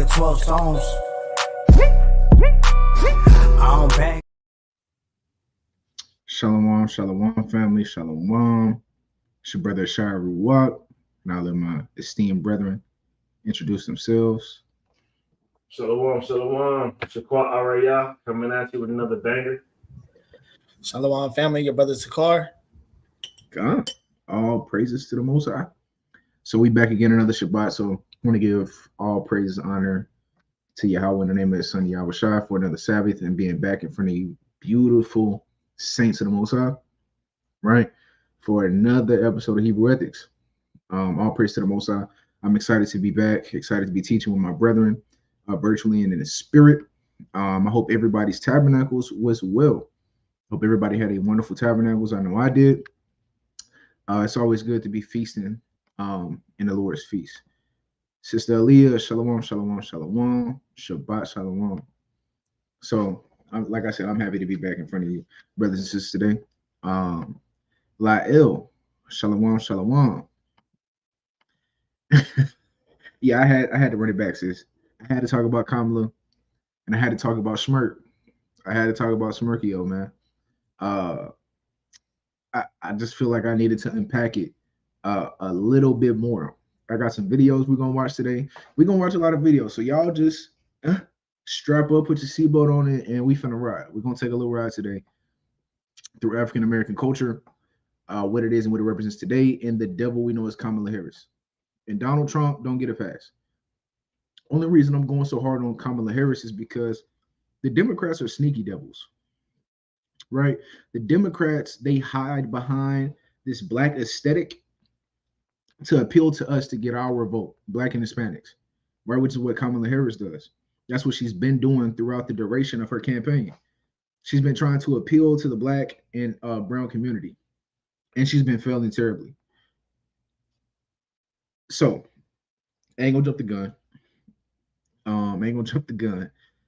the 12 stones. I don't bang. Shalom, shalom, family, shalom. It's your brother Shai Ruwak. Now let my esteemed brethren introduce themselves. Shalom, shalom. Shaquat Araya coming at you with another banger. Shalom, family. Your brother Sakar. God, all praises to the Most High. So we back again another Shabbat. So I want to give all praises, honor to Yahweh in the name of His Son Yahweh Shai for another Sabbath and being back in front of you, beautiful saints of the Most High, right? For another episode of Hebrew Ethics. All praise to the Most High. I'm excited to be back, excited to be teaching with my brethren, virtually and in the spirit. I hope everybody's tabernacles was well. Hope everybody had a wonderful tabernacles. I know I did. It's always good to be feasting in the Lord's feast. Sister Aliyah, shalom, shalom, shalom, Shabbat, shalom. So, like I said, I'm happy to be back in front of you, brothers and sisters today. La'el, shalom, shalom. Yeah, I had to run it back, sis. I had to talk about Kamala, and I had to talk about Smirk. I had to talk about Smirkio, man. I just feel like I needed to unpack it a little bit more. I got some videos we're gonna watch today. We're gonna watch a lot of videos, so y'all just strap up, put your seatbelt on it, and we finna ride. We're gonna take a little ride today through African American culture, what it is and what it represents today, and the devil we know is Kamala Harris. And Donald Trump don't get a pass. Only reason I'm going so hard on Kamala Harris is because the Democrats are sneaky devils, right? The Democrats, they hide behind this black aesthetic to appeal to us to get our vote, black and Hispanics, right? Which is what Kamala Harris does. That's what she's been doing throughout the duration of her campaign. She's been trying to appeal to the black and brown community, and she's been failing terribly. So, I ain't gonna jump the gun.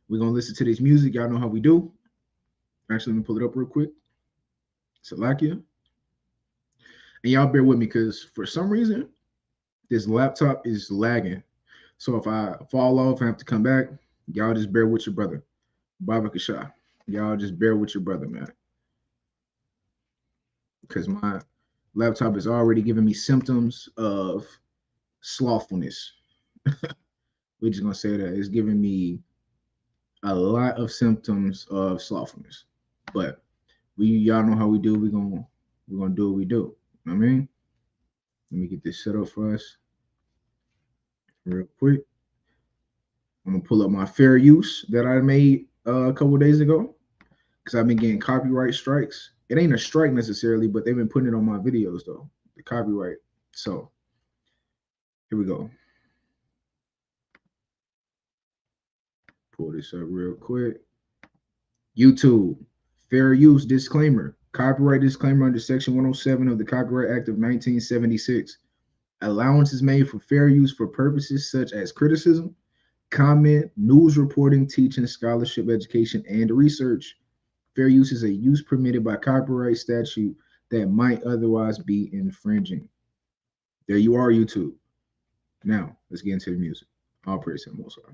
We're gonna listen to this music. Y'all know how we do. Actually, let me pull it up real quick. Salakia. And y'all bear with me because for some reason, this laptop is lagging. So if I fall off and have to come back, y'all just bear with your brother. Baba Kasha. Y'all just bear with your brother, man. Because my laptop is already giving me symptoms of slothfulness. We're just gonna say that it's giving me a lot of symptoms of slothfulness. But y'all know how we do. We're gonna do what we do. You know what I mean? Let me get this set up for us real quick. I'm gonna pull up my fair use that I made a couple days ago because I've been getting copyright strikes. It ain't a strike necessarily, but they've been putting it on my videos though, the copyright. So here we go. Pull this up real quick. YouTube, fair use disclaimer. Copyright disclaimer under Section 107 of the Copyright Act of 1976. Allowance is made for fair use for purposes such as criticism, comment, news reporting, teaching, scholarship, education, and research. Fair use is a use permitted by copyright statute that might otherwise be infringing. There you are, YouTube. Now, let's get into the music. All praise to the Most High.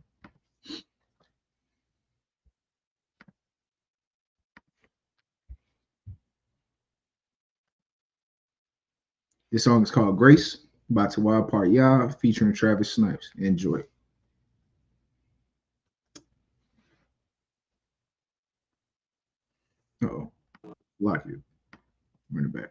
This song is called Grace by Tawab Parya featuring Travis Snipes. Enjoy. Uh-oh. Lock you. Bring it back.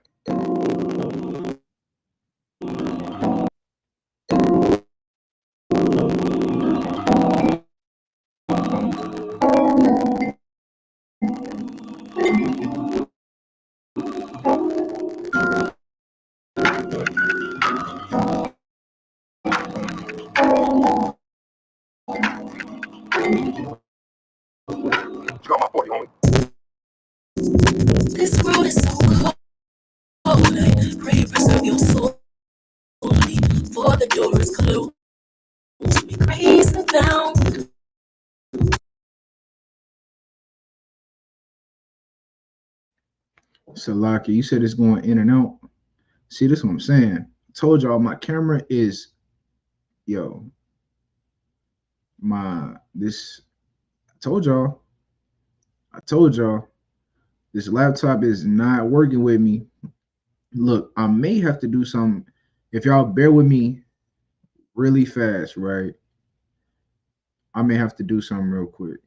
This world is so cold. I pray preserve your soul. For the door is closed. We praise the down. Salaki, you said it's going in and out. See, this is what I'm saying. I told y'all my camera is, yo, this I told y'all this laptop is not working with me. Look, I may have to do some if y'all bear with me really fast, right? I may have to do something real quick.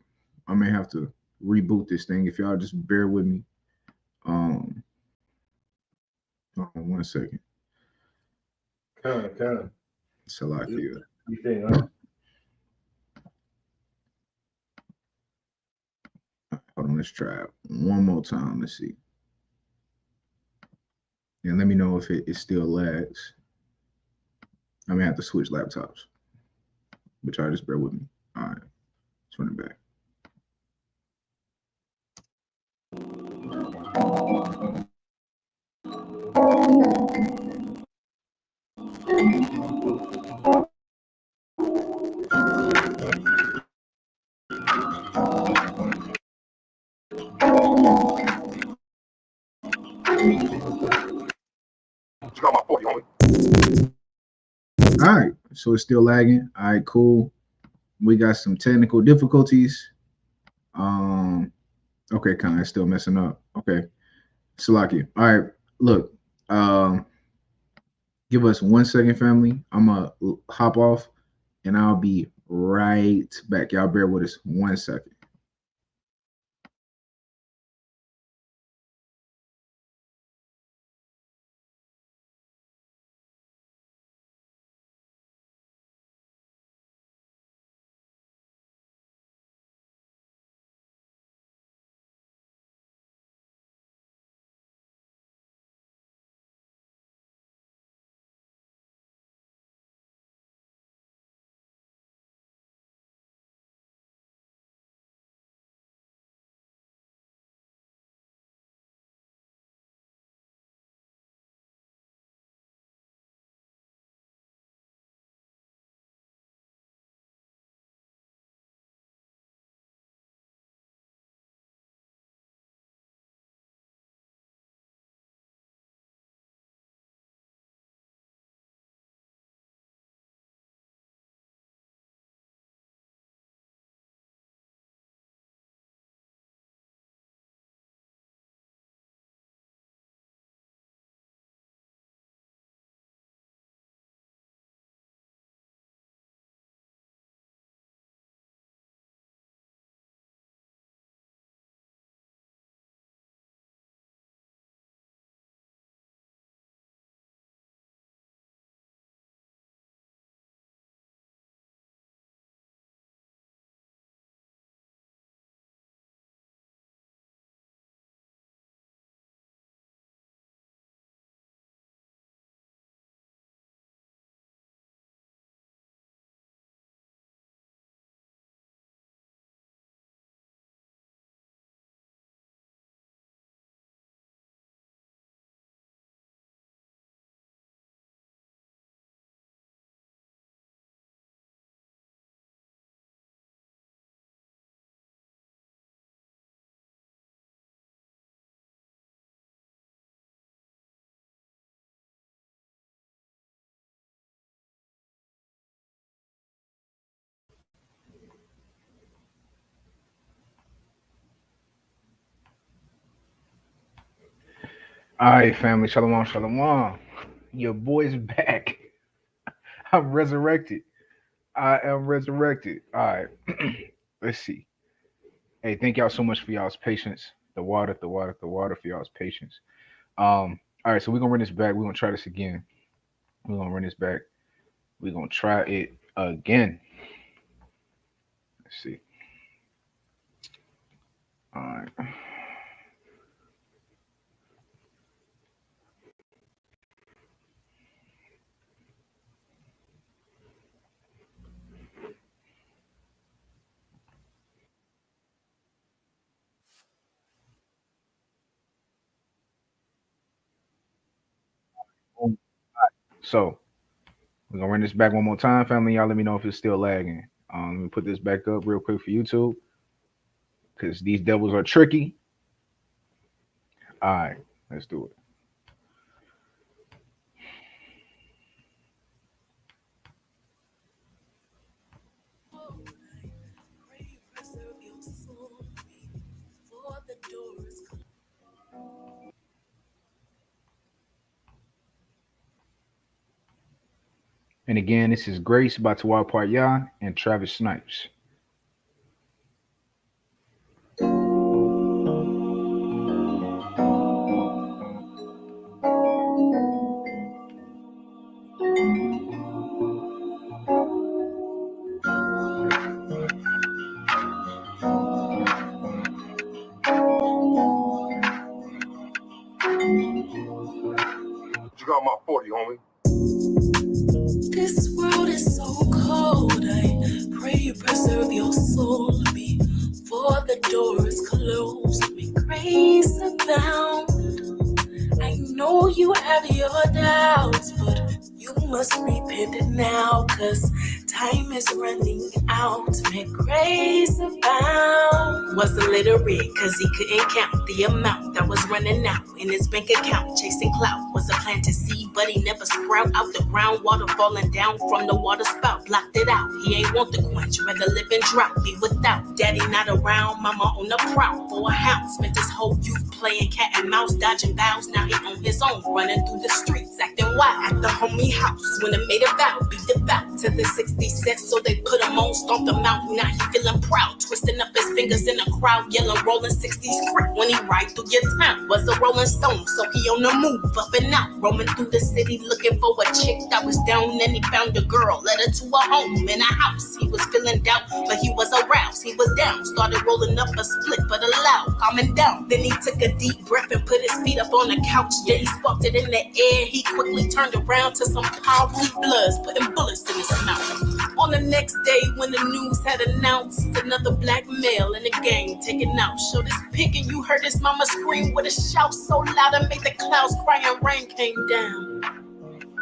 I may have to reboot this thing if y'all just bear with me. Um, hold on 1 second. Kind of. Salakia. You think, huh? Hold on, let's try it one more time. Let's see. And let me know if it still lags. I may have to switch laptops, but y'all just bear with me. All right, let's run it back. All right, so it's still lagging. All right, cool. We got some technical difficulties. Um, okay, kind of still messing up. Okay, Salaki. All right, look. Give us 1 second, family. I'm gonna hop off, and I'll be right back. Y'all bear with us 1 second. All right, family. Shalom, shalom. Your boy's back. I'm resurrected. I am resurrected. All right. Let's see. Hey, thank y'all so much for y'all's patience. The water for y'all's patience. All right, so we're gonna run this back. We're gonna try this again. We're gonna run this back. We're gonna try it again. Let's see. All right. So we're gonna run this back one more time, family. Y'all let me know if it's still lagging. Let me put this back up real quick for YouTube because these devils are tricky. All right, let's do it. And again, this is Grace by Tawal Parya and Travis Snipes. You got my 40, homie. This world is so cold. I pray you preserve your soul before the door is closed. May grace abound. I know you have your doubts, but you must repent now, 'cause time is running out. May grace abound. Wasn't literate, 'cause he couldn't count the amount that was running out in his bank account. Chasing clout was a planted seed, but he never sprout out the ground. Water falling down from the water spout, blocked it out. He ain't want the quench, rather live in drought, be without. Daddy not around, mama on the prowl for a house. Spent his whole youth playing cat and mouse, dodging bows. Now he on his own, running through the streets, acting wild. At the homie house, when it made a vow, be devout to the 60 cents, so they put him on, stomped him out. Now he feeling proud, twisting up his fingers in the crowd, yelling rolling 60s script when he ride through your town. Was a rolling stone, so he on the move, up and out, roaming through the city looking for a chick that was down. And he found a girl, led her to a home in a house. He was feeling doubt, but he was aroused. He was down, started rolling up a split, but allowed, calming down. Then he took a deep breath and put his feet up on the couch. Yeah, he sparked it in the air. He quickly turned around to some powerful bloods, putting bullets in his mouth. On the next day, when the news had announced another black male in the gang taken out, showed his pic and you heard his mama scream with a shout so loud it made the clouds cry and rain came down.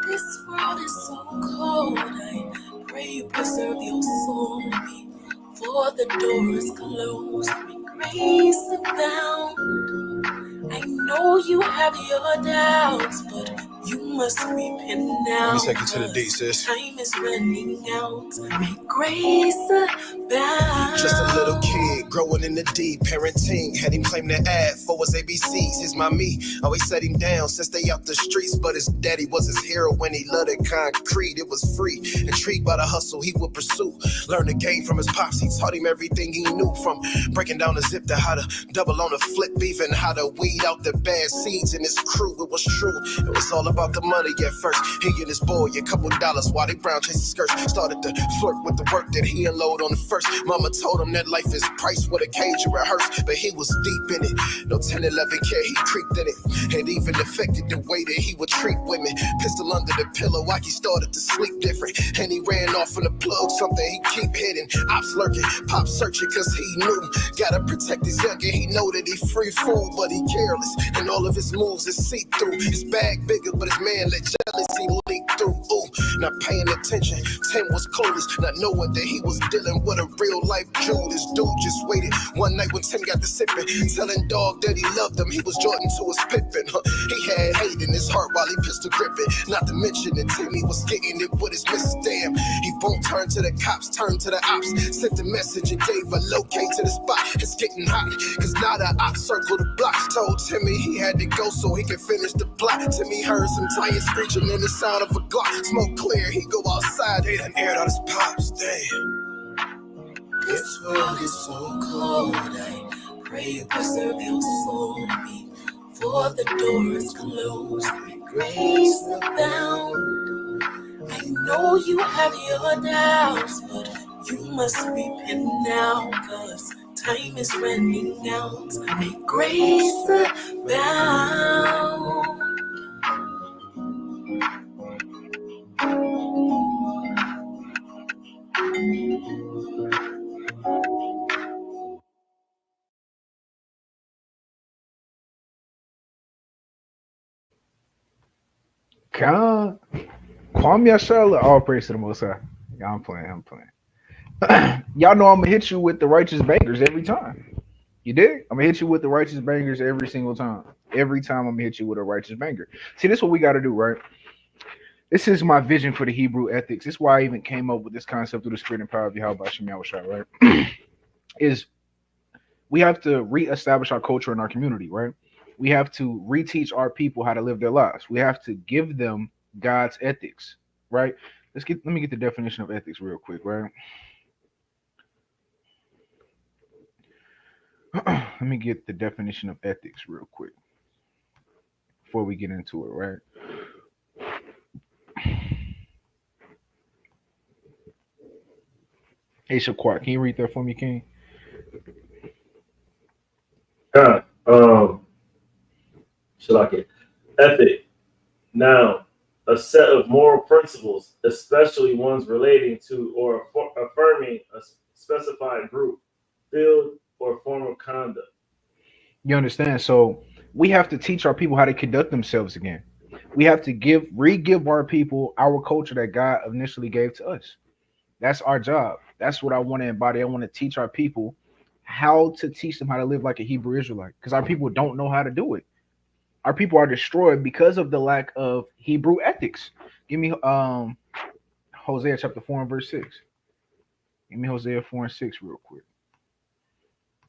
This world is so cold. I pray you preserve your soul before the door is closed. May grace abound. I know you have your doubts, but you must repent now. Let me take you to the D, sis. Time is running out. May grace abound. Just a little kid growing in the D, parenting had him claim the ad for his ABCs. His mommy always set him down, said stay out the streets, but his daddy was his hero when he loved it concrete. It was free, intrigued by the hustle he would pursue. Learned the game from his pops, he taught him everything he knew, from breaking down the zip to how to double on a flip, even how to weed out the bad seeds in his crew. It was true, it was all about the money at first. He and his boy a couple dollars while they brown chasing skirts. Started to flirt with the work that he unload on the first. Mama told him that life is priced with a cage or a hearse, but he was deep in it. No 10, 11 care, he creeped in it. It even affected the way that he would treat women. Pistol under the pillow, like he started to sleep different. And he ran off from the plug, something he keep hitting. Ops lurking, pop searching, cause he knew. Gotta protect his youngin', he know that he free fool, but he careless. And all of his moves is see-through. His bag bigger, but his man let jealousy leak through. Ooh, not paying attention. 10 was clueless, not knowing that he was dealing with a real life jewel. This dude just waited one night when 10 got to sipping, telling dog that he loved him. He was Jordan to his Pippin. He had hate in his heart while he pistol gripping. Not to mention that Timmy was getting it with his missus. Damn, he won't turn to the cops, turn to the ops. Sent the message and gave a locate to the spot. It's getting hot, cause now the ops circled the block. Told Timmy he had to go so he could finish the plot. Timmy heard some tires screeching and the sound of a Glock. Smoke clear, he go outside, they done aired out his pops. Damn. This world is so cold. I pray you preserve your soul before the door is closed. May grace abound. I know you have your doubts, but you must repent now, cause time is running out. May grace abound. Kwame Yashala, all praise to the Most High. Yeah, I'm playing. Y'all know I'm gonna hit you with the righteous bangers every time. You dig? I'm gonna hit you with the righteous bangers every single time. Every time I'm gonna hit you with a righteous banger. See, this is what we gotta do, right? This is my vision for the Hebrew ethics. This is why I even came up with this concept through the spirit and power of Yahweh Shem Yahushua, right? Is we have to reestablish our culture in our community, right? We have to reteach our people how to live their lives. We have to give them God's ethics, right? Let me get the definition of ethics real quick, right? Let me get the definition of ethics real quick before we get into it, right? Hey, Shaquat, can you read that for me, King? Shalaki. Ethic. Noun. A set of moral principles, especially ones relating to or affirming a specified group, field, or form of conduct. You understand? So we have to teach our people how to conduct themselves again. We have to re-give our people our culture that God initially gave to us. That's our job. That's what I want to embody. I want to teach our people how to teach them how to live like a Hebrew Israelite, because our people don't know how to do it. Our people are destroyed because of the lack of Hebrew ethics. Give me Hosea chapter 4 and verse 6. Give me Hosea 4 and 6 real quick.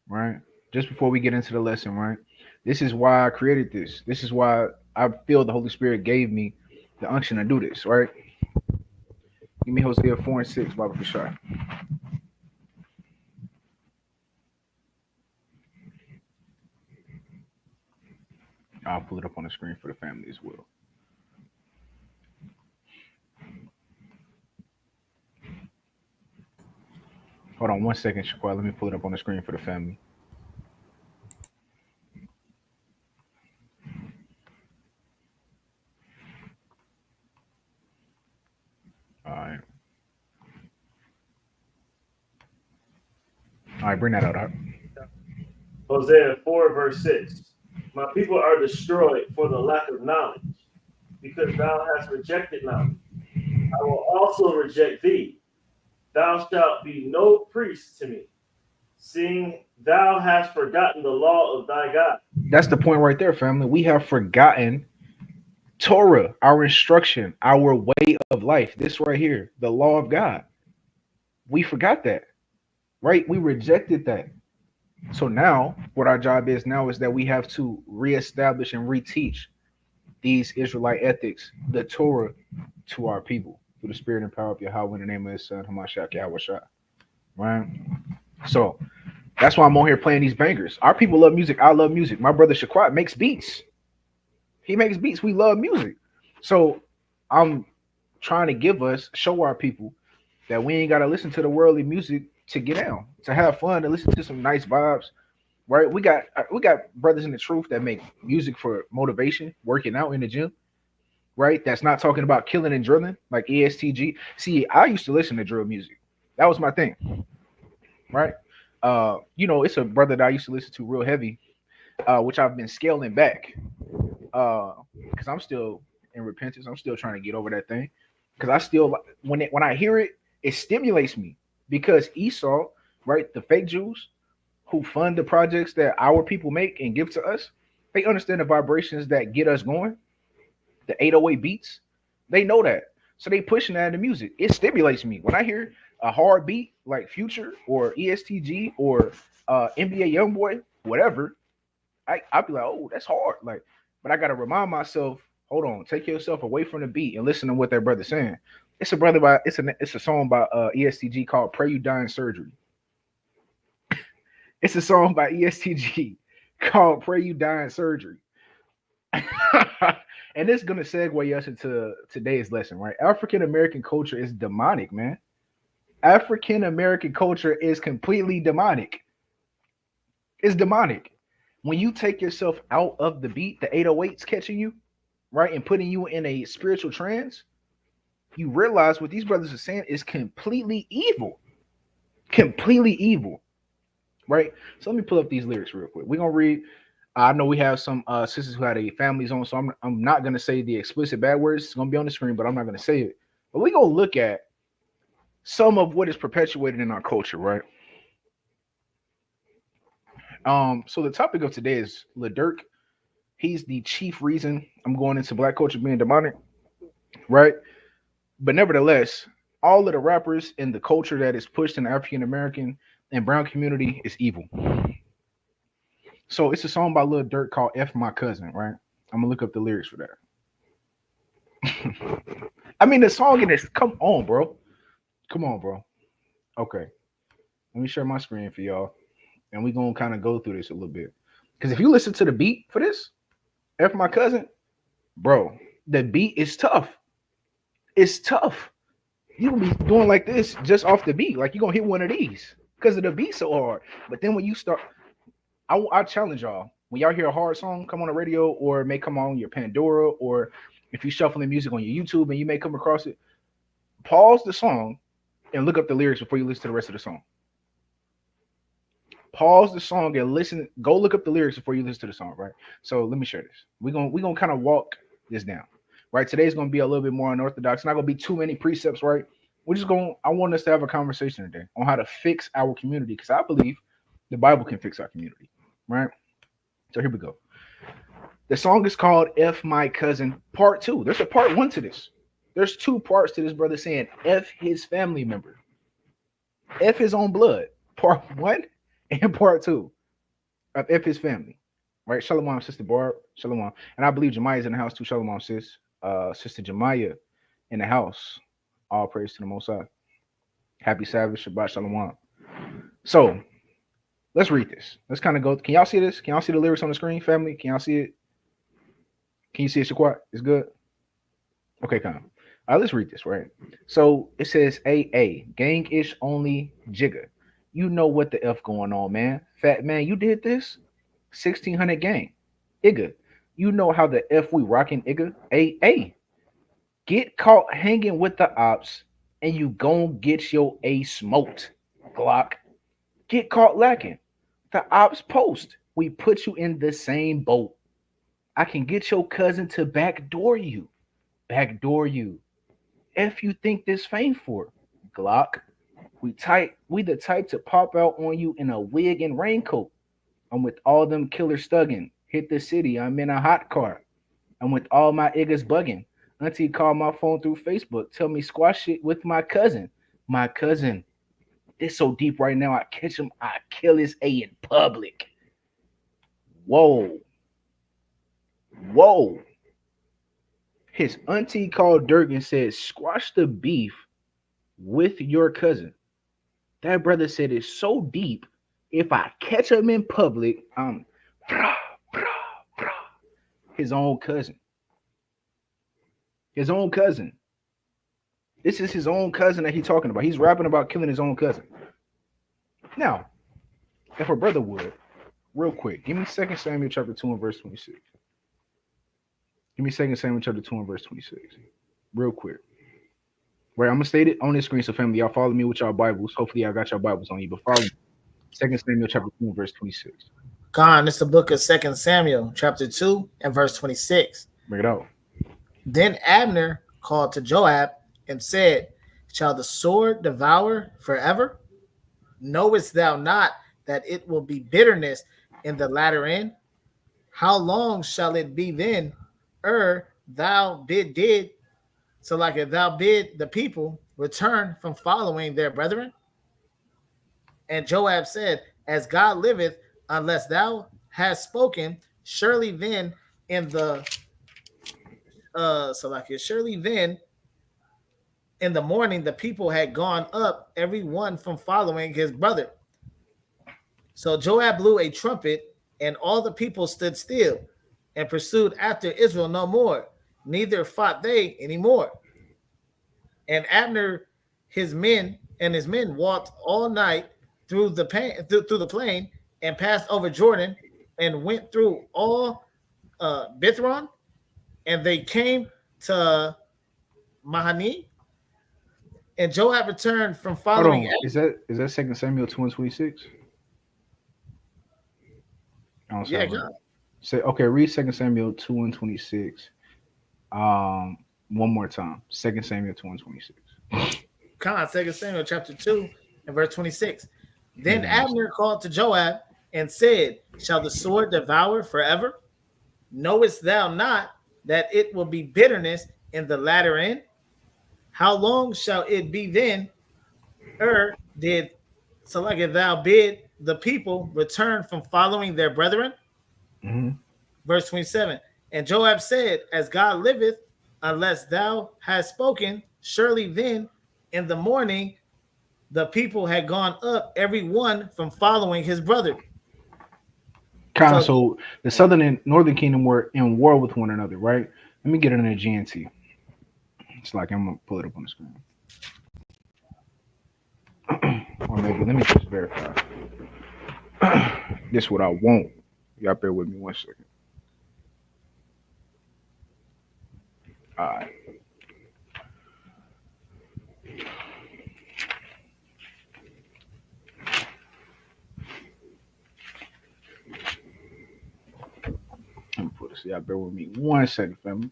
Right? Just before we get into the lesson, right? This is why I created this. This is why I feel the Holy Spirit gave me the unction to do this, right? Give me Hosea 4 and 6, Bible for sure. I'll pull it up on the screen for the family as well. Hold on 1 second, Shaquan. Let me pull it up on the screen for the family. All right. All right, bring that out. Hosea 4, verse 6. My people are destroyed for the lack of knowledge, because thou hast rejected knowledge. I will also reject thee. Thou shalt be no priest to me, seeing thou hast forgotten the law of thy God. That's the point right there, family. We have forgotten Torah, our instruction, our way of life. This right here, the law of God. We forgot that, right? We rejected that. So now, what our job is now is that we have to reestablish and reteach these Israelite ethics, the Torah, to our people through the spirit and power of Yahweh in the name of His Son, Hamashiach Yahweh Shah. Right? So that's why I'm on here playing these bangers. Our people love music. I love music. My brother Shaquat makes beats. He makes beats. We love music. So I'm trying to show our people that we ain't got to listen to the worldly music to get down, to have fun, to listen to some nice vibes. Right? We got brothers in the truth that make music for motivation, working out in the gym. Right? That's not talking about killing and drilling like ESTG. See, I used to listen to drill music. That was my thing. Right? It's a brother that I used to listen to real heavy, which I've been scaling back. Because I'm still in repentance. I'm still trying to get over that thing. Because I still when I hear it, it stimulates me. Because Esau, right, the fake Jews who fund the projects that our people make and give to us, they understand the vibrations that get us going, the 808 beats. They know that. So they pushing that in the music. It stimulates me. When I hear a hard beat like Future or ESTG or NBA Youngboy, whatever, I'll be like, oh, that's hard. Like, but I gotta remind myself, hold on, take yourself away from the beat and listen to what that brother's saying. It's a song by ESTG called Pray You Die in Surgery. It's a song by ESTG called Pray You Die in Surgery. And this is gonna segue us into today's lesson, right? African American culture is demonic, man. African American culture is completely demonic. It's demonic. When you take yourself out of the beat, the 808s catching you, right, and putting you in a spiritual trance, you realize what these brothers are saying is completely evil. Completely evil. Right? So let me pull up these lyrics real quick. We're gonna read. I know we have some sisters who had a families on, so I'm not gonna say the explicit bad words. It's gonna be on the screen, but I'm not gonna say it. But we're gonna look at some of what is perpetuated in our culture, right? So the topic of today is Lil Durk. He's the chief reason I'm going into black culture being demonic, right? But nevertheless, all of the rappers and the culture that is pushed in the African American and brown community is evil. So it's a song by Lil Durk called F My Cousin, right? I'm gonna look up the lyrics for that. I mean, the song in this. Come on, bro. Come on, bro. Okay, let me share my screen for y'all, and we gonna kind of go through this a little bit. Because if you listen to the beat for this, F my cousin, bro, the beat is tough. It's tough. You gonna be doing like this just off the beat, like you gonna hit one of these because of the beat so hard. But then when you start, I challenge y'all. When y'all hear a hard song come on the radio, or it may come on your Pandora, or if you shuffling music on your YouTube and you may come across it, pause the song and look up the lyrics before you listen to the rest of the song. Pause the song and listen. Go look up the lyrics before you listen to the song, right? So let me share this. We're gonna kind of walk this down, right? Today's gonna be a little bit more unorthodox. Not gonna be too many precepts, right? We're just going. I want us to have a conversation today on how to fix our community, because I believe the Bible can fix our community, right? So here we go. The song is called "F My Cousin" Part Two. There's a part one to this. There's two parts to this brother saying F his family member, F his own blood. Part one and part two of F his family. Right? Shalom, Sister Barb. Shalom. And I believe Jemiah's in the house too. Shalom, sis. Sister Jemiah in the house. All praise to the Most High. Happy Sabbath. Shabbat Shalom. So let's read this. Let's kind of go. Can y'all see this? Can y'all see the lyrics on the screen, family? Can y'all see it? Can you see it, Shaquat? It's good? Okay, come on. All right, let's read this, right? So it says AA, gang-ish only jigger. You know what the F going on, man. Fat man, you did this? 1600 gang. Igga. You know how the F we rocking, Igga. AA. Get caught hanging with the ops and you gon' get your A smoked. Glock. Get caught lacking. The ops post. We put you in the same boat. I can get your cousin to backdoor you. Backdoor you. If you think this fame for Glock, we the type to pop out on you in a wig and raincoat. I'm with all them killers stugging. Hit the city, I'm in a hot car. I'm with all my iggas bugging. Auntie called my phone through Facebook. Tell me squash it with my cousin. My cousin. It's so deep right now. I catch him. I kill his A in public. Whoa. Whoa. His auntie called Dirk and said, squash the beef with your cousin. That brother said it's so deep. If I catch him in public, I'm brah, brah, brah. His own cousin. His own cousin. This is his own cousin that he's talking about. He's rapping about killing his own cousin. Now, if a brother would, real quick, give me 2 Samuel chapter 2 and verse 26. Give me 2 Samuel chapter 2 and verse 26. Real quick. Right, I'm going to state it on this screen, so family, y'all follow me with y'all Bibles. Hopefully, y'all got your Bibles on you, but follow me. 2 Samuel chapter 2 and verse 26. Khan, it's the book of 2 Samuel chapter 2 and verse 26. Bring it out. Then Abner called to Joab and said, shall the sword devour forever? Knowest thou not that it will be bitterness in the latter end? How long shall it be then, thou did, so like if thou bid the people return from following their brethren? And Joab said, as God liveth, unless thou hast spoken, surely then in the surely then in the morning the people had gone up, every one from following his brother. So Joab blew a trumpet, and all the people stood still and pursued after Israel no more, neither fought they anymore. And Abner, his men walked all night through the plain and passed over Jordan and went through all Bithron, and they came to Mahani. And Joab returned from following. Hold on. Is that 2 Samuel 2 and 26? Yeah, God. Say okay, read 2 Samuel 2 and 26. One more time. 2 Samuel 2 and 26. Come on, 2 Samuel chapter 2 and verse 26. Then Abner called to Joab and said, shall the sword devour forever? Knowest thou not that it will be bitterness in the latter end? How long shall it be then, so like if thou bid the people return from following their brethren? Mm-hmm. Verse 27. And Joab said, as God liveth, unless thou hast spoken. Surely then in the morning the people had gone up, every one from following his brother. So So the southern and northern kingdom were in war with one another, right? Let me get it in a GNT. It's like I'm gonna pull it up on the screen. Or maybe let me just verify. This is what I want. Y'all bear with me 1 second. All right. Let me put this. Y'all bear with me 1 second, family.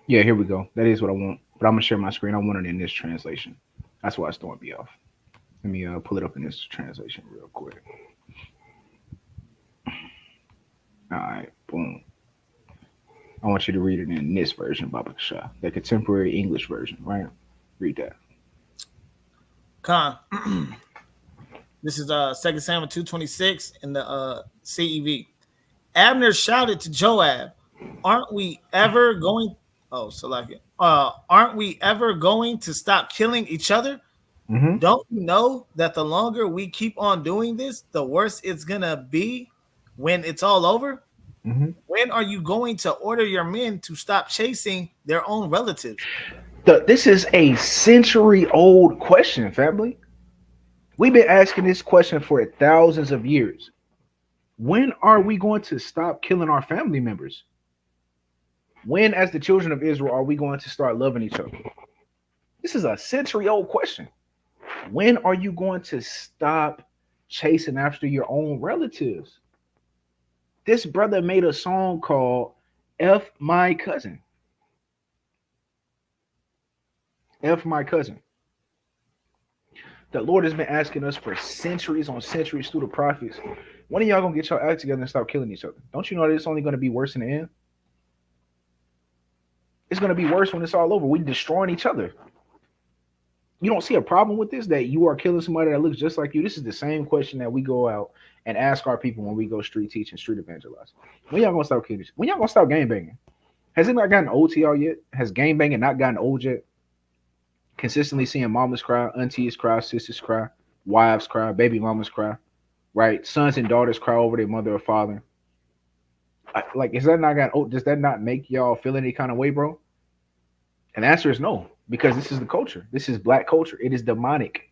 Yeah, here we go. That is what I want. But I'm gonna share my screen. I want it in this translation. That's why it's throwing me off. Let me pull it up in this translation real quick. All right, boom. I want you to read it in this version, Baba Shah, the contemporary English version, right? Read that. Khan. This is 2 Samuel 2:26 in the CEV. Abner shouted to Joab, "Aren't we ever going? Oh, so like it. Aren't we ever going to stop killing each other? Mm-hmm. Don't you know that the longer we keep on doing this, the worse it's gonna be when it's all over? Mm-hmm. When are you going to order your men to stop chasing their own relatives?" This is a century-old question, family. We've been asking this question for thousands of years. When are we going to stop killing our family members? When, as the children of Israel, are we going to start loving each other? This is a century-old question. When are you going to stop chasing after your own relatives? This brother made a song called F My Cousin. F My Cousin. The Lord has been asking us for centuries on centuries through the prophets. When are y'all gonna get your act together and stop killing each other? Don't you know that it's only gonna be worse in the end? It's gonna be worse when it's all over. We destroying each other. You don't see a problem with this, that you are killing somebody that looks just like you? This is the same question that we go out and ask our people when we go street teaching, street evangelize. When y'all gonna stop killing? When y'all gonna stop gang banging? Has it not gotten old to y'all yet? Has gang banging not gotten old yet? Consistently seeing mamas cry, aunties cry, sisters cry, wives cry, baby mamas cry, right? Sons and daughters cry over their mother or father. Like, is that not gotten old? Does that not make y'all feel any kind of way, bro? And the answer is no, because this is the culture. This is black culture. It is demonic.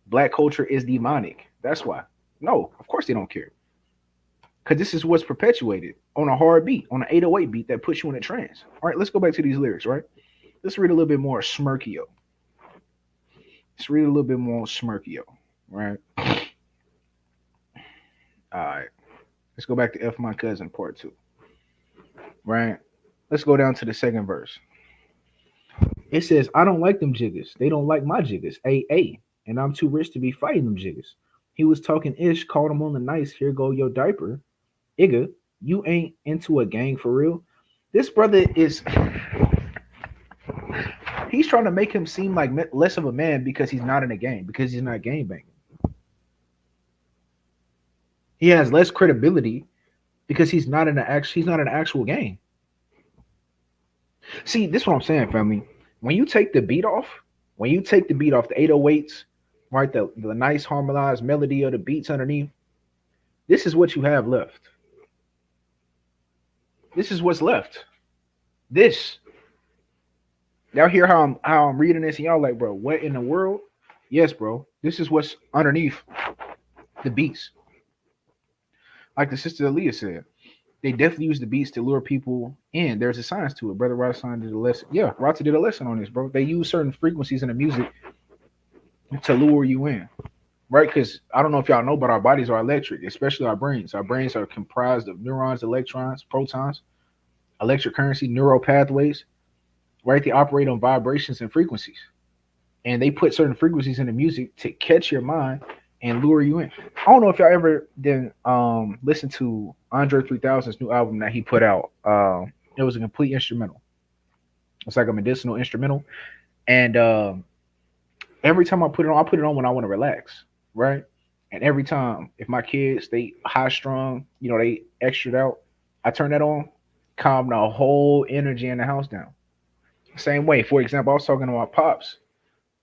Black culture is demonic. That's why. No, of course they don't care. Because this is what's perpetuated on a hard beat, on an 808 beat that puts you in a trance. All right, let's go back to these lyrics, right? Let's read a little bit more Smirkio. Let's read a little bit more Smirkio, right? All right. Let's go back to F My Cousin part 2, right? Let's go down to the second verse. It says, I don't like them jiggers. They don't like my jiggers. A. And I'm too rich to be fighting them jiggers. He was talking ish, called him on the nice. Here go your diaper. Igga, you ain't into a gang for real. This brother is... He's trying to make him seem like less of a man because he's not in a gang, because he's not gang banging. He has less credibility because he's not in an actual gang. See, this is what I'm saying, family. When you take the beat off, the 808s, right, the nice harmonized melody of the beats underneath, this is what you have left. This is what's left. This. Y'all hear how I'm reading this, and y'all like, bro, what in the world? Yes, bro. This is what's underneath the beats. Like the sister Aaliyah said, they definitely use the beats to lure people in. There's a science to it. Brother Rossan did a lesson. Yeah, Rata did a lesson on this, bro. They use certain frequencies in the music to lure you in, right? Because I don't know if y'all know, but our bodies are electric, especially our brains. Our brains are comprised of neurons, electrons, protons, electric currency, neural pathways, right? They operate on vibrations and frequencies. And they put certain frequencies in the music to catch your mind and lure you in. I don't know if y'all ever did listen to Andre 3000's new album that he put out. It was a complete instrumental. It's like a medicinal instrumental, and every time I put it on when I want to relax, right? And every time, if my kids they high strung, they extra out, I turn that on, calm the whole energy in the house down. Same way, for example, I was talking to my pops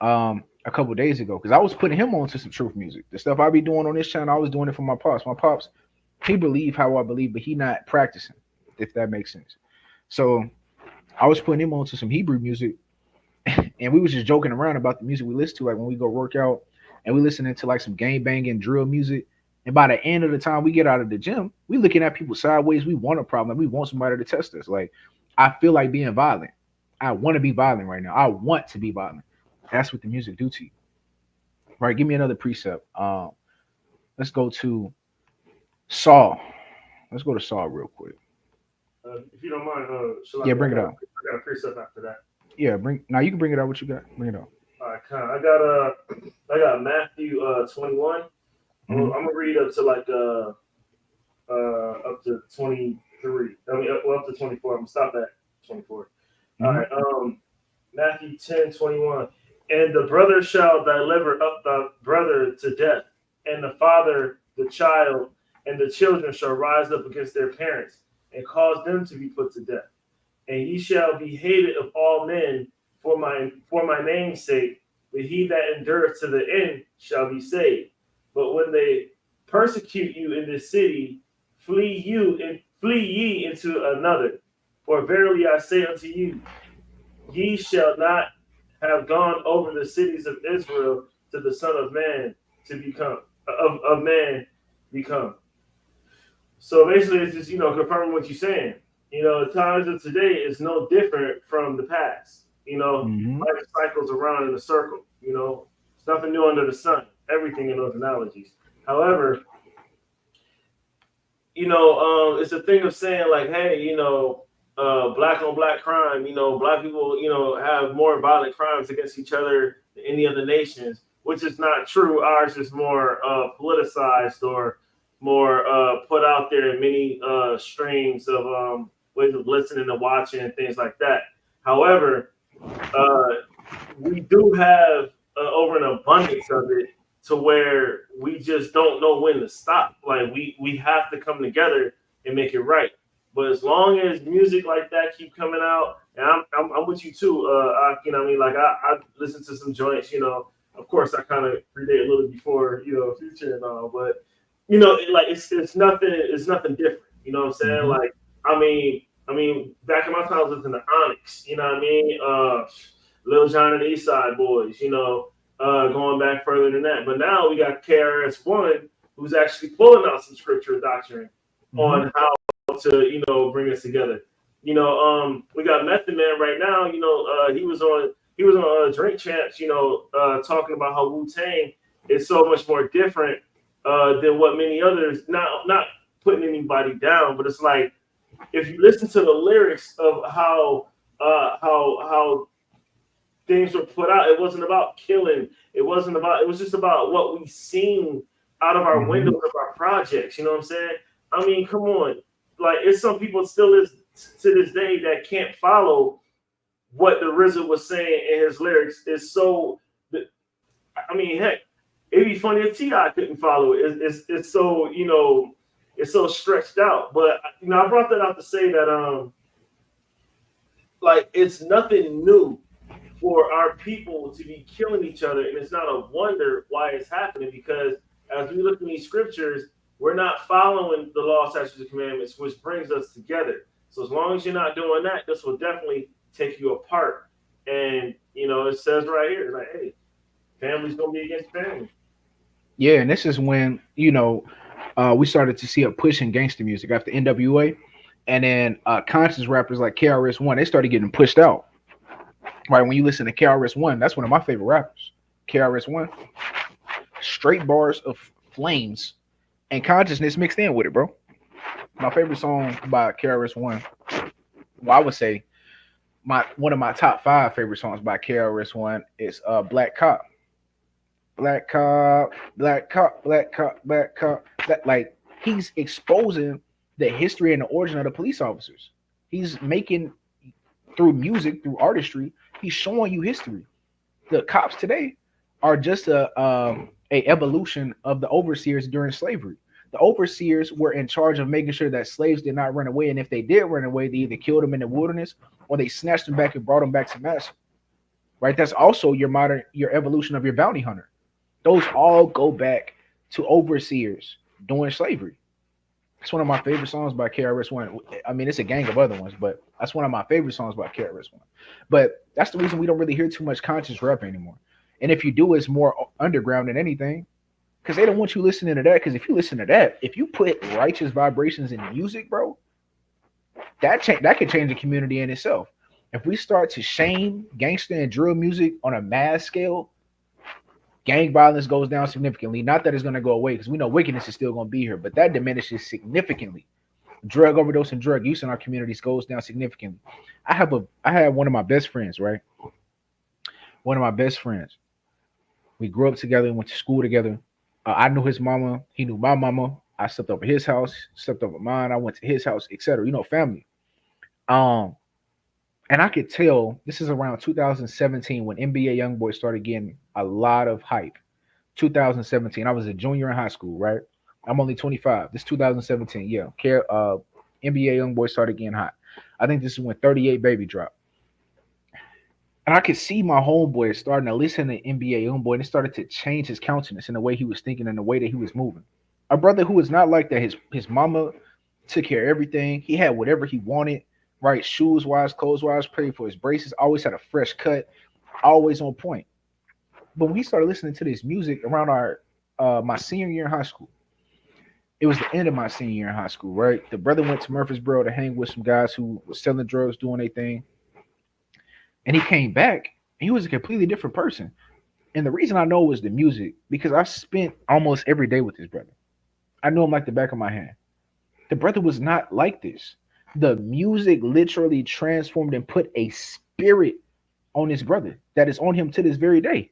a couple of days ago because I was putting him on to some truth music. The stuff I be doing on this channel, I was doing it for my pops. My pops, he believe how I believe, but he not practicing, if that makes sense. So I was putting him on to some Hebrew music, and we was just joking around about the music we listen to, like when we go work out, and we listening to like some gang banging drill music. And by the end of the time we get out of the gym, we looking at people sideways. We want a problem. We want somebody to test us. Like I feel like being violent. I want to be violent right now. I want to be violent. That's what the music do to you. Right? Give me another precept. Let's go to Saul. Let's go to Saul real quick. If you don't mind, yeah, bring it out. I got a precept after that. Yeah, now you can bring it out. What you got? Bring it out. All right, I got Matthew 21. I'm gonna read up to like up to 23. I mean up to 24. I'm gonna stop at 24. All right. Matthew 10:21. And the brother shall deliver up the brother to death, and the father the child, and the children shall rise up against their parents, and cause them to be put to death. And ye shall be hated of all men for my name's sake, but he that endureth to the end shall be saved. But when they persecute you in this city, flee ye into another. For verily I say unto you, ye shall not have gone over the cities of Israel to the Son of Man to become of man become. So basically, it's just confirming what you're saying. The times of today is no different from the past. Life cycles around in a circle. It's nothing new under the sun. Everything in those analogies. However, it's a thing of saying like, hey, black on black crime. Black people, have more violent crimes against each other than any other nations, which is not true. Ours is more politicized or more put out there in many streams of ways of listening and watching and things like that. However, we do have over an abundance of it to where we just don't know when to stop. Like we have to come together and make it right. But as long as music like that keep coming out, and I'm with you too. I listen to some joints. Of course I kind of predate a little before Future and all, but it's nothing different. You know what I'm saying? Like I mean, back in my time I was listening to Onyx. You know what I mean? Lil Jon and the East Side Boys. Going back further than that. But now we got KRS-One, who's actually pulling out some scripture doctrine on how to bring us together. We got Method Man right now. He was on Drink Champs. Talking about how Wu-Tang is so much more different than what many others. Not putting anybody down, but it's like if you listen to the lyrics of how things were put out, it wasn't about killing. It was just about what we seen out of our windows of our projects. You know what I'm saying? I mean, come on. Like, it's some people still is to this day that can't follow what the RZA was saying in his lyrics. It's so, I mean, heck, it'd be funny if T.I. couldn't follow it. It's so, it's so stretched out. But, I brought that out to say that, like, it's nothing new for our people to be killing each other. And it's not a wonder why it's happening, because as we look in these scriptures, we're not following the law, statutes, and commandments, which brings us together. So as long as you're not doing that, this will definitely take you apart. And, it says right here, like, hey, family's going to be against family. Yeah, and this is when, we started to see a push in gangster music after NWA. And then conscious rappers like KRS-One, they started getting pushed out. Right, when you listen to KRS-One, that's one of my favorite rappers. KRS-One, straight bars of flames and consciousness mixed in with it, bro. My favorite song by KRS-One, well, I would say one of my top 5 favorite songs by KRS-One is Black Cop. black cop, black cop, black cop, black cop. Like he's exposing the history and the origin of the police officers. He's making through music, through artistry, he's showing you history. The cops today are just a evolution of the overseers during slavery. The overseers were in charge of making sure that slaves did not run away, and if they did run away, they either killed them in the wilderness or they snatched them back and brought them back to master. Right? That's also your evolution of your bounty hunter. Those all go back to overseers during slavery. It's one of my favorite songs by KRS-One. I mean, it's a gang of other ones, but that's one of my favorite songs by KRS-One. But that's the reason we don't really hear too much conscious rap anymore. And if you do, it's more underground than anything, because they don't want you listening to that. Because if you listen to that, if you put righteous vibrations in music, bro, that could change the community in itself. If we start to shame gangster and drill music on a mass scale, gang violence goes down significantly. Not that it's going to go away, because we know wickedness is still going to be here, but that diminishes significantly. Drug overdose and drug use in our communities goes down significantly. I had one of my best friends, right? One of my best friends. We grew up together, went to school together. I knew his mama. He knew my mama. I slept over his house, slept over mine. I went to his house, etc. You know, family. And I could tell this is around 2017 when NBA YoungBoy started getting a lot of hype. 2017. I was a junior in high school, right? I'm only 25. This 2017. Yeah. NBA YoungBoy started getting hot. I think this is when 38 Baby dropped. And I could see my homeboy starting to listen to NBA YoungBoy, and it started to change his countenance and the way he was thinking and the way that he was moving. A brother who was not like that. His mama took care of everything. He had whatever he wanted, right? Shoes wise, clothes wise, paid for his braces, always had a fresh cut, always on point. But when he started listening to this music around my senior year in high school, it was the end of my senior year in high school, right? The brother went to Murfreesboro to hang with some guys who were selling drugs, doing their thing. And he came back, and he was a completely different person. And the reason I know was the music, because I spent almost every day with this brother. I knew him like the back of my hand. The brother was not like this. The music literally transformed and put a spirit on this brother that is on him to this very day.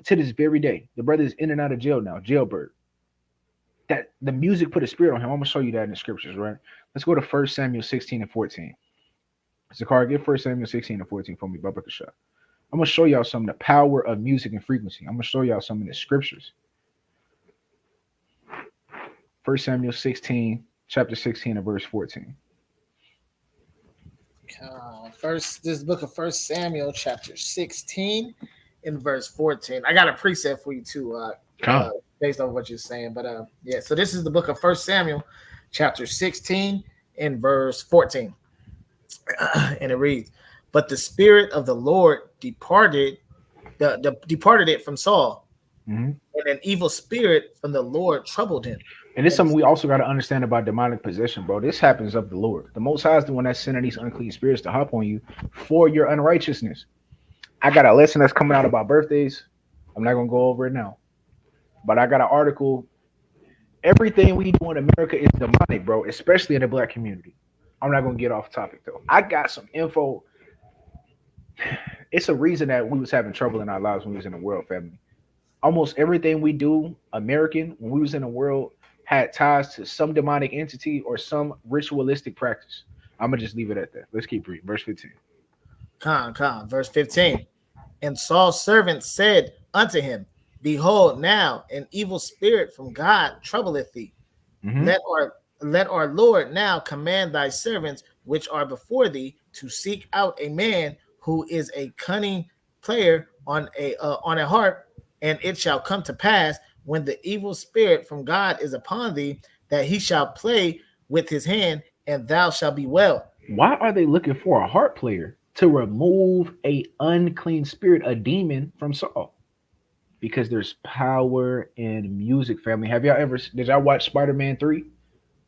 To this very day. The brother is in and out of jail now, jailbird. That the music put a spirit on him. I'm going to show you that in the scriptures, right? Let's go to 1 Samuel 16 and 14. Zakar, get 1 Samuel 16 and 14 for me, Baba Kasha. I'm going to show y'all some of the power of music and frequency. I'm going to show y'all some of the scriptures. 1 Samuel 16, chapter 16 and verse 14. This book of 1 Samuel, chapter 16 and verse 14. I got a preset for you too, based on what you're saying. But yeah, so this is the book of 1 Samuel, chapter 16 and verse 14. And it reads, "But the spirit of the Lord departed it from Saul, and an evil spirit from the Lord troubled him." And this is something we also got to understand about demonic possession, bro. This happens of the Lord. The Most High is the one that's sending these unclean spirits to hop on you for your unrighteousness. I got a lesson that's coming out about birthdays. I'm not going to go over it now. But I got an article. Everything we do in America is demonic, bro, especially in the black community. I'm not going to get off topic, though. I got some info. It's a reason that we was having trouble in our lives when we was in the world, family. Almost everything we do, American, when we was in the world, had ties to some demonic entity or some ritualistic practice. I'm going to just leave it at that. Let's keep reading. Verse 15. Verse 15. "And Saul's servant said unto him, Behold, now an evil spirit from God troubleth thee. Let our Lord now command thy servants which are before thee to seek out a man who is a cunning player on a harp, and it shall come to pass when the evil spirit from God is upon thee, that he shall play with his hand, and thou shalt be well." Why are they looking for a harp player to remove a unclean spirit, a demon from Saul? Because there's power in music, family. Did y'all watch Spider-Man 3?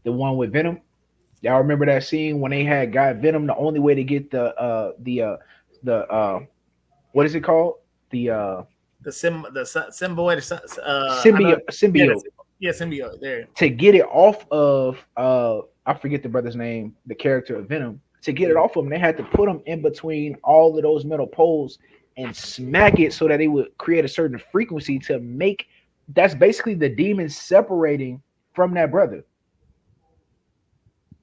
The one with Venom? Y'all remember that scene when they had got Venom? The only way to get the what is it called? The symbiote. Symbiote. Yeah, symbiote. There. To get it off of I forget the brother's name, the character of Venom. To get it off of him, they had to put him in between all of those metal poles and smack it so that it would create a certain frequency to make that's basically the demon separating from that brother.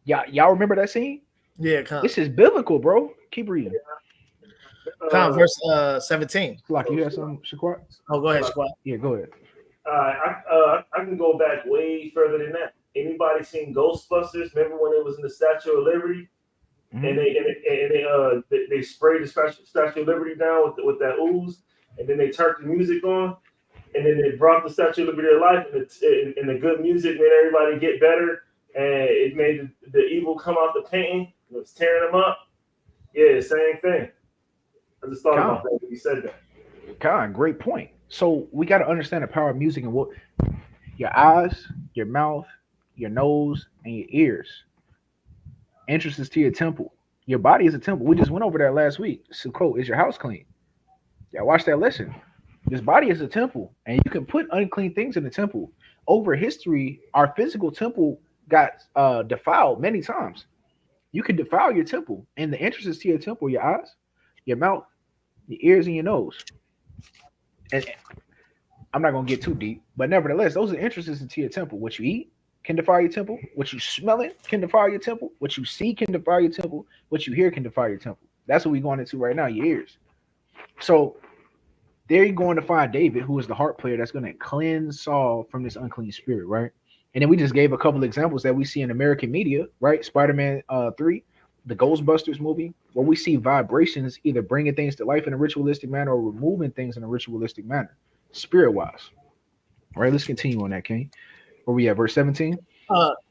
Y'all remember that scene? Yeah, Con. This is biblical, bro. Keep reading. Con, verse 17. Like you have some Shaquat? Oh, go ahead, Squad. Yeah, go ahead. I can go back way further than that. Anybody seen Ghostbusters? Remember when it was in the Statue of Liberty, Mhm. and they sprayed the Statue of Liberty down with that ooze, and then they turned the music on, and then they brought the Statue of Liberty to life, and the good music made everybody get better, and it made the evil come out the painting. It was tearing them up. Yeah, same thing. I just thought about that when you said that. God, great point. So we got to understand the power of music and what your eyes, your mouth, your nose, and your ears. Entrances to your temple. Your body is a temple. We just went over that last week. Sukkot, is your house clean? Yeah, watch that lesson. This body is a temple, and you can put unclean things in the temple. Over history, our physical temple got defiled many times. You can defile your temple, and the entrances to your temple, your eyes, your mouth, your ears, and your nose. And I'm not gonna get too deep, but nevertheless, those are entrances into your temple. What you eat can defile your temple. What you smell it can defile your temple. What you see can defile your temple. What you hear can defile your temple. That's what we're going into right now, your ears. So there you're going to find David, who is the harp player that's going to cleanse Saul from this unclean spirit, right? And then we just gave a couple examples that we see in American media, right? Spider-Man 3, the Ghostbusters movie, where we see vibrations either bringing things to life in a ritualistic manner or removing things in a ritualistic manner, spirit-wise. All right, let's continue on that, King. Where we at, verse 17?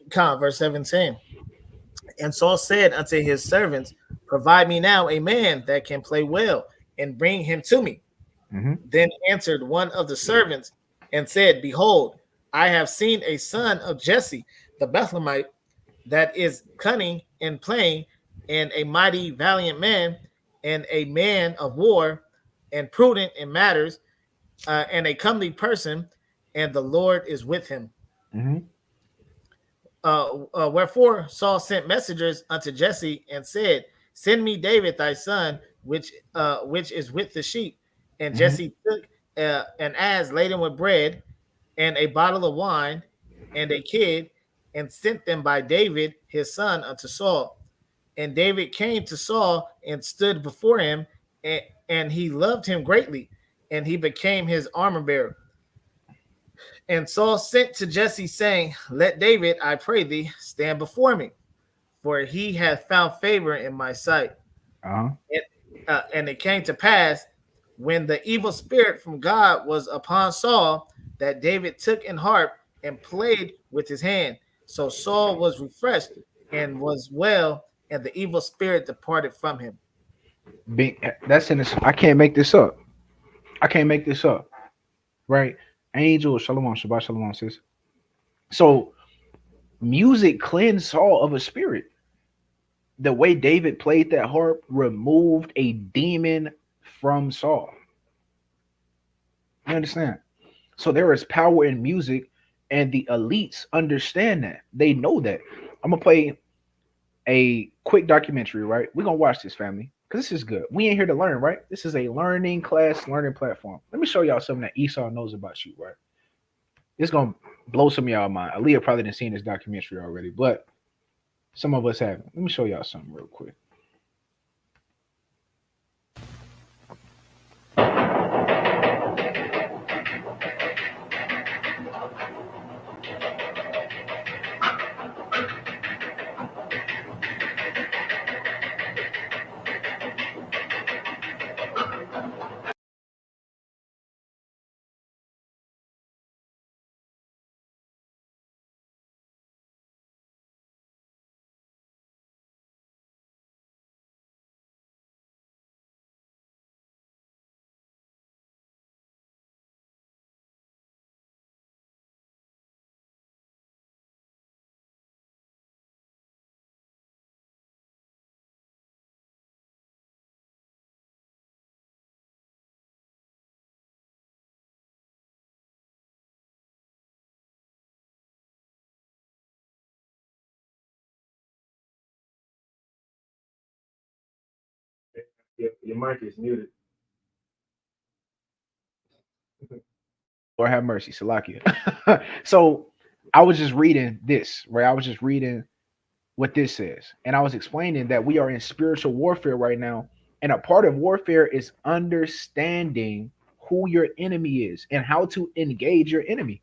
Con, verse 17. And Saul said unto his servants, provide me now a man that can play well, and bring him to me. Mhm. Then answered one of the servants and said, behold, I have seen a son of Jesse, the Bethlehemite, that is cunning in playing, and a mighty valiant man, and a man of war, and prudent in matters, and a comely person, and the Lord is with him. Mhm. Wherefore Saul sent messengers unto Jesse and said, send me David thy son, which is with the sheep. And Mhm. Jesse took an ass laden with bread, and a bottle of wine, and a kid, and sent them by David his son unto Saul. And David came to Saul and stood before him, and he loved him greatly, and he became his armor bearer. And Saul sent to Jesse, saying, let David, I pray thee, stand before me, for he hath found favor in my sight. Uh-huh. And it came to pass, when the evil spirit from God was upon Saul, that David took an harp and played with his hand. So Saul was refreshed and was well, and the evil spirit departed from him. That's in this. I can't make this up. I can't make this up. Right? Angel, shalom, Shabbat shalom, sis. So music cleansed Saul of a spirit. The way David played that harp removed a demon from Saul. You understand? So there is power in music, and the elites understand that. They know that. I'm gonna play a quick documentary, right? We're gonna watch this, family, because this is good. We ain't here to learn, right? This is a learning class, learning platform. Let me show y'all something that Esau knows about you, right? It's gonna blow some of y'all mind. Aaliyah probably didn't seen this documentary already, but some of us haven't. Let me show y'all something real quick. Your mic is muted. Lord have mercy, Salakia. So I was just reading this, right? I was just reading what this says, and I was explaining that we are in spiritual warfare right now, and a part of warfare is understanding who your enemy is and how to engage your enemy.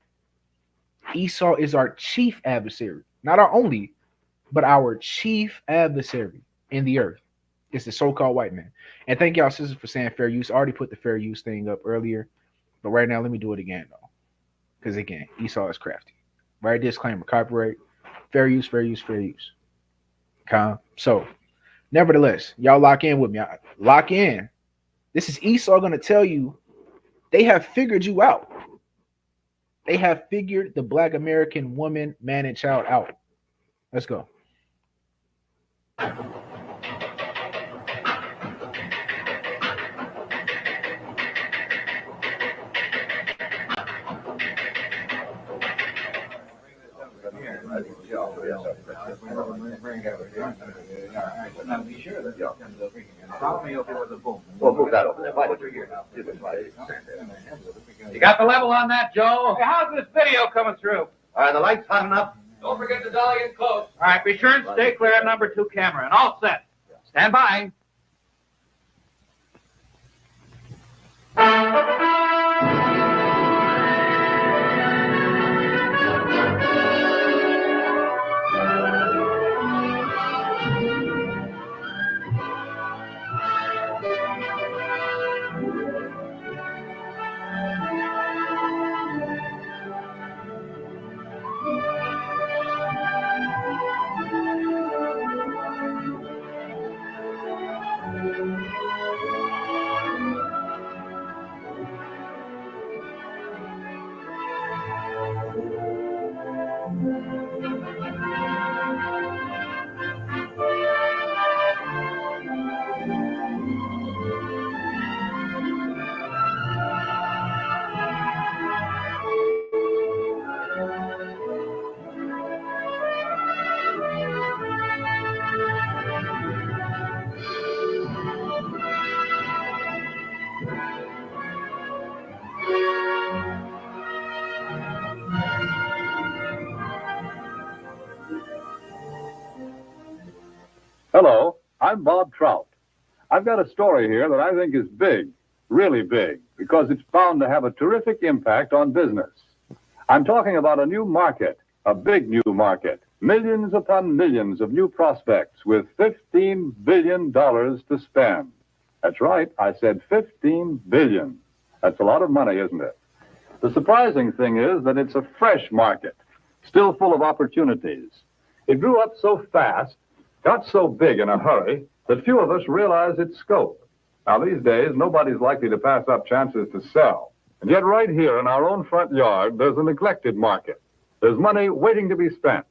Esau is our chief adversary, not our only, but our chief adversary in the earth. It's the so-called white man. And thank y'all, sisters, for saying fair use. I already put the fair use thing up earlier, but right now let me do it again though, because again, Esau is crafty. Right? Disclaimer: copyright, fair use, fair use, fair use. Okay. So, nevertheless, y'all lock in with me. Lock in. This is Esau going to tell you they have figured you out. They have figured the Black American woman, man, and child out. Let's go. Well, move that over there. Why don't you hear now? You got the level on that, Joe? Hey, how's this video coming through? All right, the light's hot enough. Don't forget to dolly in close. All right, be sure and stay clear of number 2 camera, and all set. Stand by. Hello, I'm Bob Trout. I've got a story here that I think is big, really big, because it's bound to have a terrific impact on business. I'm talking about a new market, a big new market, millions upon millions of new prospects with $15 billion to spend. That's right, I said $15 billion. That's a lot of money, isn't it? The surprising thing is that it's a fresh market, still full of opportunities. It grew up so fast, got so big in a hurry, that few of us realize its scope. Now, these days, nobody's likely to pass up chances to sell. And yet right here in our own front yard, there's a neglected market. There's money waiting to be spent.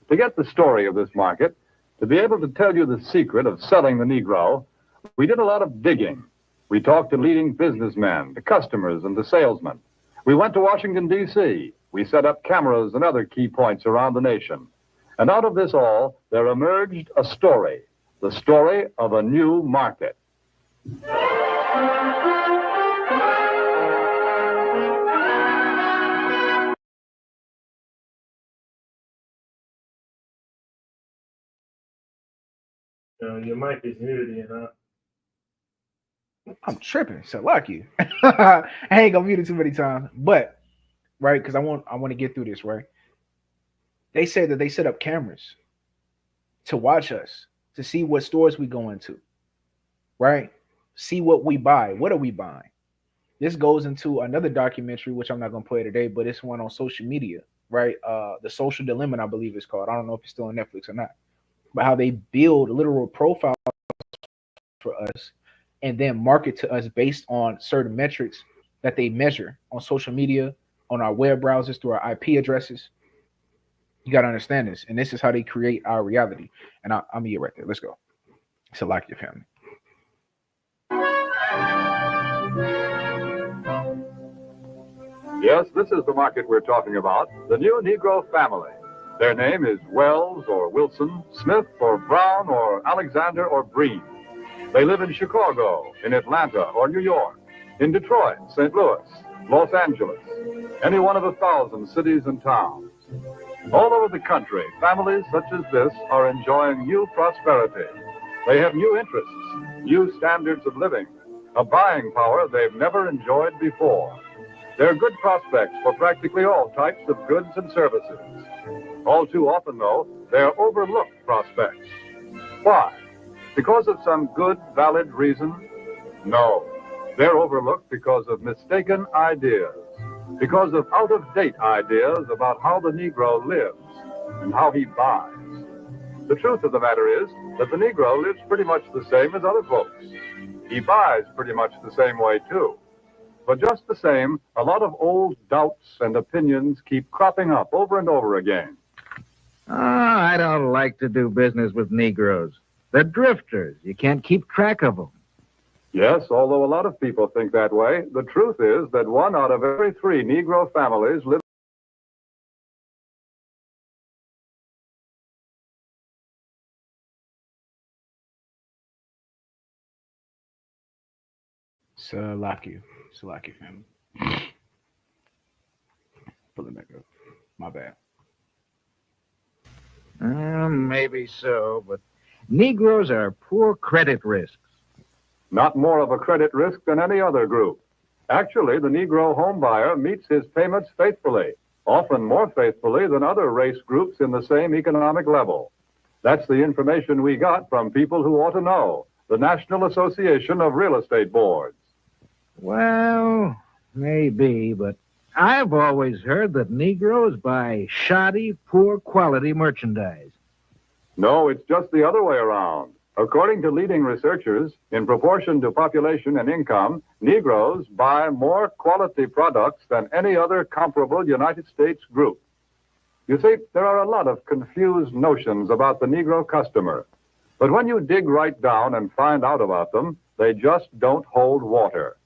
To get the story of this market, to be able to tell you the secret of selling the Negro, we did a lot of digging. We talked to leading businessmen, to customers, and to salesmen. We went to Washington, D.C. We set up cameras and other key points around the nation. And out of this all, there emerged a story, the story of a new market. Your mic is muted, you know. I'm tripping, so like you. I ain't gonna mute it too many times, but right, because I want to get through this, right? They said that they set up cameras to watch us, to see what stores we go into, right? See what we buy. What are we buying? This goes into another documentary, which I'm not gonna play today, but it's one on social media, right? The Social Dilemma, I believe it's called. I don't know if it's still on Netflix or not, but how they build literal profiles for us and then market to us based on certain metrics that they measure on social media, on our web browsers, through our IP addresses. You got to understand this. And this is how they create our reality. And I'm going to get right there. Let's go. So like your family. Yes, this is the market we're talking about, the new Negro family. Their name is Wells or Wilson, Smith or Brown or Alexander or Breen. They live in Chicago, in Atlanta or New York, in Detroit, St. Louis, Los Angeles, any one of 1,000 cities and towns. All over the country, families such as this are enjoying new prosperity. They have new interests, new standards of living, a buying power they've never enjoyed before. There are good prospects for practically all types of goods and services. All too often, though, they're overlooked prospects. Why? Because of some good, valid reason? No. They're overlooked because of mistaken ideas, because of out-of-date ideas about how the Negro lives and how he buys. The truth of the matter is that the Negro lives pretty much the same as other folks. He buys pretty much the same way, too. But just the same, a lot of old doubts and opinions keep cropping up over and over again. I don't like to do business with Negroes. They're drifters. You can't keep track of them. Yes, although a lot of people think that way, the truth is that 1 out of every 3 Negro families live. Salaki family. Pulling back up. My bad. Maybe so, but Negroes are poor credit risks. Not more of a credit risk than any other group. Actually, the Negro homebuyer meets his payments faithfully, often more faithfully than other race groups in the same economic level. That's the information we got from people who ought to know, the National Association of Real Estate Boards. Well, maybe, but I've always heard that Negroes buy shoddy, poor quality merchandise. No, it's just the other way around. According to leading researchers, in proportion to population and income, Negroes buy more quality products than any other comparable United States group. You see, there are a lot of confused notions about the Negro customer. But when you dig right down and find out about them, they just don't hold water.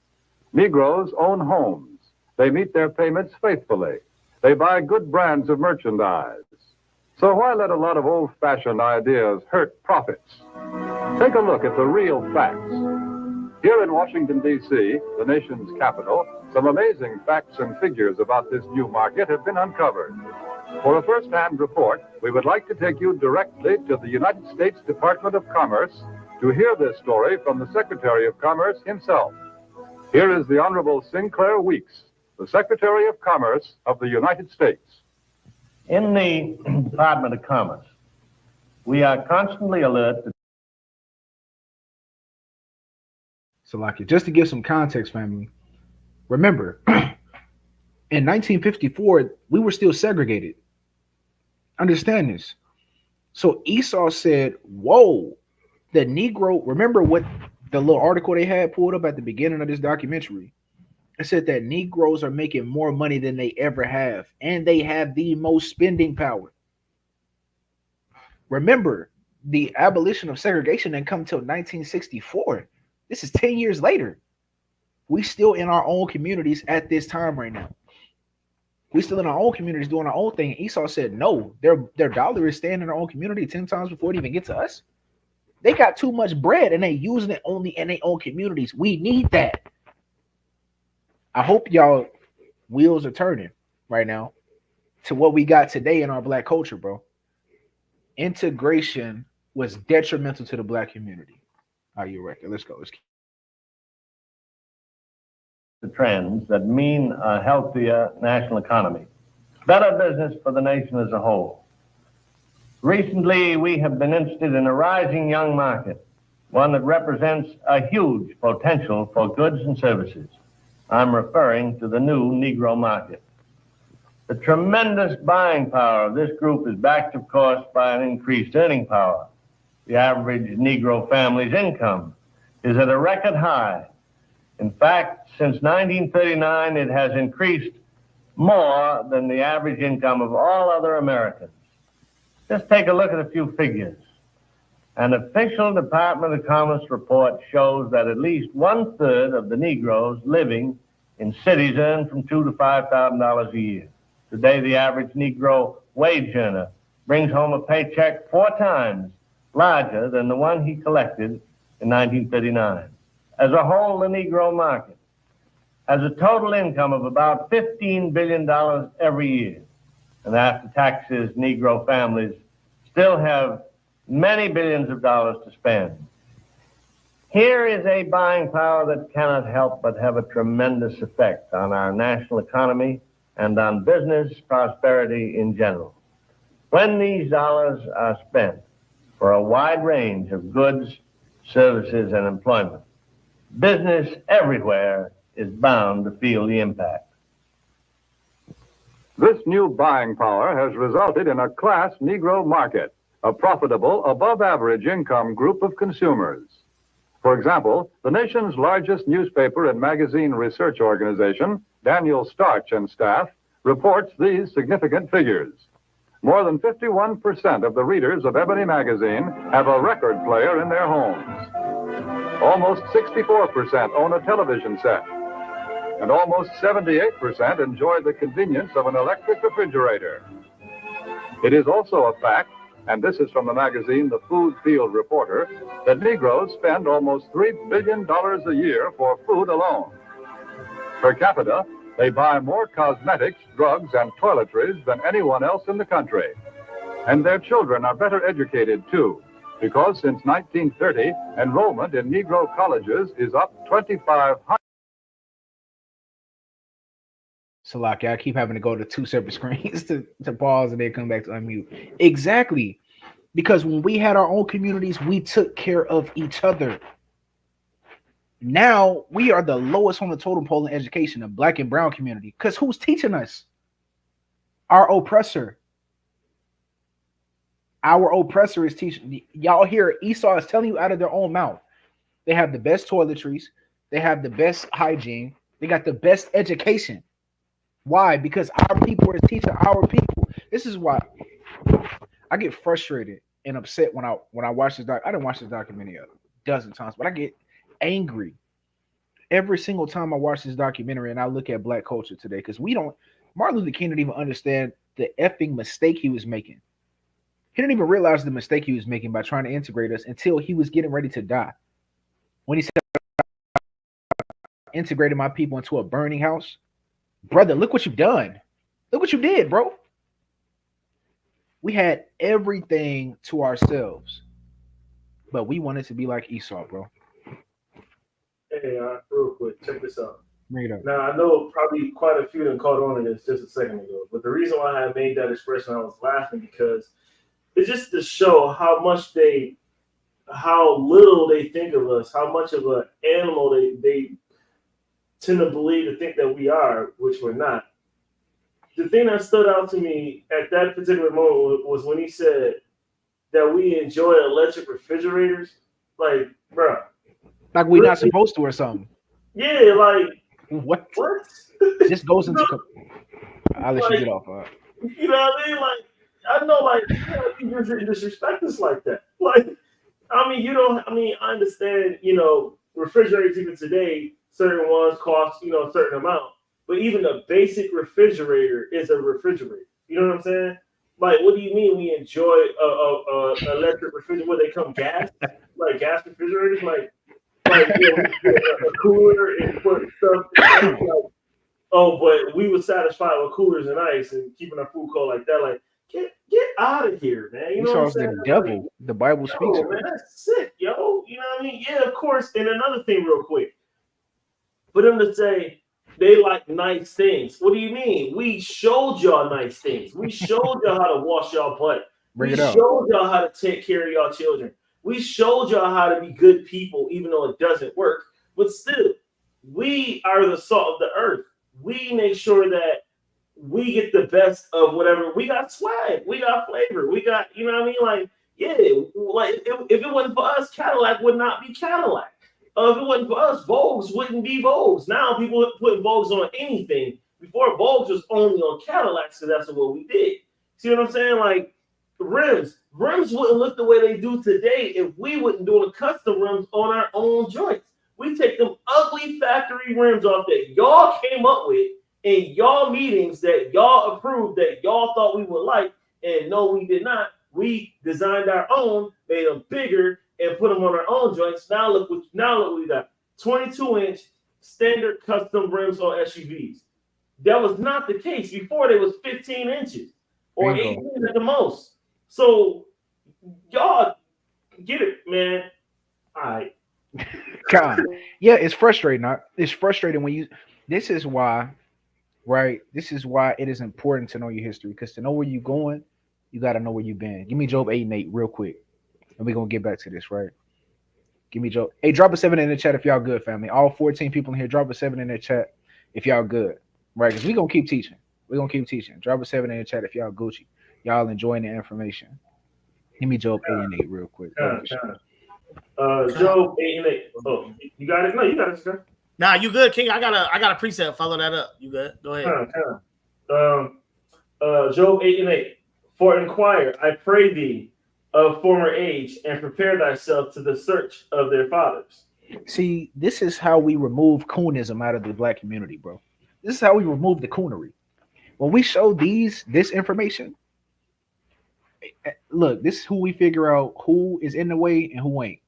Negroes own homes. They meet their payments faithfully. They buy good brands of merchandise. So why let a lot of old-fashioned ideas hurt profits? Take a look at the real facts. Here in Washington, D.C., the nation's capital, some amazing facts and figures about this new market have been uncovered. For a first-hand report, we would like to take you directly to the United States Department of Commerce to hear this story from the Secretary of Commerce himself. Here is the Honorable Sinclair Weeks, the Secretary of Commerce of the United States. In the Department of Commerce, we are constantly alert to Salaki, just to give some context, family. Remember, in 1954, we were still segregated. Understand this. So Esau said, whoa, the Negro, remember what the little article they had pulled up at the beginning of this documentary? It said that Negroes are making more money than they ever have, and they have the most spending power. Remember, the abolition of segregation didn't come until 1964. This is 10 years later. We still in our own communities at this time right now. We still in our own communities doing our own thing. Esau said, no, their dollar is staying in their own community 10 times before it even gets to us. They got too much bread, and they using it only in their own communities. We need that. I hope y'all wheels are turning right now to what we got today in our black culture, bro. Integration was detrimental to the black community. Are you ready? Let's go. the trends that mean a healthier national economy, better business for the nation as a whole. Recently, we have been interested in a rising young market, one that represents a huge potential for goods and services. I'm referring to the new Negro market. The tremendous buying power of this group is backed, of course, by an increased earning power. The average Negro family's income is at a record high. In fact, since 1939, it has increased more than the average income of all other Americans. Just take a look at a few figures. An official Department of Commerce report shows that at least 1/3 of the Negroes living in cities earn from $2,000 to $5,000 a year. Today, the average Negro wage earner brings home a paycheck 4 times larger than the one he collected in 1939. As a whole, the Negro market has a total income of about $15 billion every year. And after taxes, Negro families still have many billions of dollars to spend. Here is a buying power that cannot help but have a tremendous effect on our national economy and on business prosperity in general. When these dollars are spent for a wide range of goods, services, and employment, business everywhere is bound to feel the impact. This new buying power has resulted in a class Negro market, a profitable, above-average income group of consumers. For example, the nation's largest newspaper and magazine research organization, Daniel Starch and staff, reports these significant figures. More than 51% of the readers of Ebony magazine have a record player in their homes. Almost 64% own a television set. And almost 78% enjoy the convenience of an electric refrigerator. It is also a fact, and this is from the magazine The Food Field Reporter, that Negroes spend almost $3 billion a year for food alone. Per capita, they buy more cosmetics, drugs, and toiletries than anyone else in the country. And their children are better educated, too, because since 1930, enrollment in Negro colleges is up 2,500. Salaki, I keep having to go to two separate screens to pause and then come back to unmute. Exactly. Because when we had our own communities, we took care of each other. Now we are the lowest on the totem pole in education, the black and brown community. Because who's teaching us? Our oppressor. Our oppressor is teaching. Y'all hear Esau is telling you out of their own mouth. They have the best toiletries. They have the best hygiene. They got the best education. Why? Because our people is teaching our people. This is why I get frustrated and upset when I watch this doc. I didn't watch this documentary a dozen times, but I get angry every single time I watch this documentary and I look at black culture today, because Martin Luther King didn't even understand the effing mistake he was making. He didn't even realize the mistake he was making by trying to integrate us until he was getting ready to die. When he said, integrated my people into a burning house. Brother, look what you've done. Look what you did, bro. We had everything to ourselves, but we wanted to be like Esau, bro. Hey, real quick, check this out. Bring it up. Now, I know probably quite a few of them caught on to this just a second ago, but the reason why I made that expression, I was laughing because it's just to show how little they think of us, how much of an animal they tend to believe to think that we are, which we're not. The thing that stood out to me at that particular moment was when he said that we enjoy electric refrigerators. Like, bro. Like we're not supposed to or something. Yeah, like. What? This goes into... I'll let you get off. You know what I mean? Like, I know, like, you disrespect us like that. Like, I understand, refrigerators even today, certain ones cost, a certain amount. But even a basic refrigerator is a refrigerator. You know what I'm saying? Like, what do you mean we enjoy a electric refrigerator where they come gas? Like gas refrigerators? Like a cooler and put stuff in, but we were satisfied with coolers and ice and keeping our food cold like that. Like, get out of here, man. You know what I'm saying? The devil. The Bible speaks. Man, that's sick, yo. You know what I mean? Yeah, of course. And another thing real quick. For them to say they like nice things. What do you mean? We showed y'all nice things. We showed y'all how to wash y'all butt. We showed y'all how to take care of y'all children. We showed y'all how to be good people, even though it doesn't work. But still, we are the salt of the earth. We make sure that we get the best of whatever. We got swag. We got flavor. We got, you know what I mean? Like, yeah, like if it wasn't for us, Cadillac would not be Cadillac. If it wasn't for us, Vogues wouldn't be Vogues. Now people put Vogues on anything. Before, Vogues was only on Cadillacs, so that's what we did. See what I'm saying? Like, rims wouldn't look the way they do today if we wouldn't do the custom rims on our own joints. We take them ugly factory rims off that y'all came up with in y'all meetings that y'all approved, that y'all thought we would like, and no, we did not. We designed our own, made them bigger, and put them on our own joints. Now look what we got: 22-inch standard custom rims on SUVs. That was not the case. Before they was 15 inches or 18 at the most. So y'all get it, man. All right. God. Yeah, it's frustrating. It's frustrating when you. This is why, right? This is why it is important to know your history, because to know where you're going, you got to know where you've been. Give me Job 8 and 8 real quick, and we're gonna get back to this, right? Give me Job. Hey, drop a 7 in the chat if y'all good, family. All 14 people in here, drop a 7 in the chat if y'all good, right? Because we're gonna keep teaching. We're gonna keep teaching. Drop a 7 in the chat if y'all Gucci. Y'all enjoying the information. Give me Job 8 and 8 real quick. Job 8 and 8. Oh, you got it? No, you got it, sir. Nah, you good, King. I got a precept. Follow that up. You good? Go ahead. Job 8 and 8. For inquire, I pray thee, of former age, and prepare thyself to the search of their fathers. See, this is how we remove coonism out of the black community, bro. This is how we remove the coonery. When we show this information, look, this is who we figure out who is in the way and who ain't.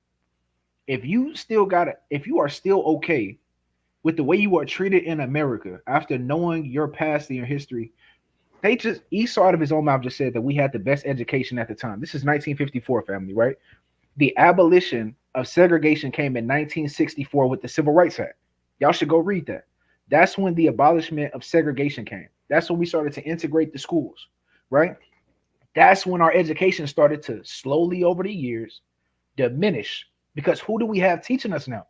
If you are still okay with the way you are treated in America after knowing your past and your history, Esau out of his own mouth just said that we had the best education at the time. This is 1954, family, right? The abolition of segregation came in 1964 with the Civil Rights Act. Y'all should go read that. That's when the abolishment of segregation came. That's when we started to integrate the schools, right? That's when our education started to slowly over the years diminish, because who do we have teaching us now?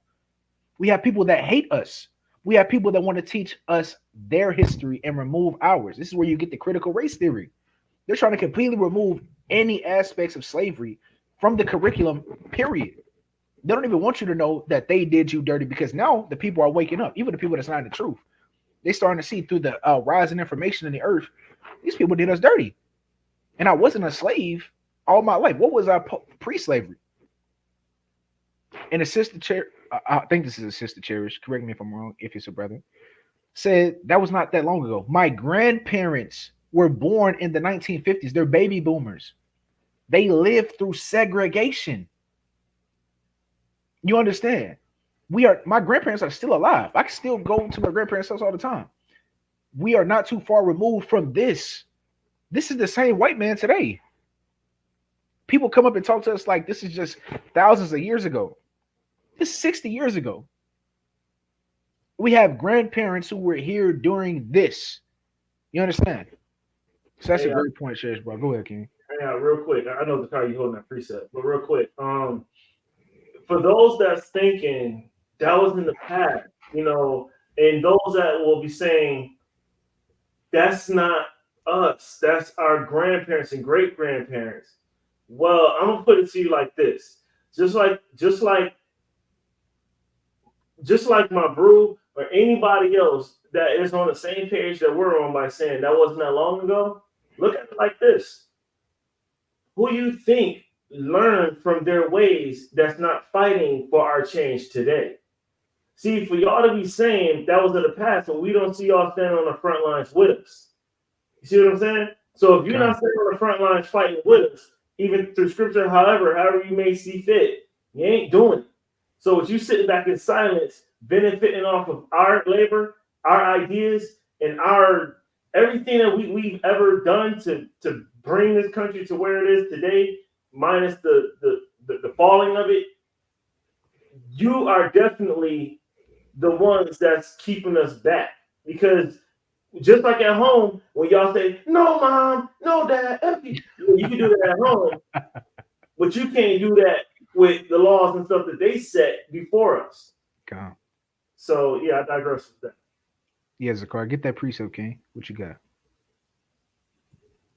We have people that hate us. We have people that want to teach us their history and remove ours. This is where you get the critical race theory. They're trying to completely remove any aspects of slavery from the curriculum, period. They don't even want you to know that they did you dirty, because now the people are waking up, even the people that's not in the truth. They're starting to see through the rise in information in the earth. These people did us dirty. And I wasn't a slave all my life. What was I pre-slavery? And a sister chair, I think this is a sister cherish, correct me if I'm wrong, if it's a brother, said that was not that long ago. My grandparents were born in the 1950s. They're baby boomers. They lived through segregation. You understand? My grandparents are still alive. I can still go to my grandparents' house all the time. We are not too far removed from this. This is the same white man today. People come up and talk to us like this is just thousands of years ago. This is 60 years ago. We have grandparents who were here during this. You understand? So that's a great point, Cherish, bro. Go ahead, King. Yeah, real quick. I know the car you holding that preset, but real quick. For those that's thinking that was in the past, and those that will be saying that's not us, that's our grandparents and great grandparents. Well, I'm gonna put it to you like this: just like my brew or anybody else that is on the same page that we're on by saying that wasn't that long ago. Look at it like this: who you think learned from their ways that's not fighting for our change today? See, for y'all to be saying that was in the past, and we don't see y'all standing on the front lines with us. You see what I'm saying? So if you're not standing on the front lines fighting with us, even through scripture, however you may see fit, you ain't doing it. So with you sitting back in silence, benefiting off of our labor, our ideas, and our everything that we've ever done to bring this country to where it is today, minus the falling of it, you are definitely the ones that's keeping us back. Because just like at home, when y'all say, no, mom, no, dad, you can do that at home, but you can't do that with the laws and stuff that they set before us. God. So, yeah, I digress with that. Yeah, Zakar, get that precept, King. What you got?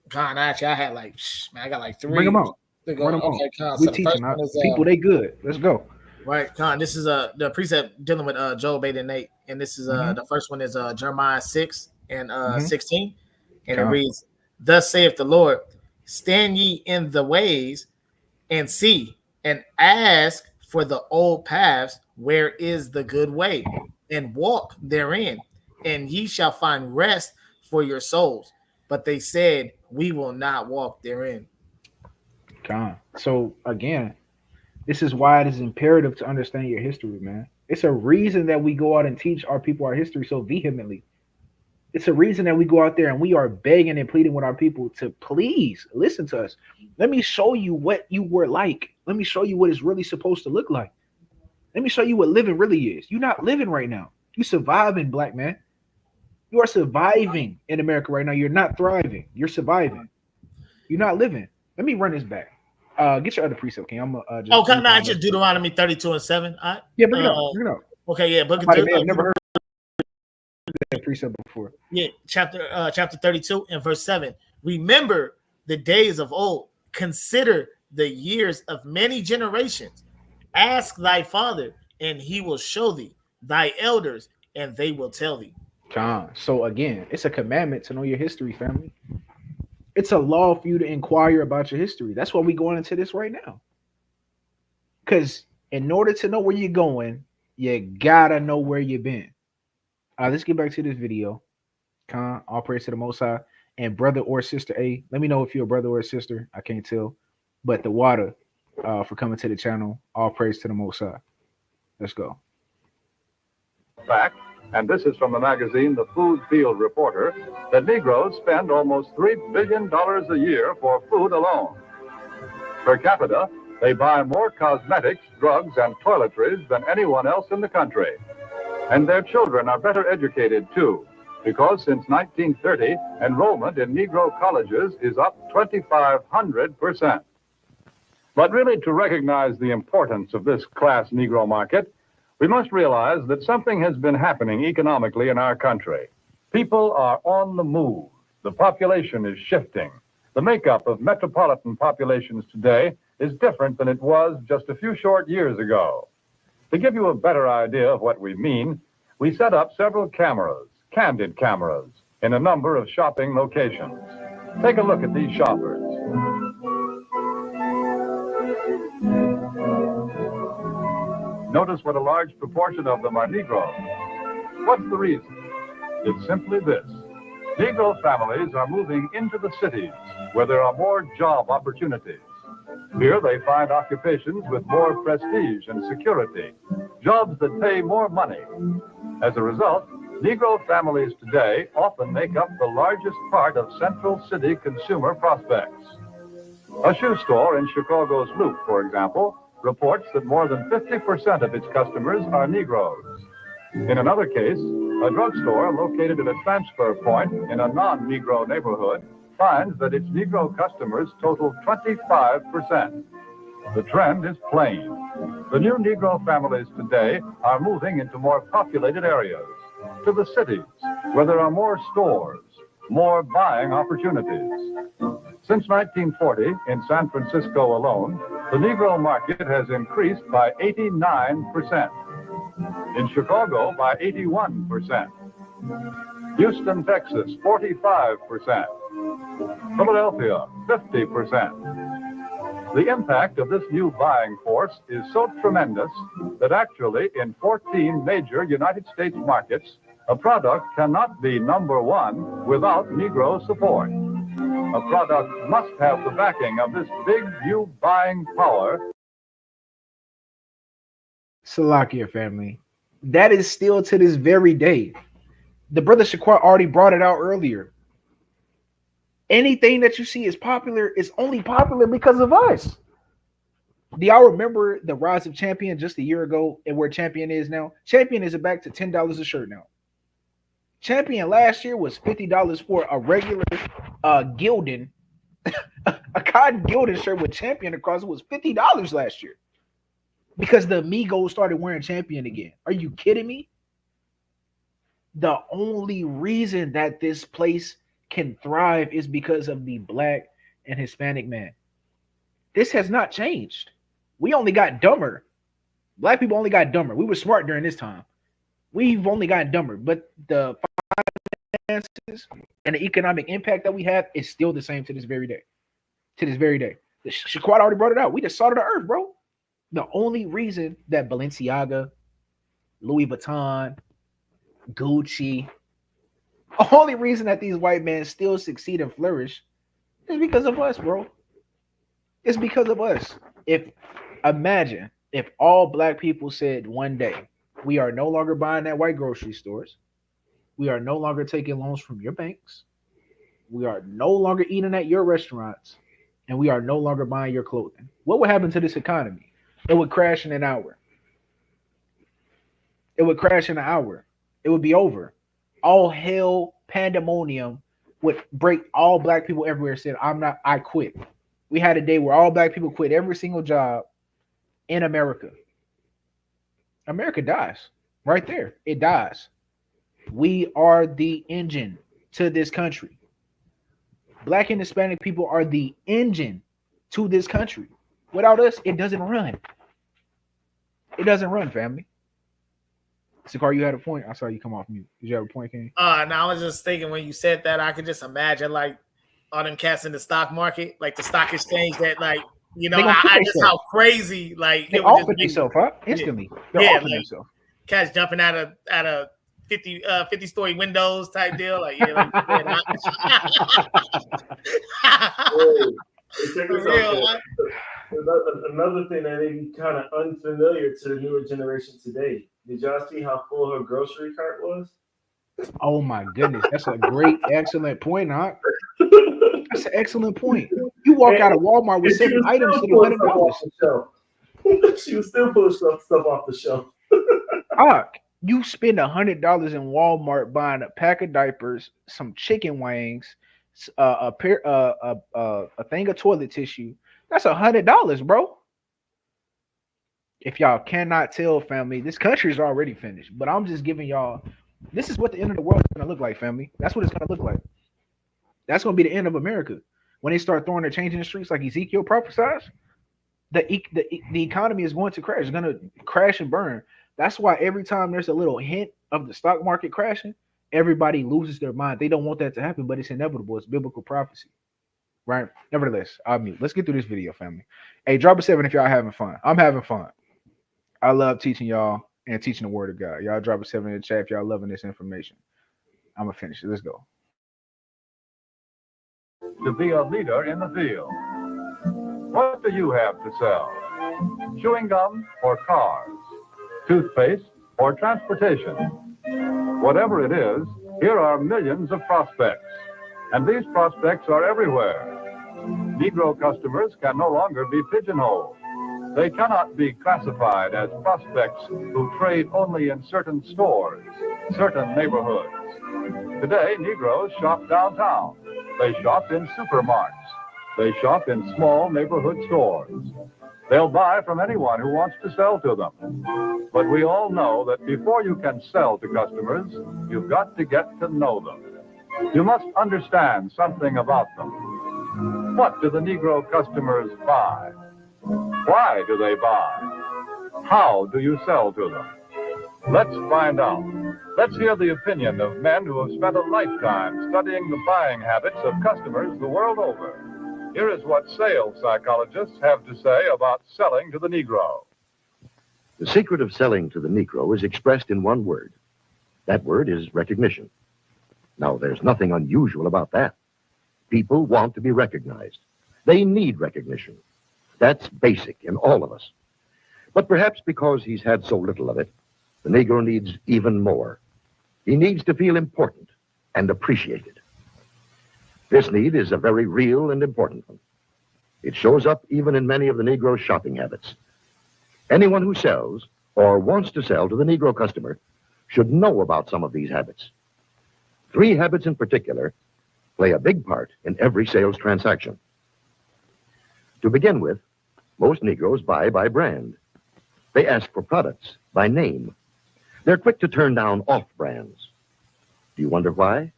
Con, actually, I had I got like 3. Bring them out. Okay, Con. We're teaching people. They good. Let's go. Right, Con. This is the precept dealing with Job 8 and 8, and this is the first one is Jeremiah 6 and 16, and it reads, "Thus saith the Lord: Stand ye in the ways, and see, and ask for the old paths, where is the good way, and walk therein, and ye shall find rest for your souls. But they said, we will not walk therein." God. So again, this is why it is imperative to understand your history, man. It's a reason that we go out and teach our people our history so vehemently. It's a reason that we go out there and we are begging and pleading with our people to please listen to us. Let me show you what you were like. Let me show you what it's really supposed to look like. Let me show you what living really is. You're not living right now. You surviving, black man. You are surviving in America right now. You're not thriving. You're surviving. You're not living. Let me run this back. Get your other precept, King. I'm just. Oh, can I just Deuteronomy 32:7? Yeah, bring it up. Bring it up. Okay, yeah, but I may have never heard that precept before. Yeah, chapter 32 and verse 7. Remember the days of old. Consider the years of many generations. Ask thy father, and he will show thee, thy elders, and they will tell thee. So again, it's a commandment to know your history, family. It's a law for you to inquire about your history. That's why we going into this right now. Because in order to know where you're going, you gotta know where you've been. Let's get back to this video. All praise to the Most High. And brother or sister A, let me know if you're a brother or a sister. I can't tell. But the water for coming to the channel. All praise to the Most High. Let's go. Fact, and this is from the magazine The Food Field Reporter, that Negroes spend almost $3 billion a year for food alone. Per capita, they buy more cosmetics, drugs, and toiletries than anyone else in the country. And their children are better educated, too, because since 1930, enrollment in Negro colleges is up 2,500%. But really, to recognize the importance of this class Negro market, we must realize that something has been happening economically in our country. People are on the move. The population is shifting. The makeup of metropolitan populations today is different than it was just a few short years ago. To give you a better idea of what we mean, we set up several cameras, candid cameras, in a number of shopping locations. Take a look at these shoppers. Notice what a large proportion of them are Negroes. What's the reason? It's simply this. Negro families are moving into the cities where there are more job opportunities. Here they find occupations with more prestige and security, jobs that pay more money. As a result, Negro families today often make up the largest part of central city consumer prospects. A shoe store in Chicago's Loop, for example, reports that more than 50% of its customers are Negroes. In another case, a drugstore located at a transfer point in a non-Negro neighborhood finds that its Negro customers total 25%. The trend is plain. The new Negro families today are moving into more populated areas, to the cities, where there are more stores, more buying opportunities. Since 1940, in San Francisco alone, the Negro market has increased by 89%. In Chicago, by 81%. Houston, Texas, 45%. Philadelphia, 50%. The impact of this new buying force is so tremendous that actually in 14 major United States markets, a product cannot be number one without Negro support. A product must have the backing of this big new buying power. Salakia family. That is still to this very day. The brother Shaquar already brought it out earlier. Anything that you see is popular is only popular because of us. Do y'all remember the rise of Champion just a year ago and where Champion is now? Champion is back to $10 a shirt now. Champion last year was $50 for a regular Gildan, a cotton Gildan shirt with Champion across it was $50 last year. Because the Migos started wearing Champion again. Are you kidding me? The only reason that this place can thrive is because of the Black and Hispanic man. This has not changed. We only got dumber. Black people only got dumber. We were smart during this time. We've only gotten dumber. But the finances and the economic impact that we have is still the same to this very day. To this very day. The Shaquad already brought it out. We just saw the earth, bro. The only reason that Balenciaga, Louis Vuitton, Gucci, the only reason that these white men still succeed and flourish is because of us, bro. It's because of us. Imagine if all black people said one day, We are no longer buying at white grocery stores. We are no longer taking loans from your banks. We are no longer eating at your restaurants. And we are no longer buying your clothing. What would happen to this economy? It would crash in an hour. It would crash in an hour. It would be over. All hell pandemonium would break. All black people everywhere said, I quit. We had a day where all black people quit every single job in America. America dies right there. It dies. We are the engine to this country. Black and Hispanic people are the engine to this country. Without us, it doesn't run. It doesn't run, family. Sakar, you had a point. I saw you come off mute. Did you have a point, King? No, I was just thinking when you said that, I could just imagine like all them cats in the stock market, like the stock exchange that like, you know, I just how crazy like they it would offer themselves up instantly. They're offering like, themselves. Cats jumping out of 50-story windows type deal. Like, yeah, like check this out. Another thing that may be kind of unfamiliar to the newer generation today. Did y'all see how full her grocery cart was? Oh my goodness, that's a great, excellent point, huh? That's an excellent point. You walk out of Walmart with 7 items to $100. She was still pulling stuff off the shelf. You spend $100 in Walmart buying a pack of diapers, some chicken wings, a thing of toilet tissue. That's $100, bro. If y'all cannot tell, family, this country is already finished. But I'm just giving y'all. This is what the end of the world is gonna look like, family. That's what it's gonna look like. That's gonna be the end of America when they start throwing their change in the streets, like Ezekiel prophesies. The economy is going to crash. It's gonna crash and burn. That's why every time there's a little hint of the stock market crashing, everybody loses their mind. They don't want that to happen, but it's inevitable. It's biblical prophecy, right? Nevertheless, I'll mute. Let's get through this video, family. Hey, drop a 7 if y'all having fun. I'm having fun. I love teaching y'all and teaching the word of God. Y'all drop a 7 in the chat if y'all loving this information. I'm gonna finish it. Let's go. To be a leader in the field. What do you have to sell? Chewing gum or cars? Toothpaste or transportation? Whatever it is, here are millions of prospects. And these prospects are everywhere. Negro customers can no longer be pigeonholed. They cannot be classified as prospects who trade only in certain stores, certain neighborhoods. Today, Negroes shop downtown. They shop in supermarkets. They shop in small neighborhood stores. They'll buy from anyone who wants to sell to them. But we all know that before you can sell to customers, you've got to get to know them. You must understand something about them. What do the Negro customers buy? Why do they buy? How do you sell to them? Let's find out. Let's hear the opinion of men who have spent a lifetime studying the buying habits of customers the world over. Here is what sales psychologists have to say about selling to the Negro. The secret of selling to the Negro is expressed in one word. That word is recognition. Now, there's nothing unusual about that. People want to be recognized. They need recognition. That's basic in all of us. But perhaps because he's had so little of it, the Negro needs even more. He needs to feel important and appreciated. This need is a very real and important one. It shows up even in many of the Negro's shopping habits. Anyone who sells or wants to sell to the Negro customer should know about some of these habits. 3 habits in particular play a big part in every sales transaction. To begin with, most Negroes buy by brand. They ask for products by name. They're quick to turn down off-brands. Do you wonder why?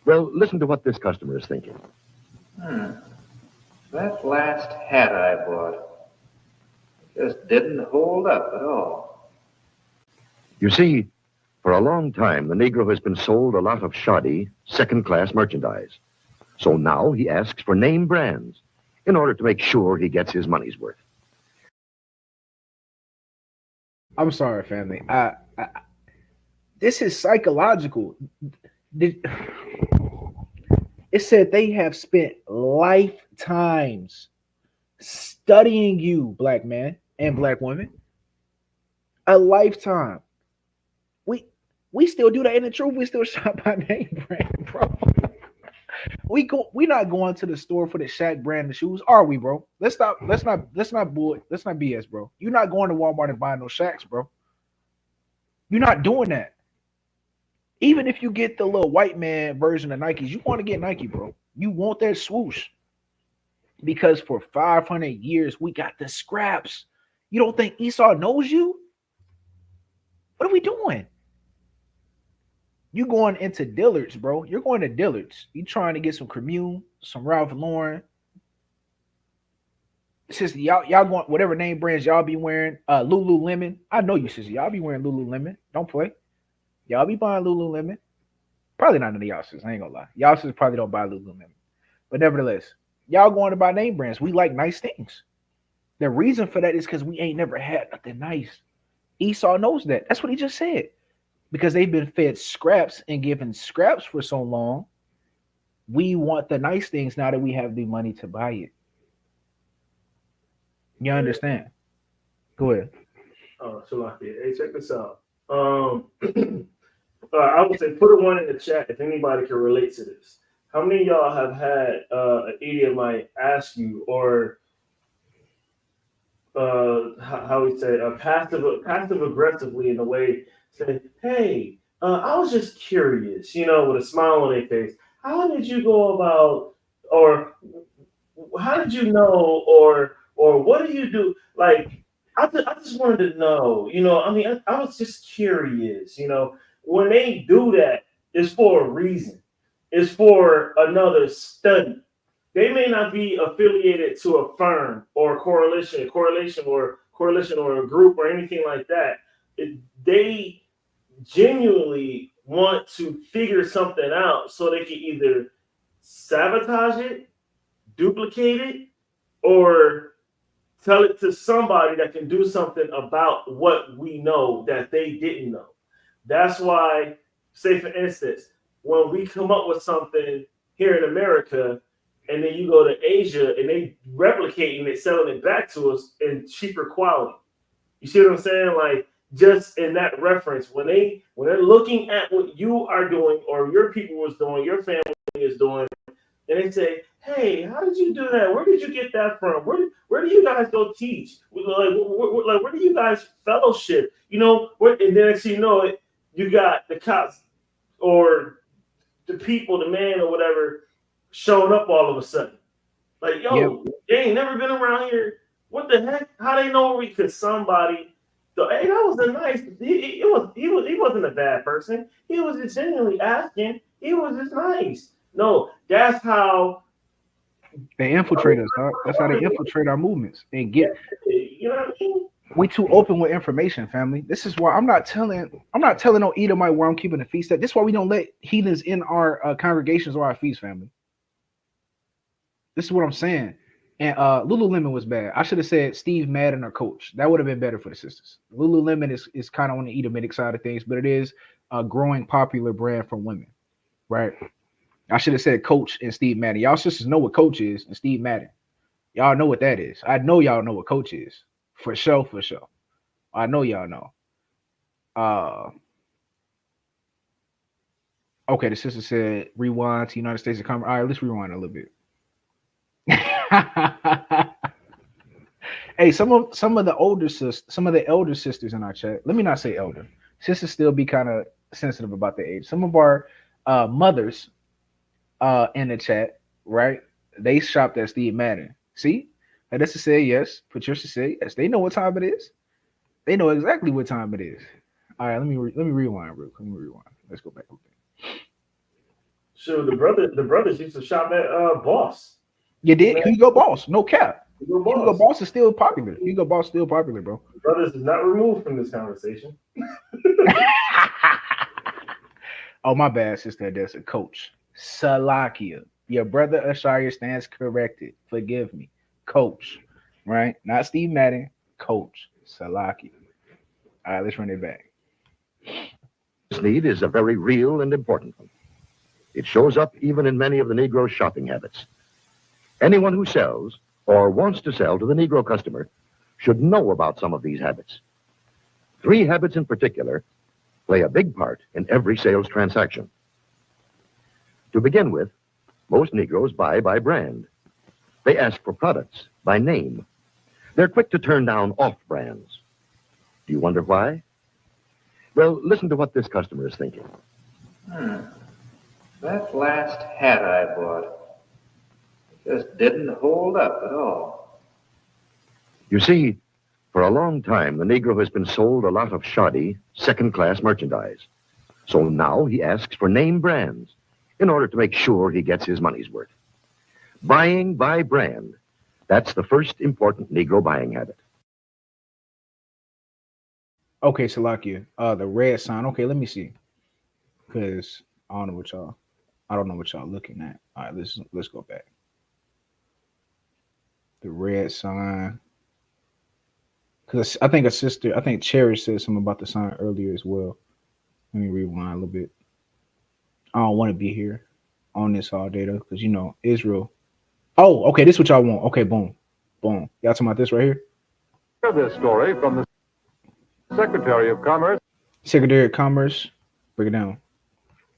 Well, listen to what this customer is thinking. That last hat I bought just didn't hold up at all. You see, for a long time, the Negro has been sold a lot of shoddy, second-class merchandise. So now he asks for name brands in order to make sure he gets his money's worth. I'm sorry, family. This is psychological. It said they have spent lifetimes studying you, black man and black woman. A lifetime. We still do that in the truth. We still shop by name brand, bro. We not going to the store for the Shaq brand of shoes, are we, bro? Let's stop. Let's not BS, bro. You're not going to Walmart and buying those Shaqs, bro. You're not doing that. Even if you get the little white man version of Nikes, you want to get Nike, bro. You want that swoosh. Because for 500 years, we got the scraps. You don't think Esau knows you? What are we doing? You going into Dillard's, bro. You're going to Dillard's. You trying to get some Commune, some Ralph Lauren. Sister, y'all going whatever name brands y'all be wearing. Lululemon. I know you, sister. Y'all be wearing Lululemon. Don't play. Y'all be buying Lululemon. Probably not none of y'all sisters. I ain't gonna lie. Y'all sisters probably don't buy Lululemon. But nevertheless, y'all going to buy name brands. We like nice things. The reason for that is because we ain't never had nothing nice. Esau knows that. That's what he just said. Because they've been fed scraps and given scraps for so long, we want the nice things now that we have the money to buy it. You understand? Go ahead. Oh, Shalaki. Hey, check this out. I would say put a one in the chat if anybody can relate to this. How many of y'all have had an Edomite ask you, or how we say, passive aggressively in a way, say, hey, I was just curious, with a smile on their face. How did you go about, or how did you know, or what do you do? Like, I just wanted to know, I was just curious, when they do that, it's for a reason. It's for another study. They may not be affiliated to a firm or a correlation or a group or anything like that. They genuinely want to figure something out so they can either sabotage it, duplicate it, or tell it to somebody that can do something about what we know that they didn't know. That's why, say for instance, when we come up with something here in America, and then you go to Asia and they replicating it, selling it back to us in cheaper quality. You see what I'm saying? Like, just in that reference, when they're looking at what you are doing or your people was doing, your family is doing, and they say, hey, how did you do that? Where did you get that from? Where do you guys go teach? Where do you guys fellowship? And then next thing you know it, you got the cops or the people, the man or whatever, showing up all of a sudden. Like, yo, They ain't never been around here. What the heck? How they know we could somebody? Hey, that was a nice. He wasn't a bad person. He was just genuinely asking. He was just nice. No, that's how they infiltrate us. Huh? That's how they infiltrate our movements and get. You know what I mean? We too open with information, family. This is why I'm not telling no Edomite where I'm keeping the feast at. This is why we don't let heathens in our congregations or our feast, family. This is what I'm saying. And Lululemon was bad. I should have said Steve Madden or Coach. That would have been better for the sisters. Lululemon is kind of on the Edomitic side of things, but it is a growing popular brand for women, right? I should have said Coach and Steve Madden. Y'all sisters know what Coach is and Steve Madden. Y'all know what that is. I know y'all know what Coach is. For sure. I know y'all know. Okay, the sister said rewind to United States of Commerce. All right, let's rewind a little bit. Hey, some of the elder sisters in our chat. Let me not say elder. Sisters still be kind of sensitive about their age. Some of our mothers in the chat, right? They shopped at Steve Madden. See? That's to say yes. Patricia said yes. They know what time it is. They know exactly what time it is. All right, let me rewind, real quick. Let me rewind. Let's go back. Sure, the brothers used to shop at Boss. You did? Hugo Boss, no cap. Hugo Boss is still popular. Hugo Boss still popular, bro. The brothers is not removed from this conversation. Oh, my bad, sister. That's a Coach. Salakia. Your brother Ashaya stands corrected. Forgive me. Coach, right? Not Steve Madden. Coach Salaki. All right, let's run it back. This need is a very real and important one. It shows up even in many of the Negro's shopping habits. Anyone who sells or wants to sell to the Negro customer should know about some of these habits. Three habits in particular play a big part in every sales transaction. To begin with, most Negroes buy by brand. They ask for products by name. They're quick to turn down off brands. Do you wonder why? Well, listen to what this customer is thinking. That last hat I bought just didn't hold up at all. You see, for a long time, the Negro has been sold a lot of shoddy, second-class merchandise. So now he asks for name brands in order to make sure he gets his money's worth. Buying by brand, that's the first important Negro buying habit. Okay, Salakia. The red sign. Okay, let me see. Because I don't know what y'all looking at. All right, let's go back. The red sign. Because I think Cherish said something about the sign earlier as well. Let me rewind a little bit. I don't want to be here on this all day though, because Israel. Oh, okay, this is what y'all want. Okay, boom. Y'all talking about this right here? Hear this story from the Secretary of Commerce. Secretary of Commerce. Break it down.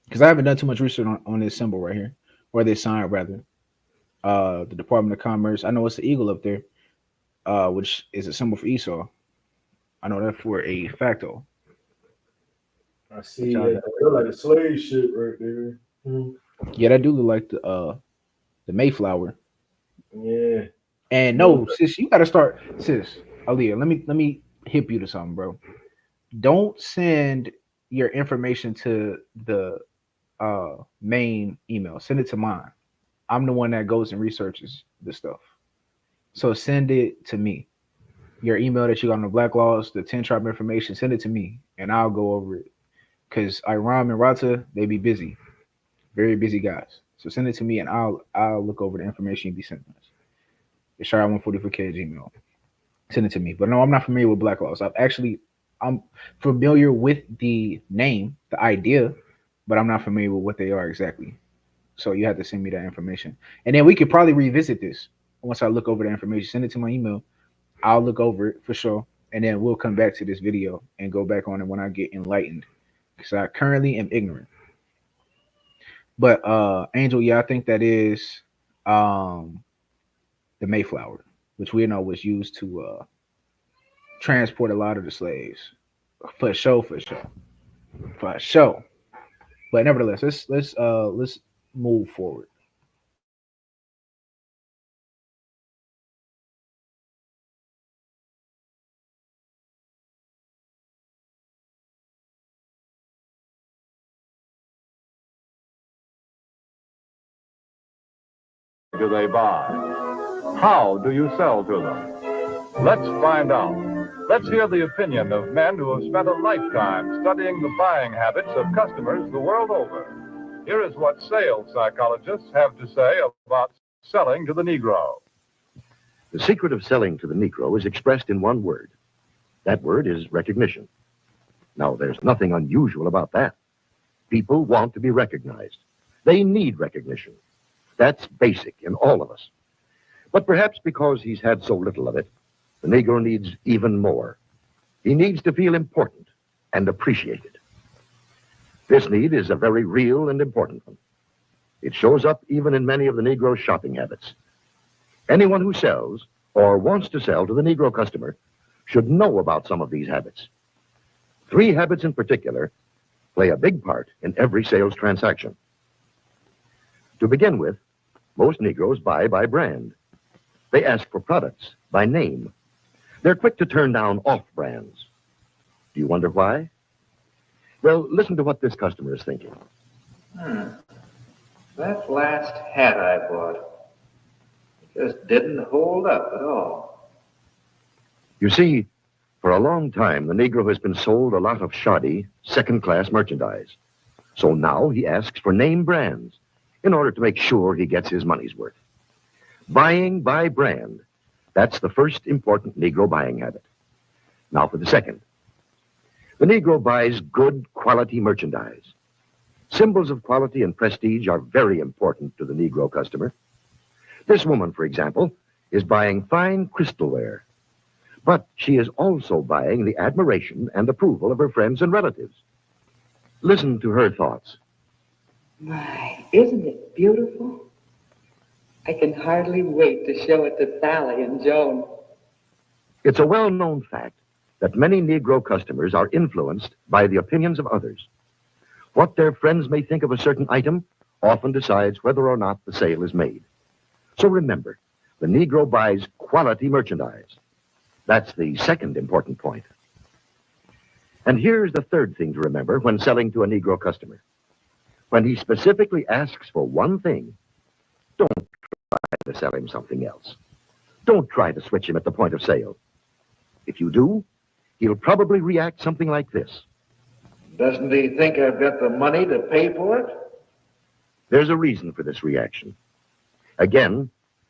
Because I haven't done too much research on this symbol right here, or this sign rather. The Department of Commerce. I know it's the eagle up there, which is a symbol for Esau. I know that for a facto. I see that. They're like a slave ship right there. Yeah, that do look like the Mayflower. Yeah. And no, sis, you gotta start, sis. Aaliyah, let me hip you to something, bro. Don't send your information to the main email. Send it to mine. I'm the one that goes and researches the stuff. So send it to me. Your email that you got on the Black Laws, the 10 tribe information, send it to me and I'll go over it. Because Iram and Rata, they be busy. Very busy guys. So send it to me and I'll look over the information you be sending us. The Shire144K Gmail. Send it to me. But no, I'm not familiar with Black Laws. I'm familiar with the name, the idea, but I'm not familiar with what they are exactly. So you have to send me that information. And then we could probably revisit this once I look over the information. Send it to my email. I'll look over it for sure. And then we'll come back to this video and go back on it when I get enlightened. Because I currently am ignorant. But Angel, yeah, I think that is the Mayflower, which we know was used to transport a lot of the slaves. For sure. But nevertheless, let's move forward. Do they buy? How do you sell to them? Let's find out. Let's hear the opinion of men who have spent a lifetime studying the buying habits of customers the world over. Here is what sales psychologists have to say about selling to the Negro. The secret of selling to the Negro is expressed in one word. That word is recognition. Now, there's nothing unusual about that. People want to be recognized. They need recognition. That's basic in all of us. But perhaps because he's had so little of it, the Negro needs even more. He needs to feel important and appreciated. This need is a very real and important one. It shows up even in many of the Negro's shopping habits. Anyone who sells or wants to sell to the Negro customer should know about some of these habits. Three habits in particular play a big part in every sales transaction. To begin with, most Negroes buy by brand. They ask for products by name. They're quick to turn down off brands. Do you wonder why? Well, listen to what this customer is thinking. That last hat I bought just didn't hold up at all. You see, for a long time, the Negro has been sold a lot of shoddy, second-class merchandise. So now he asks for name brands in order to make sure he gets his money's worth. Buying by brand, that's the first important Negro buying habit. Now for the second. The Negro buys good quality merchandise. Symbols of quality and prestige are very important to the Negro customer. This woman, for example, is buying fine crystalware. But she is also buying the admiration and approval of her friends and relatives. Listen to her thoughts. My, isn't it beautiful? I can hardly wait to show it to Sally and Joan. It's a well-known fact that many Negro customers are influenced by the opinions of others. What their friends may think of a certain item often decides whether or not the sale is made. So remember, the Negro buys quality merchandise. That's the second important point. And here's the third thing to remember when selling to a Negro customer. When he specifically asks for one thing, don't try to sell him something else. Don't try to switch him at the point of sale. If you do, he'll probably react something like this. Doesn't he think I've got the money to pay for it? There's a reason for this reaction. Again,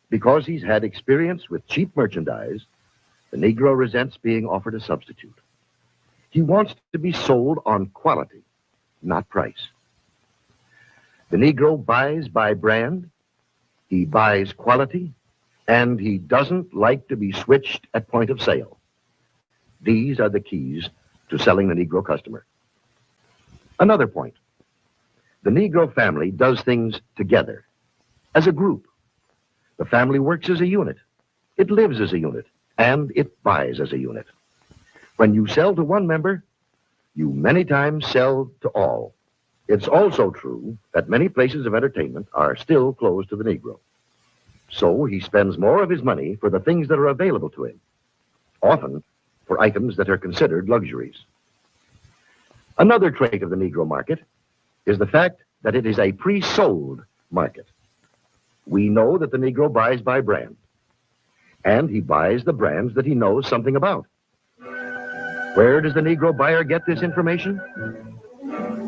because he's had experience with cheap merchandise, the Negro resents being offered a substitute. He wants to be sold on quality, not price. The Negro buys by brand, he buys quality, and he doesn't like to be switched at point of sale. These are the keys to selling the Negro customer. Another point. The Negro family does things together, as a group. The family works as a unit. It lives as a unit, and it buys as a unit. When you sell to one member, you many times sell to all. It's also true that many places of entertainment are still closed to the Negro. So he spends more of his money for the things that are available to him, often for items that are considered luxuries. Another trait of the Negro market is the fact that it is a pre-sold market. We know that the Negro buys by brand, and he buys the brands that he knows something about. Where does the Negro buyer get this information?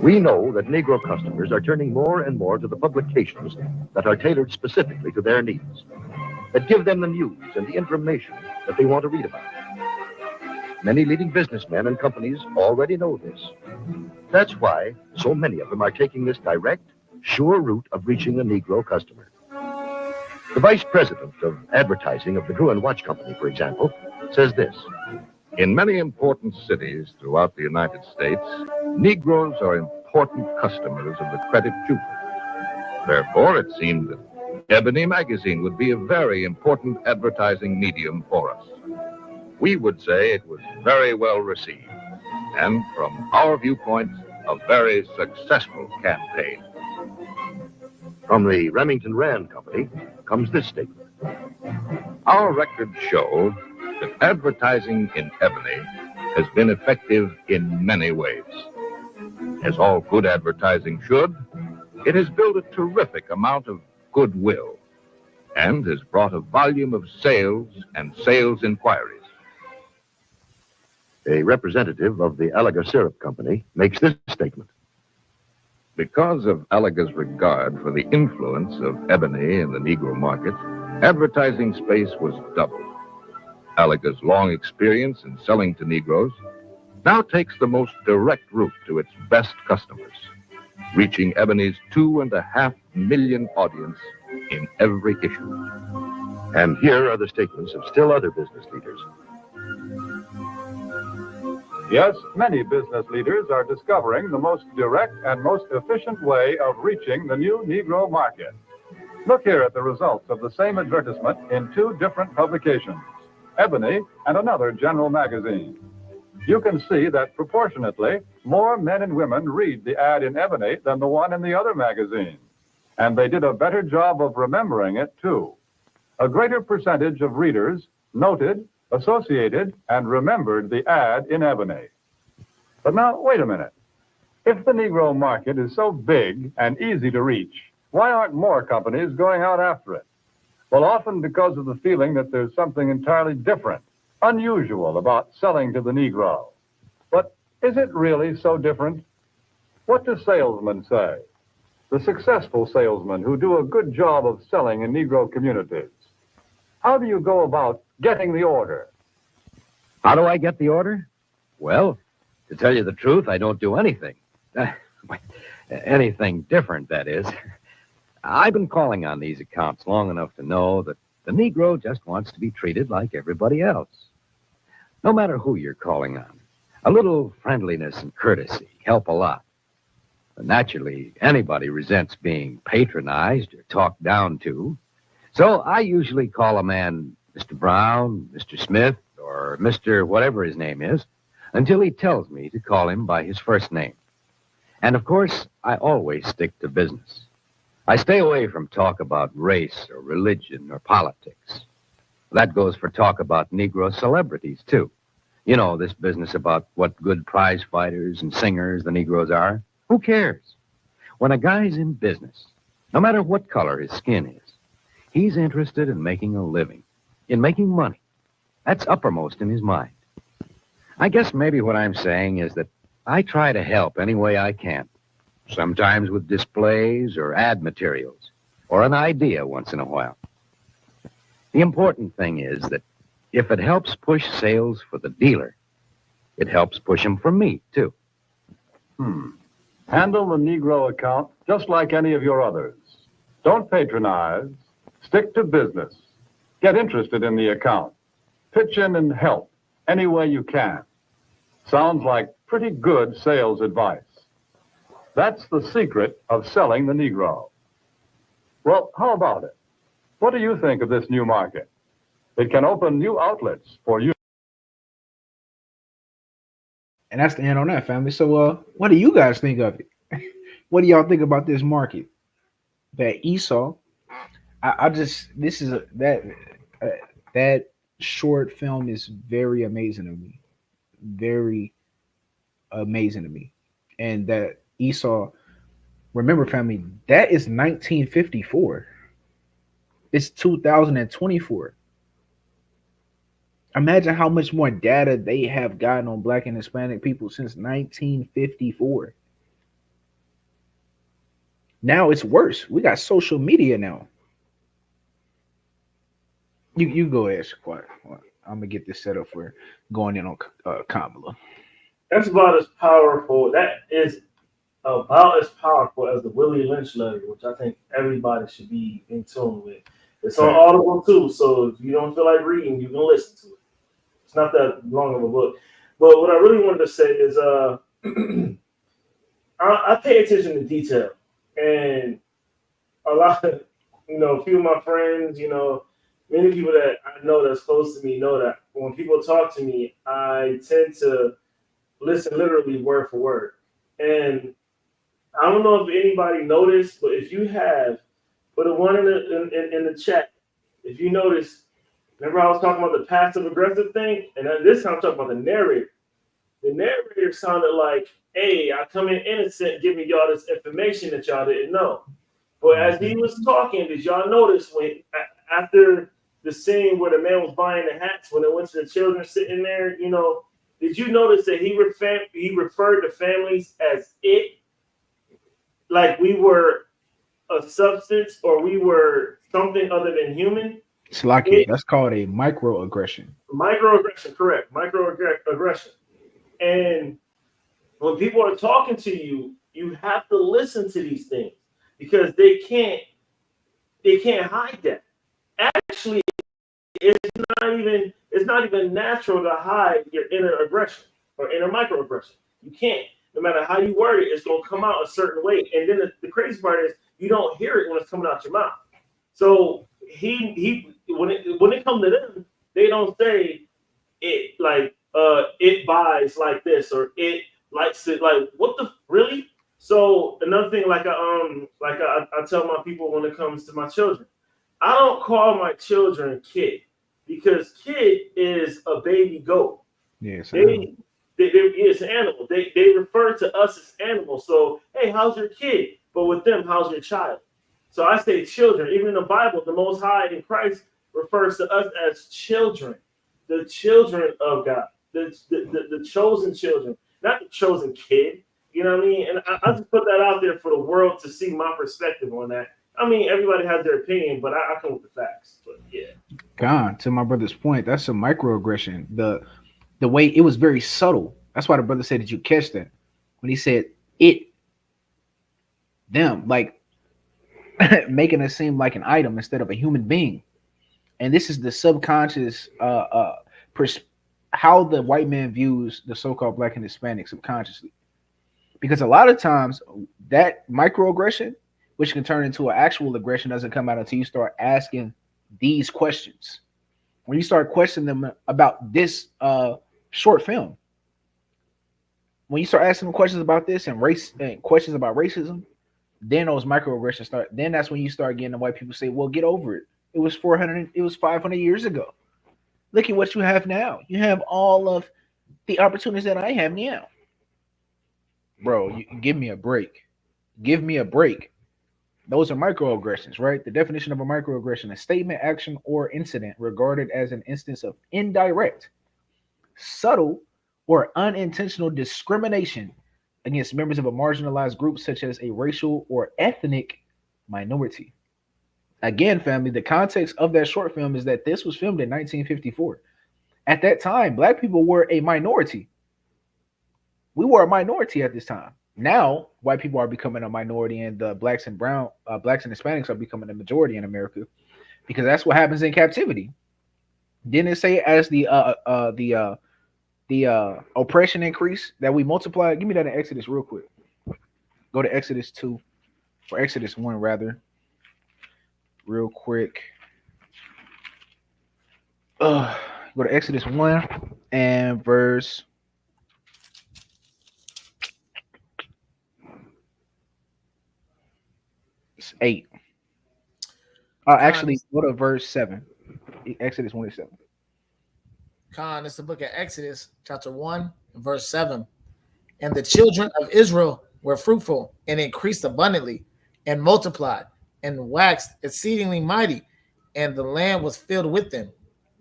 We know that Negro customers are turning more and more to the publications that are tailored specifically to their needs, that give them the news and the information that they want to read about. Many leading businessmen and companies already know this. That's why so many of them are taking this direct, sure route of reaching the Negro customer. The vice president of advertising of the Gruen Watch Company, for example, says this. In many important cities throughout the United States, Negroes are important customers of the credit jeweler. Therefore, it seemed that Ebony magazine would be a very important advertising medium for us. We would say it was very well received, and from our viewpoint, a very successful campaign. From the Remington Rand Company comes this statement. Our records show that advertising in Ebony has been effective in many ways. As all good advertising should, it has built a terrific amount of goodwill and has brought a volume of sales and sales inquiries. A representative of the Alaga Syrup Company makes this statement. Because of Alaga's regard for the influence of Ebony in the Negro market, advertising space was doubled. Alaga's long experience in selling to Negroes now takes the most direct route to its best customers, reaching Ebony's 2.5 million audience in every issue. And here are the statements of still other business leaders. Yes, many business leaders are discovering the most direct and most efficient way of reaching the new Negro market. Look here at the results of the same advertisement in two different publications, Ebony and another general magazine. You can see that proportionately, more men and women read the ad in Ebony than the one in the other magazine. And they did a better job of remembering it, too. A greater percentage of readers noted, associated, and remembered the ad in Ebony. But now, wait a minute. If the Negro market is so big and easy to reach, why aren't more companies going out after it? Well, often because of the feeling that there's something entirely different, unusual about selling to the Negro. But is it really so different? What do salesmen say? The successful salesmen who do a good job of selling in Negro communities. How do you go about getting the order? How do I get the order? Well, to tell you the truth, I don't do anything. Anything different, that is. I've been calling on these accounts long enough to know that the Negro just wants to be treated like everybody else. No matter who you're calling on, a little friendliness and courtesy help a lot. But naturally, anybody resents being patronized or talked down to. So I usually call a man Mr. Brown, Mr. Smith, or Mr. whatever his name is, until he tells me to call him by his first name. And of course, I always stick to business. I stay away from talk about race or religion or politics. That goes for talk about Negro celebrities, too. You know, this business about what good prize fighters and singers the Negroes are. Who cares? When a guy's in business, no matter what color his skin is, he's interested in making a living, in making money. That's uppermost in his mind. I guess maybe what I'm saying is that I try to help any way I can, sometimes with displays or ad materials, or an idea once in a while. The important thing is that if it helps push sales for the dealer, it helps push them for me, too. Handle the Negro account just like any of your others. Don't patronize. Stick to business. Get interested in the account. Pitch in and help any way you can. Sounds like pretty good sales advice. That's the secret of selling the Negro. Well, how about it? What do you think of this new market? It can open new outlets for you. And that's the end on that, family. So, what do you guys think of it? What do y'all think about this market? That Esau, that short film is very amazing to me, very amazing to me, and that Esau. Remember, family, that is 1954. It's 2024. Imagine how much more data they have gotten on Black and Hispanic people since 1954. Now it's worse. We got social media now. You go ahead, Shaquat. I'm gonna get this set up for going in on Kamala. That's about as powerful. That is about as powerful as the Willie Lynch letter, which I think everybody should be in tune with. It's on Audible too, so if you don't feel like reading, you can listen to it. It's not that long of a book. But what I really wanted to say is I pay attention to detail. And a lot of, a few of my friends, many people that I know that's close to me know that when people talk to me, I tend to listen literally word for word. And I don't know if anybody noticed, but if you have, put a one in the chat. If you notice, remember I was talking about the passive aggressive thing, and this time I'm talking about the narrator. The narrator sounded like, "Hey, I come in innocent, giving y'all this information that y'all didn't know." But as he was talking, did y'all notice when after the scene where the man was buying the hats, when it went to the children sitting there, did you notice that he referred to families as it, like we were a substance or we were something other than human? It's like it, that's called a microaggression. Microaggression, correct. Microaggression. And when people are talking to you, you have to listen to these things because they can't hide that. Actually, it's not even natural to hide your inner aggression or inner microaggression. You can't. No matter how you word it, it's gonna come out a certain way. And then the crazy part is you don't hear it when it's coming out your mouth. So he when it comes to them, they don't say it like it buys like this or it likes it like what the really. So another thing, like I tell my people when it comes to my children, I don't call my children kid because kid is a baby goat. Yes, it's an animal. They refer to us as animals. So hey, how's your kid? But with them, how's your child? So I say children. Even in the Bible, the Most High in Christ refers to us as children, the children of God, the chosen children, not the chosen kid. You know what I mean? And I just put that out there for the world to see my perspective on that. I mean, everybody has their opinion, but I come with the facts. But yeah. God, to my brother's point, that's a microaggression. The way it was very subtle. That's why the brother said, "Did you catch that?" When he said it, them, like making it seem like an item instead of a human being. And this is the subconscious how the white man views the so-called black and Hispanic subconsciously. Because a lot of times that microaggression, which can turn into an actual aggression, doesn't come out until you start asking these questions. When you start questioning them about this short film, when you start asking them questions about this and race and questions about racism, then those microaggressions start. Then that's when you start getting the white people say, "Well, get over it. It was 400. It was 500 years ago. Look at what you have now. You have all of the opportunities that I have now, bro. Give me a break. Give me a break." Those are microaggressions, right? The definition of a microaggression: a statement, action, or incident regarded as an instance of indirect, subtle, or unintentional discrimination against members of a marginalized group, such as a racial or ethnic minority. Again, family, the context of that short film is that this was filmed in 1954. At that time, black people were a minority. We were a minority at this time. Now, white people are becoming a minority, and the blacks and Hispanics are becoming a majority in America, because that's what happens in captivity. Didn't it say as the oppression increase that we multiply? Give me that in Exodus real quick. Go to Exodus 2 or Exodus 1 rather, real quick. Go to Exodus 1 and verse 8. Actually, go to verse 7. Exodus 1 and 7. Khan, it's the book of Exodus, chapter 1, verse 7. And the children of Israel were fruitful and increased abundantly and multiplied and waxed exceedingly mighty, and the land was filled with them.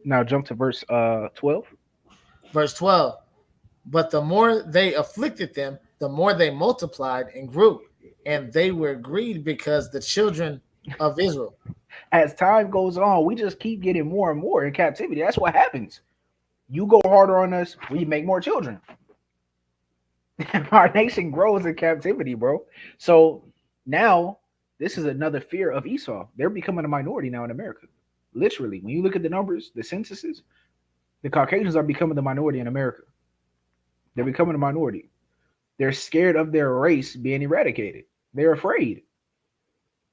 Now jump to verse 12. Verse 12. But the more they afflicted them, the more they multiplied and grew, and they were grieved because the children of Israel. As time goes on, we just keep getting more and more in captivity. That's what happens. You go harder on us, we make more children. Our nation grows in captivity, bro. So now this is another fear of Esau. They're becoming a minority now in America. Literally, when you look at the numbers, the censuses, the Caucasians are becoming the minority in America. They're becoming a minority. They're scared of their race being eradicated. They're afraid.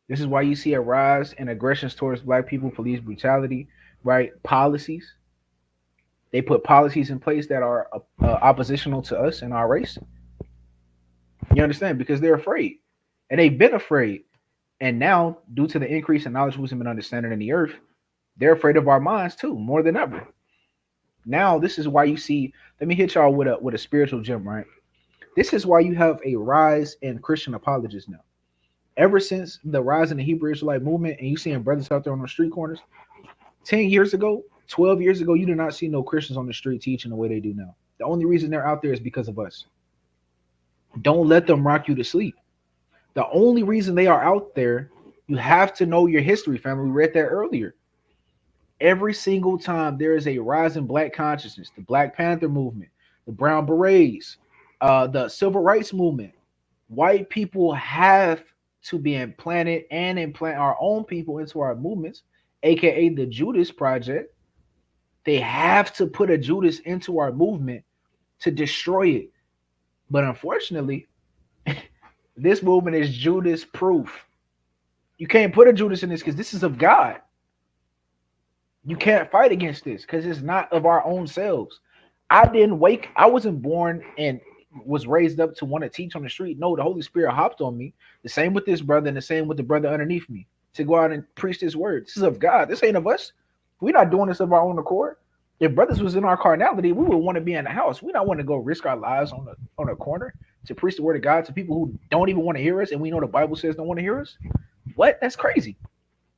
This is why you see a rise in aggressions towards black people, police brutality, right? Policies. They put policies in place that are oppositional to us and our race. You understand? Because they're afraid. And they've been afraid. And now, due to the increase in knowledge, wisdom, and understanding in the earth, they're afraid of our minds too, more than ever. Now, this is why you see, let me hit y'all with a spiritual gem, right? This is why you have a rise in Christian apologists now. Ever since the rise in the Hebrew Israelite movement, and you seeing brothers out there on the street corners, 10 years ago, 12 years ago, you did not see no Christians on the street teaching the way they do now. The only reason they're out there is because of us. Don't let them rock you to sleep. The only reason they are out there, you have to know your history, family. We read that earlier. Every single time there is a rise in black consciousness, the Black Panther movement, the Brown Berets, the Civil Rights movement, white people have to be implanted and implant our own people into our movements, aka the Judas Project. They have to put a Judas into our movement to destroy it. But unfortunately, this movement is Judas proof. You can't put a Judas in this because this is of God. You can't fight against this because it's not of our own selves. I wasn't born and was raised up to want to teach on the street. No, the Holy Spirit hopped on me. The same with this brother and the same with the brother underneath me to go out and preach this word. This is of God. This ain't of us. We're not doing this of our own accord. If brothers was in our carnality, we would want to be in the house. We don't want to go risk our lives on a corner to preach the word of God to people who don't even want to hear us, and we know the Bible says don't want to hear us. What? That's crazy.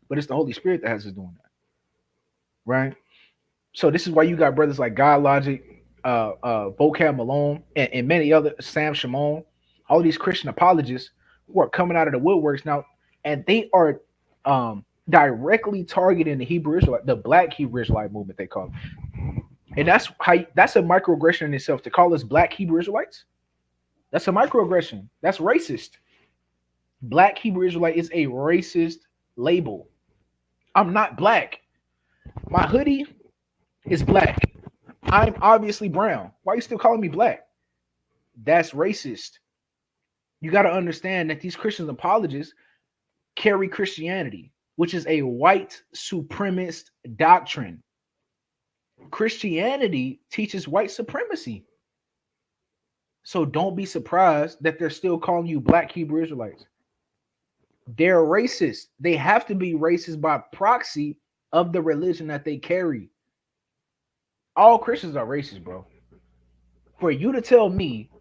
But it's the Holy Spirit that has us doing that. Right? So this is why you got brothers like God Logic, Vocab Malone, and many other, Sam Shimon, all these Christian apologists who are coming out of the woodworks now, and they are directly targeting the Hebrew Israelite, the Black Hebrew Israelite movement, they call it. And that's a microaggression in itself. To call us Black Hebrew Israelites, that's a microaggression. That's racist. Black Hebrew Israelite is a racist label. I'm not black. My hoodie is black. I'm obviously brown. Why are you still calling me black? That's racist. You got to understand that these Christian apologists carry Christianity, which is a white supremacist doctrine. Christianity teaches white supremacy. So don't be surprised that they're still calling you black Hebrew Israelites. They're racist. They have to be racist by proxy of the religion that they carry. All Christians are racist, bro. For you to tell me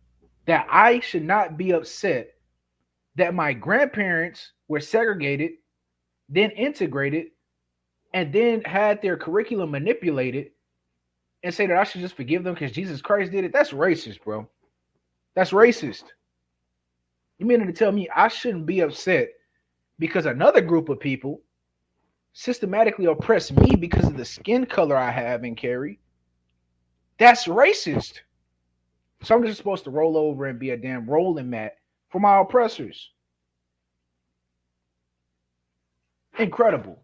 that I should not be upset that my grandparents were segregated, then integrated, and then had their curriculum manipulated, and say that I should just forgive them because Jesus Christ did it, that's racist, bro. That's racist. You mean to tell me I shouldn't be upset because another group of people systematically oppress me because of the skin color I have and carry? That's racist. So I'm just supposed to roll over and be a damn rolling mat for my oppressors. Incredible.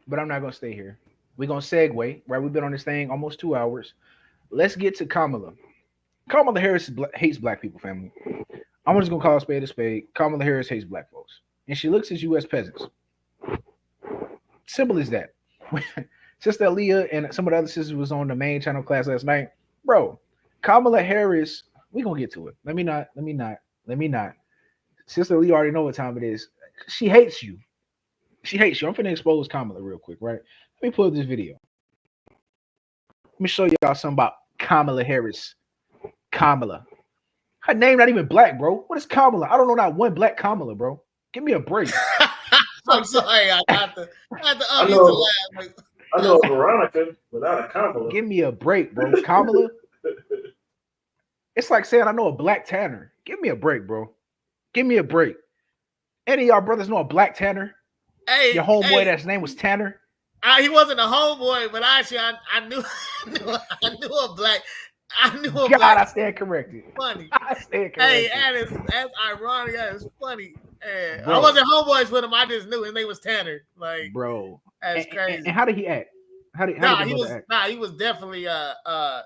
But I'm not going to stay here. We're going to segue, right? We've been on this thing almost 2 hours. Let's get to Kamala. Kamala Harris hates black people, family. I'm just going to call a spade a spade. Kamala Harris hates black folks. And she looks at you as peasants. Simple as that. Sister Aaliyah and some of the other sisters was on the main channel class last night. Bro, Kamala Harris, we're going to get to it. Let me not. Sister Aaliyah already know what time it is. She hates you. She hates you. I'm finna expose Kamala real quick, right? Let me pull up this video. Let me show y'all something about Kamala Harris. Kamala. Her name not even black, bro. What is Kamala? I don't know not one black Kamala, bro. Give me a break. I'm sorry. I had to I know Veronica without a Kamala. Give me a break, bro. Kamala. It's like saying I know a black Tanner. Give me a break, bro. Give me a break. Any of y'all brothers know a black Tanner? Hey, your homeboy that's name was Tanner? He wasn't a homeboy, but actually I knew a black. God, I stand corrected. Funny. I stand corrected. Hey, that's ironic. That is funny. I wasn't homeboys with him. I just knew his name was Tanner. Like, bro, that's crazy. And how did he act? He was definitely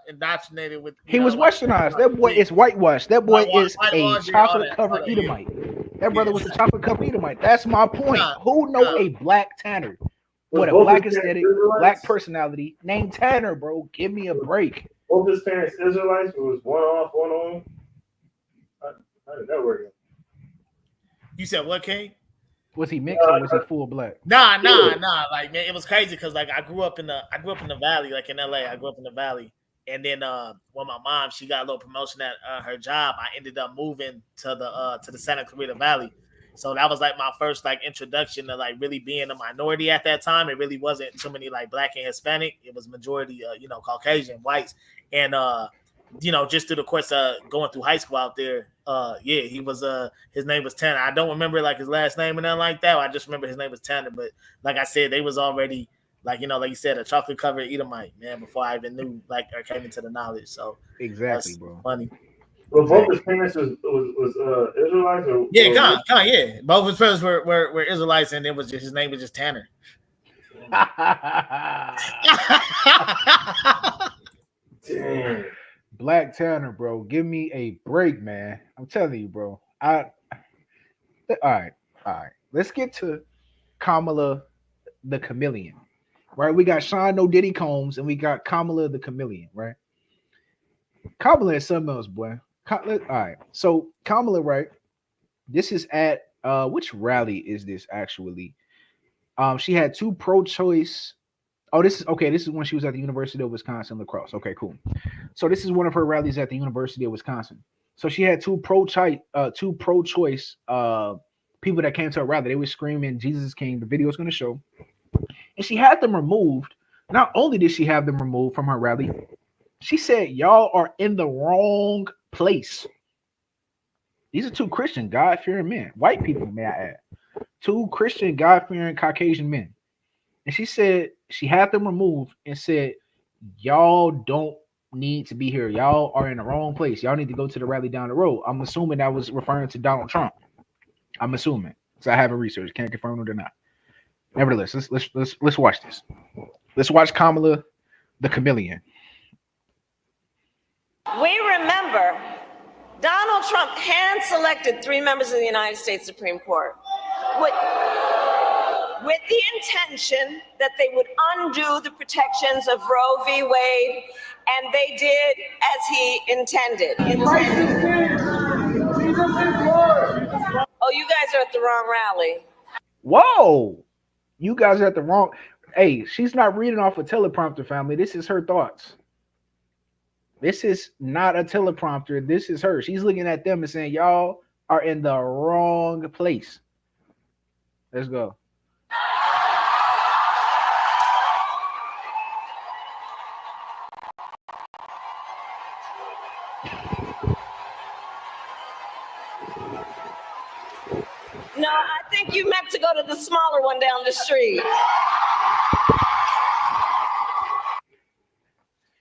indoctrinated with. He was westernized. That boy is whitewashed. That boy is a chocolate-covered Edomite. That brother was a chocolate-covered Edomite. That's my point. Who know a black Tanner with a black aesthetic, black personality named Tanner, bro? Give me a break. Both his parents Israelites, who was one off, one on. How did that work? You said what, King? Was he mixed or was he full black? Nah. Like, man, it was crazy because like I grew up in the valley, like in LA. I grew up in the valley, and then when my mom she got a little promotion at her job, I ended up moving to the Santa Clarita Valley. So that was like my first like introduction to like really being a minority at that time. It really wasn't too many like black and Hispanic. It was majority Caucasian, whites, and just through the course of going through high school out there, he was his name was Tanner. I don't remember like his last name and nothing like that. I just remember his name was Tanner. But like I said, they was already like you said, a chocolate covered Edomite, man, before I even knew like or came into the knowledge. So exactly, bro. Funny. Well, both his parents was Israelites, or yeah. Both his parents were Israelites, and his name was just Tanner. Damn. Black Tanner, bro. Give me a break, man. I'm telling you, bro. All right. Let's get to Kamala the Chameleon. Right? We got Sean No Diddy Combs and we got Kamala the Chameleon, right? Kamala is something else, boy. All right. So Kamala, right? This is at which rally is this actually? She had two pro-choice. Oh, this is when she was at the University of Wisconsin lacrosse. Okay, cool. So this is one of her rallies at the University of Wisconsin. So she had two pro-choice people that came to a rally. They were screaming Jesus King. The video is going to show. And she had them removed. Not only did she have them removed from her rally, she said, y'all are in the wrong place. These are two Christian, God-fearing men. White people, may I add. Two Christian, God-fearing Caucasian men. And she said, she had them removed and said, y'all don't need to be here. Y'all are in the wrong place. Y'all need to go to the rally down the road. I'm assuming that was referring to Donald Trump. I'm assuming. So I haven't researched. Can't confirm it or not. Nevertheless, let's watch this. Let's watch Kamala the Chameleon. We remember Donald Trump hand-selected 3 members of the United States Supreme Court with the intention that they would undo the protections of Roe v. Wade, and they did as he intended. Oh, you guys are at the wrong rally. Whoa, you guys are at the wrong. Hey, she's not reading off a teleprompter, family. This is her thoughts. This is not a teleprompter. This is her. She's looking at them and saying, y'all are in the wrong place. Let's go. No, I think you meant to go to the smaller one down the street.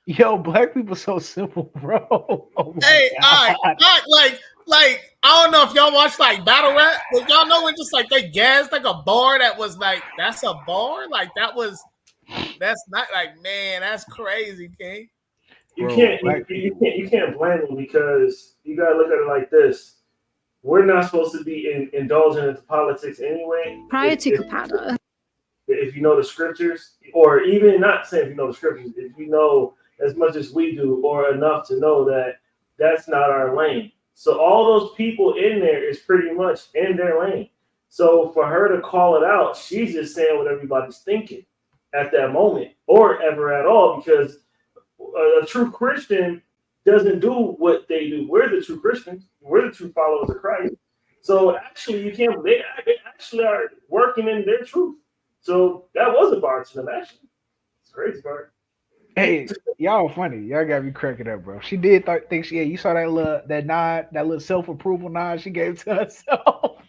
Yo, black people so simple, bro. Oh hey, like I don't know if y'all watch like battle rap, but y'all know when just like they gassed like a bar that was like that's a bar, like that's not like, man, that's crazy, King. You can't blame them, because you gotta look at it like this. We're not supposed to be indulging into politics anyway. Prior to Kamala, if you know the scriptures, or even not saying if you know the scriptures, if you know as much as we do, or enough to know that that's not our lane. So all those people in there is pretty much in their lane. So for her to call it out, she's just saying what everybody's thinking at that moment, or ever at all, because a true Christian doesn't do what they do. We're the true Christians. We're the true followers of Christ. So actually, you can't. They actually are working in their truth. So that was a bar to them. Actually, it's crazy part. Hey, y'all funny. Y'all got me cracking up, bro. She did think she. Yeah, you saw that little self-approval nod she gave to herself.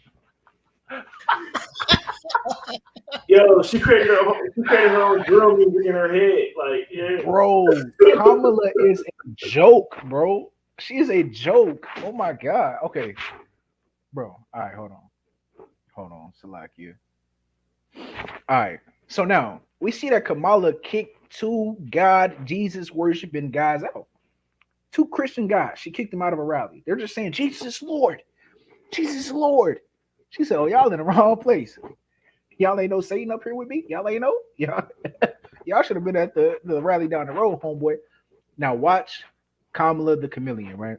Yo, she created her own drill music in her head. Like, yeah. Bro, Kamala is a joke, bro. She is a joke. Oh my god. Okay, bro. All right, hold on, Salakia. All right. So now we see that Kamala kicked 2 God Jesus worshiping guys out. 2 Christian guys. She kicked them out of a rally. They're just saying Jesus is Lord. Jesus is Lord. She said, "Oh, y'all in the wrong place. Y'all ain't no Satan up here with me. Y'all ain't know. Y'all should have been at the rally down the road, homeboy." Now watch Kamala the Chameleon, right?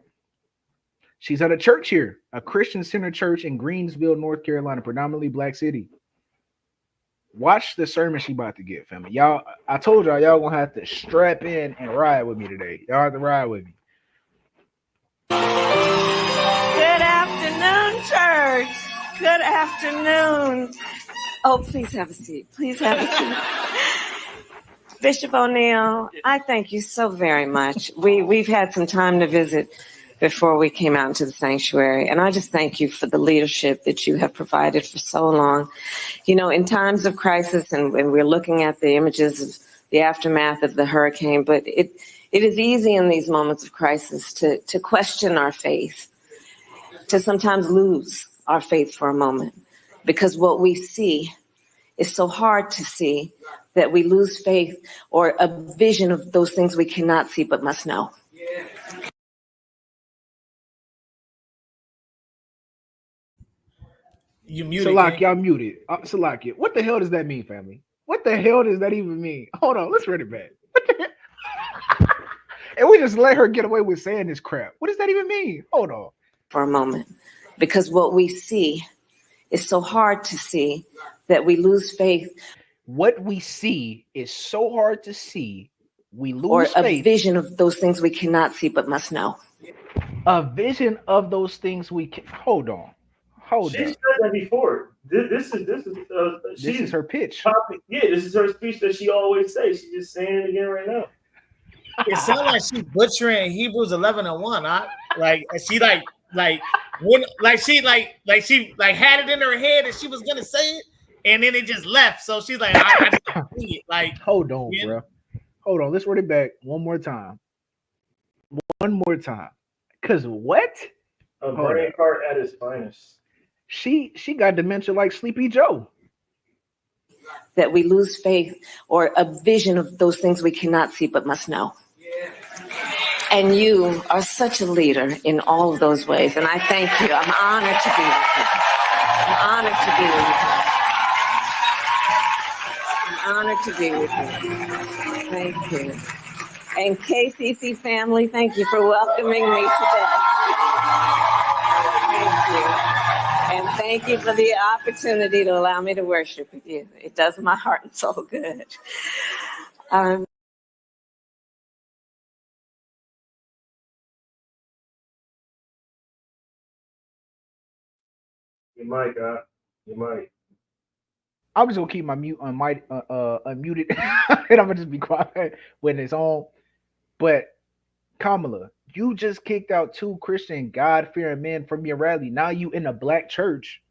She's at a church here, a Christian center church in Greensville, North Carolina, predominantly black city. Watch the sermon she about to give, family. Y'all, I told y'all gonna have to strap in and ride with me today. Y'all have to ride with me. Good afternoon, church. Good afternoon. Oh, please have a seat. Please have a seat. Bishop O'Neill, I thank you so very much. We've had some time to visit before we came out into the sanctuary, and I just thank you for the leadership that you have provided for so long. You know, in times of crisis, and we're looking at the images of the aftermath of the hurricane, but it is easy in these moments of crisis to question our faith, to sometimes lose our faith for a moment, because what we see is so hard to see that we lose faith or a vision of those things we cannot see but must know. You muted. Salakia, y'all muted. Salakia, what the hell does that mean, family? What the hell does that even mean? Hold on, let's read it back. And we just let her get away with saying this crap. What does that even mean? Hold on. For a moment, because what we see is so hard to see that we lose faith. What we see is so hard to see, we lose or a faith. Vision of those things we cannot see but must know. A vision of those things we can. Hold on. She said that before. This is her pitch. This is her speech that she always says. She's just saying it again right now. It sounds like she's butchering Hebrews 11:1. Huh? Like she she had it in her head and she was gonna say it, and then it just left. So she's like, I just can't see it. Like, hold on, bro. Hold on. Let's run it back one more time. Cause what? A brain part at its finest. She got dementia like Sleepy Joe. That we lose faith or a vision of those things we cannot see but must know. And you are such a leader in all of those ways. And I thank you. I'm honored to be with you. I'm honored to be with you. I'm honored to be with you. Thank you. And KCC family, thank you for welcoming me today. Thank you. And thank you for the opportunity to allow me to worship with you. It does my heart and soul good. You might, God. You might. I'm just gonna keep my mute on my unmuted, and I'm gonna just be quiet when it's on. But Kamala, you just kicked out 2 Christian God-fearing men from your rally. Now you in a black church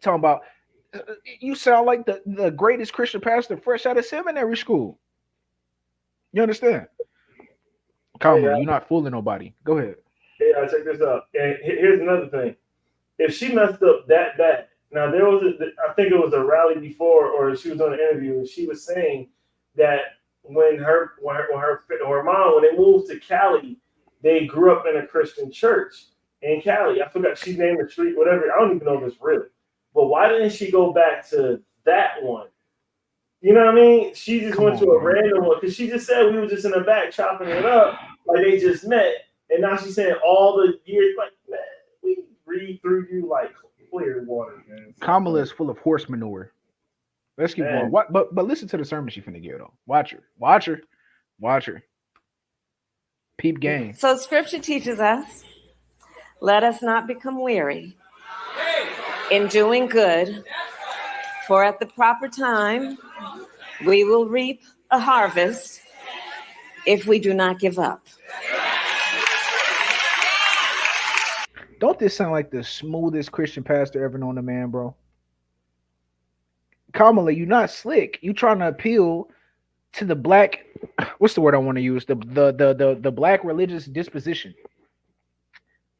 talking about you sound like the greatest Christian pastor fresh out of seminary school. You understand? Kamala, you're not fooling nobody. Go ahead. Yeah, check this out. And here's another thing. If she messed up that bad, now there was I think it was a rally before, or she was on an interview, and she was saying that when her mom, when they moved to Cali, they grew up in a Christian church in Cali. I forgot, she named the street, whatever. I don't even know if it's real. But why didn't she go back to that one? You know what I mean? She just went to a random one because she just said we were just in the back chopping it up like they just met, and now she's saying all the years, like, man, we read through you like clear water, man. Kamala is full of horse manure. Let's keep going. What? But listen to the sermon she finna give though. Watch her. Peep game. So Scripture teaches us, let us not become weary in doing good, for at the proper time we will reap a harvest if we do not give up. Don't this sound like the smoothest Christian pastor ever known to man, bro? Kamala, you not slick. You trying to appeal to the black, what's the word I want to use? The black religious disposition.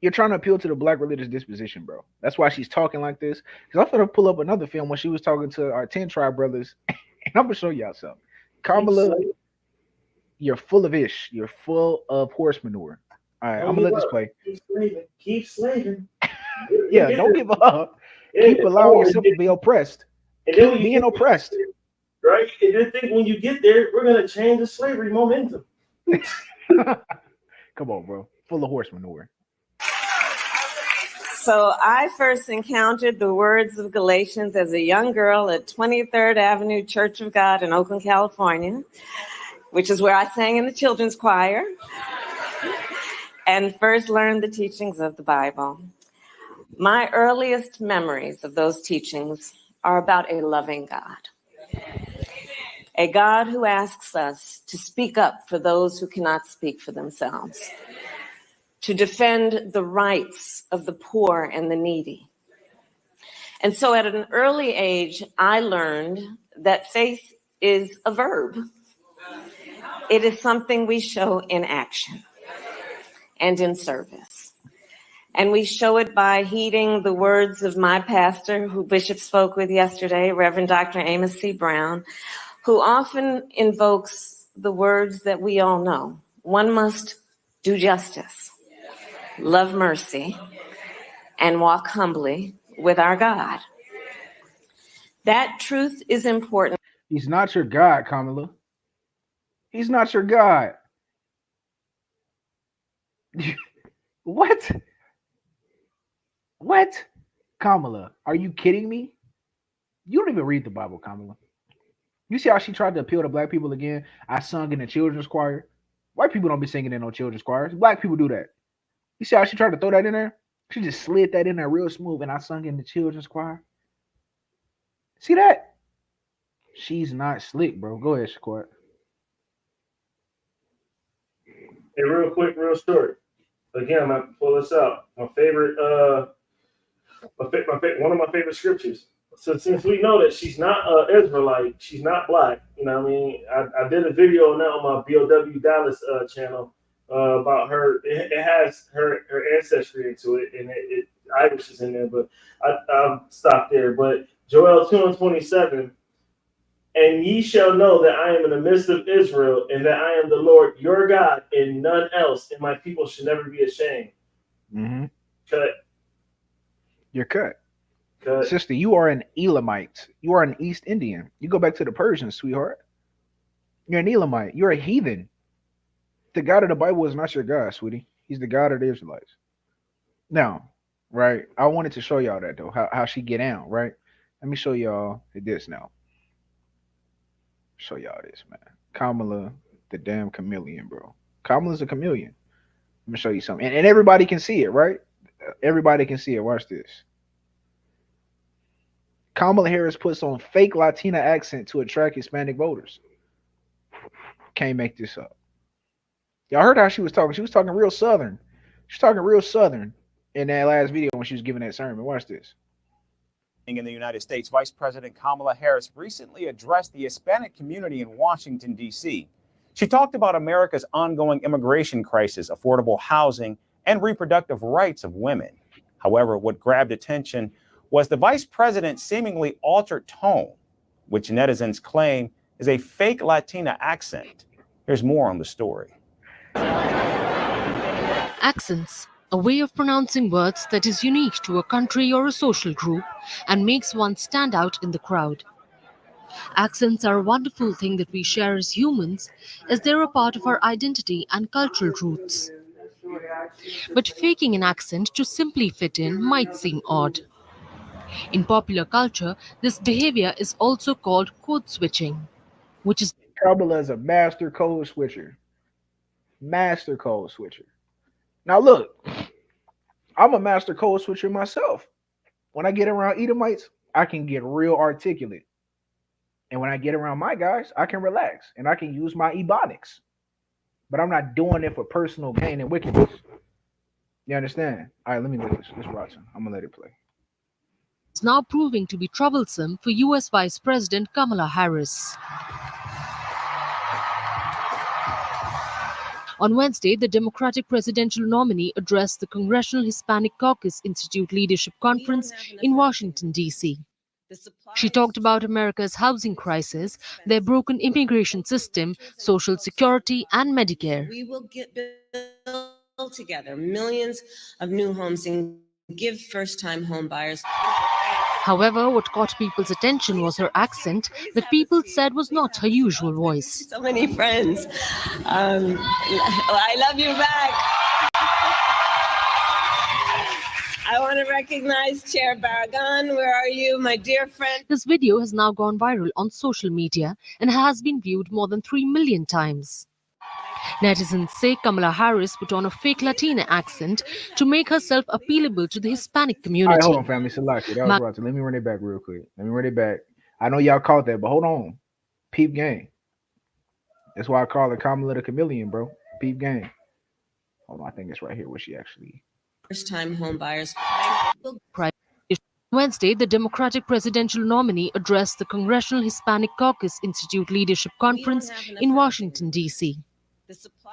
You're trying to appeal to the black religious disposition, bro. That's why she's talking like this. Because I'm gonna pull up another film when she was talking to our 10 tribe brothers, and I'm gonna show y'all something. Kamala, you're full of ish. You're full of horse manure. All right, I'm gonna let this play. Keep slaving. Yeah, don't give up. Keep allowing yourself to be oppressed. Keep being oppressed. Right? And then think when you get there, we're gonna change the slavery momentum. Come on, bro. Full of horse manure. So I first encountered the words of Galatians as a young girl at 23rd Avenue Church of God in Oakland, California, which is where I sang in the children's choir, and first learned the teachings of the Bible. My earliest memories of those teachings are about a loving God. A God who asks us to speak up for those who cannot speak for themselves, to defend the rights of the poor and the needy. And so at an early age, I learned that faith is a verb. It is something we show in action and in service. And we show it by heeding the words of my pastor, who Bishop spoke with yesterday, Reverend Dr. Amos C. Brown, who often invokes the words that we all know. One must do justice, love mercy, and walk humbly with our God. That truth is important. He's not your God, Kamala. He's not your God. What? What? Kamala, are you kidding me? You don't even read the Bible, Kamala. You see how she tried to appeal to black people again? I sung in the children's choir. White people don't be singing in no children's choirs. Black people do that. You see how she tried to throw that in there? She just slid that in there real smooth, and I sung in the children's choir. See that? She's not slick, bro. Go ahead, Shaquat. Hey, real quick, real short. Again, I'm gonna pull this out. My favorite, one of my favorite scriptures. So since we know that she's not Israelite, she's not black. You know what I mean? I did a video on that on my BOW Dallas channel about her. It has her ancestry into it, and Irish is in there. But I stopped there. But Joel 2:27, And ye shall know that I am in the midst of Israel, and that I am the Lord your God, and none else, and my people should never be ashamed. Mm-hmm. Cut. You're cut. Cut. Sister, you are an Elamite. You are an East Indian. You go back to the Persians, sweetheart. You're an Elamite. You're a heathen. The God of the Bible is not your God, sweetie. He's the God of the Israelites. Now, right, I wanted to show y'all that, though, how she get down, right? Let me show y'all this now. Show y'all this, man. Kamala, the damn chameleon, bro. Kamala's a chameleon. Let me show you something. And everybody can see it, right? Everybody can see it. Watch this. Kamala Harris puts on fake Latina accent to attract Hispanic voters. Can't make this up. Y'all heard how she was talking. She was talking real Southern. She's talking real Southern in that last video when she was giving that sermon. Watch this. In the United States, Vice President Kamala Harris recently addressed the Hispanic community in Washington, D.C. She talked about America's ongoing immigration crisis, affordable housing, and reproductive rights of women. However, what grabbed attention was the vice president's seemingly altered tone, which netizens claim is a fake Latina accent. Here's more on the story. Accents, a way of pronouncing words that is unique to a country or a social group and makes one stand out in the crowd. Accents are a wonderful thing that we share as humans, as they're a part of our identity and cultural roots. But faking an accent to simply fit in might seem odd. In popular culture, this behavior is also called code switching, which is Kamala is a master code switcher. Master code switcher. Now look, I'm a master code switcher myself. When I get around Edomites, I can get real articulate. And when I get around my guys, I can relax and I can use my ebonics. But I'm not doing it for personal gain and wickedness. You understand? All right, let me let this. Let's watch it. I'm going to let it play. It's now proving to be troublesome for U.S. Vice President Kamala Harris. On Wednesday, the Democratic presidential nominee addressed the Congressional Hispanic Caucus Institute Leadership Conference in Washington, D.C. She talked about America's housing crisis, their broken immigration system, Social Security, and Medicare. We will build together millions of new homes and give first-time home buyers. However, what caught people's attention was her accent that people said was not her usual voice. So many friends. I love you back. I want to recognize Chair Barragan. Where are you, my dear friend? This video has now gone viral on social media and has been viewed more than 3 million times. Netizens say Kamala Harris put on a fake Latina accent to make herself appealable to the Hispanic community. All right, hold on, family. Salaki. That was right. Let me run it back real quick. Let me run it back. I know y'all caught that, but hold on. Peep game. That's why I call her Kamala the chameleon, bro. Peep game. Hold on, I think it's right here where she actually... First-time home buyers. Wednesday, the Democratic presidential nominee addressed the Congressional Hispanic Caucus Institute Leadership Conference in Washington, D.C.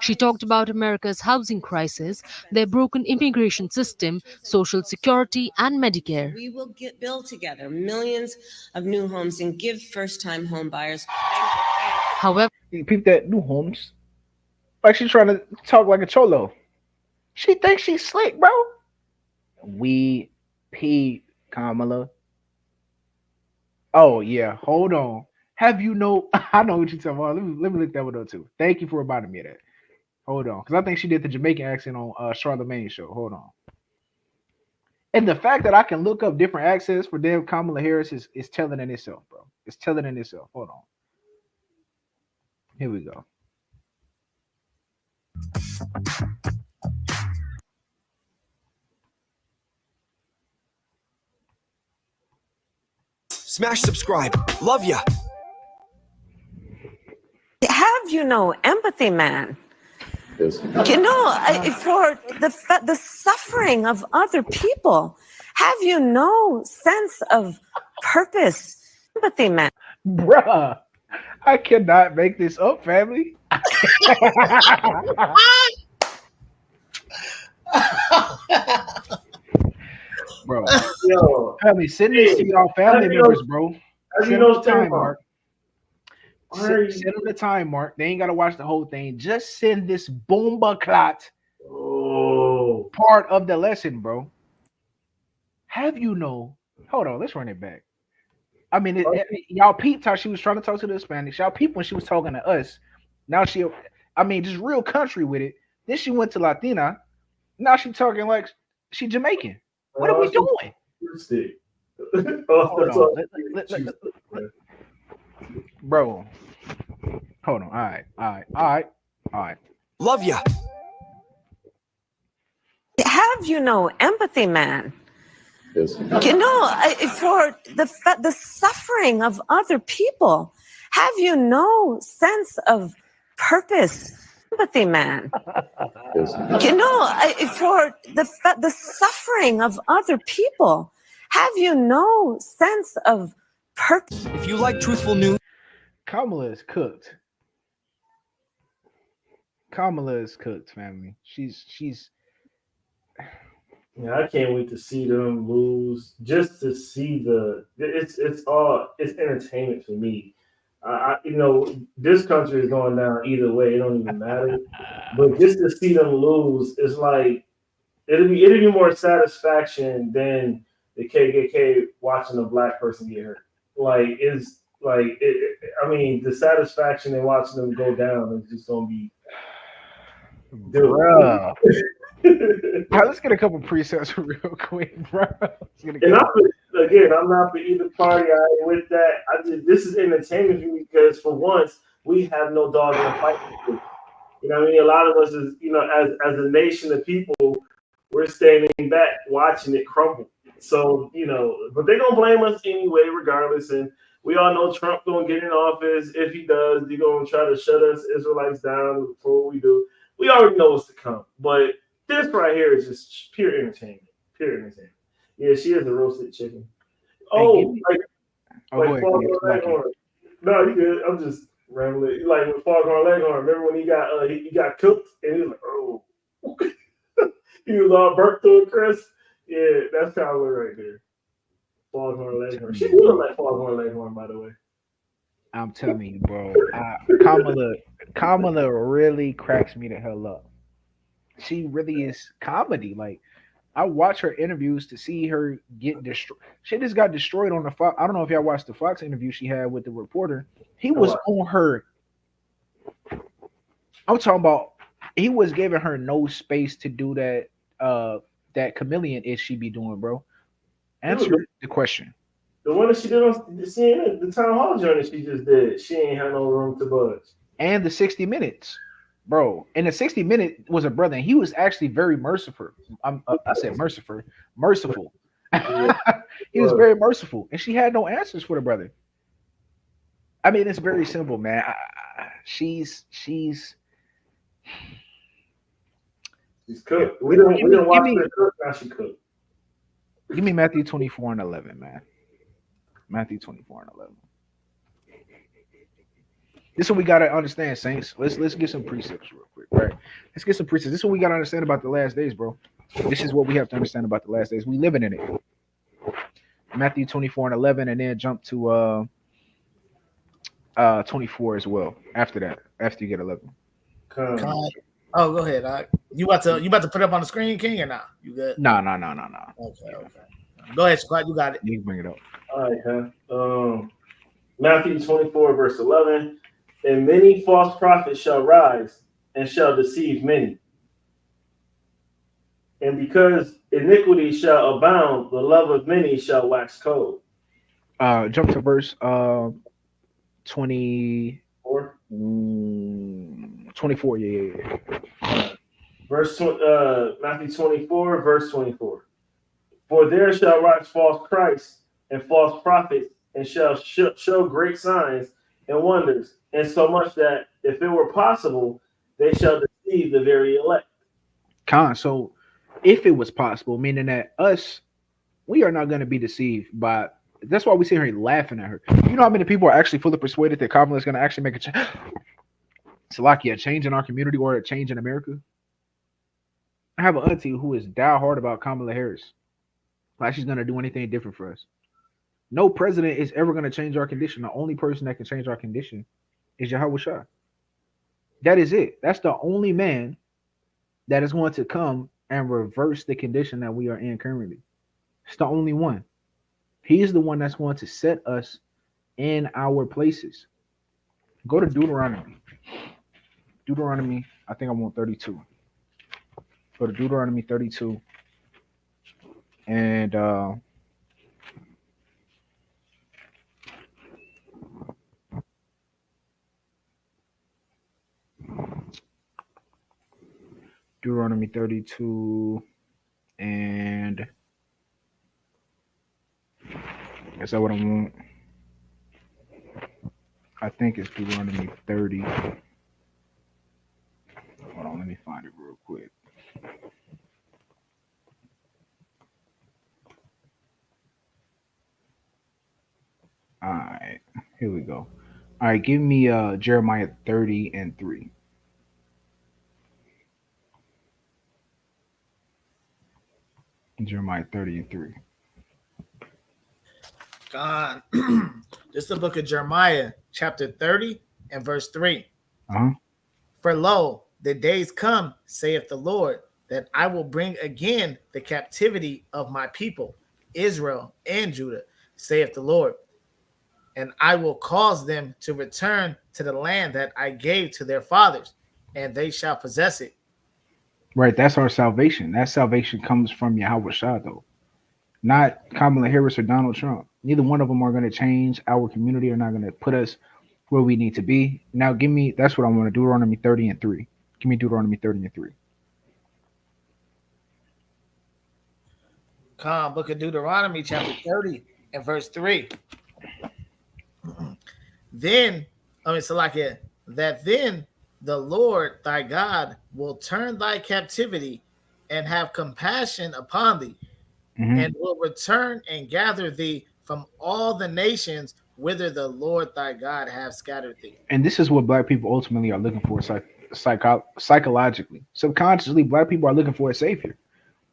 She talked about America's housing crisis, their broken immigration system, Social Security, and Medicare. We will build together millions of new homes and give first-time home buyers. However, people that new homes, like she's trying to talk like a cholo. She thinks she's slick, bro. We peep, Kamala. Oh yeah, hold on. Have you know? I know what you're talking about. Let me look that one up too. Thank you for reminding me of that. Hold on, because I think she did the Jamaican accent on Charlamagne's show. Hold on. And the fact that I can look up different accents for damn Kamala Harris is telling in itself, bro. It's telling in itself. Hold on. Here we go. Smash subscribe. Love ya. Have you no empathy, man? Yes. You know, for the suffering of other people. Have you no sense of purpose? Empathy, man. Bruh, I cannot make this up, family. Bro, yo, family, send this to y'all family members, bro. As you know, time, Mark. Send them the time mark. They ain't gotta watch the whole thing. Just send this bomba clot part of the lesson, bro. Have you know? Hold on, let's run it back. I mean, y'all peeped how she was trying to talk to the Hispanics. Y'all peeped when she was talking to us. Now she, I mean, just real country with it. Then she went to Latina. Now she talking like she Jamaican. What are we doing? Hold on. Bro. Hold on. All right. Love ya. Have you no empathy, man? Yes. For the suffering of other people. Have you no sense of purpose? Empathy, man. Yes. For the suffering of other people. Have you no sense of purpose? If you like truthful news, Kamala is cooked. Kamala is cooked, family. She's Yeah, I can't wait to see them lose. Just to see it's entertainment for me. This country is going down either way. It don't even matter. But just to see them lose is like it'll be more satisfaction than the KKK watching a black person get hurt. The satisfaction in watching them go down is just gonna be. Bruh. All right, let's get a couple presets real quick, bro. And I'm not for either party. I ain't with that. This is entertainment for me because for once we have no dog in the fight. You know what I mean? A lot of us is, as a nation of people, we're standing back watching it crumble. So, but they're gonna blame us anyway, regardless. And we all know Trump gonna get in office. If he does, they're gonna try to shut us Israelites down for what we do. We already know what's to come. But this right here is just pure entertainment. Pure entertainment. Yeah, she is a roasted chicken. Oh, like Foghorn. No, you good. I'm just rambling. Like with Foghorn Leghorn. Remember when he got cooked and he was like, oh, he was all burnt to a crisp. Yeah, that's kind of right there. Foghorn Leghorn. She would have like Foghorn Leghorn, by the way. I'm telling you, bro. Kamala really cracks me the hell up. She really is comedy. Like, I watch her interviews to see her get destroyed. She just got destroyed on the Fox. I don't know if y'all watched the Fox interview she had with the reporter. He was on her. I'm talking about. He was giving her no space to do that. That chameleon is she be doing, bro? Answer the question. The one that she did on CNN, the town hall journey she just did. She ain't had no room to budge. And the 60 Minutes. Bro, and the 60 Minute was a brother, and he was actually very merciful. I said merciful. He was very merciful, and she had no answers for the brother. I mean, it's very simple, man. She's cooked. We don't watch her cook. Now she cooked. Give me Matthew 24:11, man. Matthew 24:11. This is what we gotta understand, Saints. Let's get some precepts real quick, right? Let's get some precepts. This is what we gotta understand about the last days, bro. This is what we have to understand about the last days. We living in it. Matthew 24:11, and then jump to 24 as well. After that, after you get 11. Oh, go ahead. You about to put it up on the screen, King, or not? You good? No. Okay. Go ahead, Squad. You got it. You can bring it up. All right, huh? Matthew 24, verse 11. And many false prophets shall rise and shall deceive many. And because iniquity shall abound, the love of many shall wax cold. Jump to verse 24. 24, yeah. Matthew 24, verse 24. For there shall rise false Christs and false prophets, and shall show great signs and wonders, and so much that if it were possible, they shall deceive the very elect. So if it was possible, meaning that we are not going to be deceived by. That's why we sit here laughing at her. You know how many people are actually fully persuaded that Kamala is going to actually make a change? A change in our community or a change in America. I have an auntie who is diehard about Kamala Harris. Like she's going to do anything different for us. No president is ever going to change our condition. The only person that can change our condition is Yahweh Shah. That is it. That's the only man that is going to come and reverse the condition that we are in currently. It's the only one. He is the one that's going to set us in our places. Go to Deuteronomy. Deuteronomy, I think I'm on 32. Go to Deuteronomy 32. And Deuteronomy 32 and is that what I want? I think it's Deuteronomy 30. Hold on, let me find it real quick. All right, here we go. All right, give me Jeremiah 30 and 3. Jeremiah 30 and 3. God. This is the book of Jeremiah, chapter 30 and verse 3. Uh-huh. For lo, the days come, saith the Lord, that I will bring again the captivity of my people, Israel and Judah, saith the Lord. And I will cause them to return to the land that I gave to their fathers, and they shall possess it. Right, that's our salvation. That salvation comes from Yahweh Shah, though. Not Kamala Harris or Donald Trump. Neither one of them are going to change our community, are not going to put us where we need to be. Now, give me, that's what I want to do, Deuteronomy 30 and 3. Give me Deuteronomy 30 and 3. Book of Deuteronomy, chapter 30 and verse 3. Then, that then the Lord thy God will turn thy captivity and have compassion upon thee, and will return and gather thee from all the nations whither the Lord thy God have scattered thee. And this is what black people ultimately are looking for psychologically. Subconsciously, black people are looking for a savior.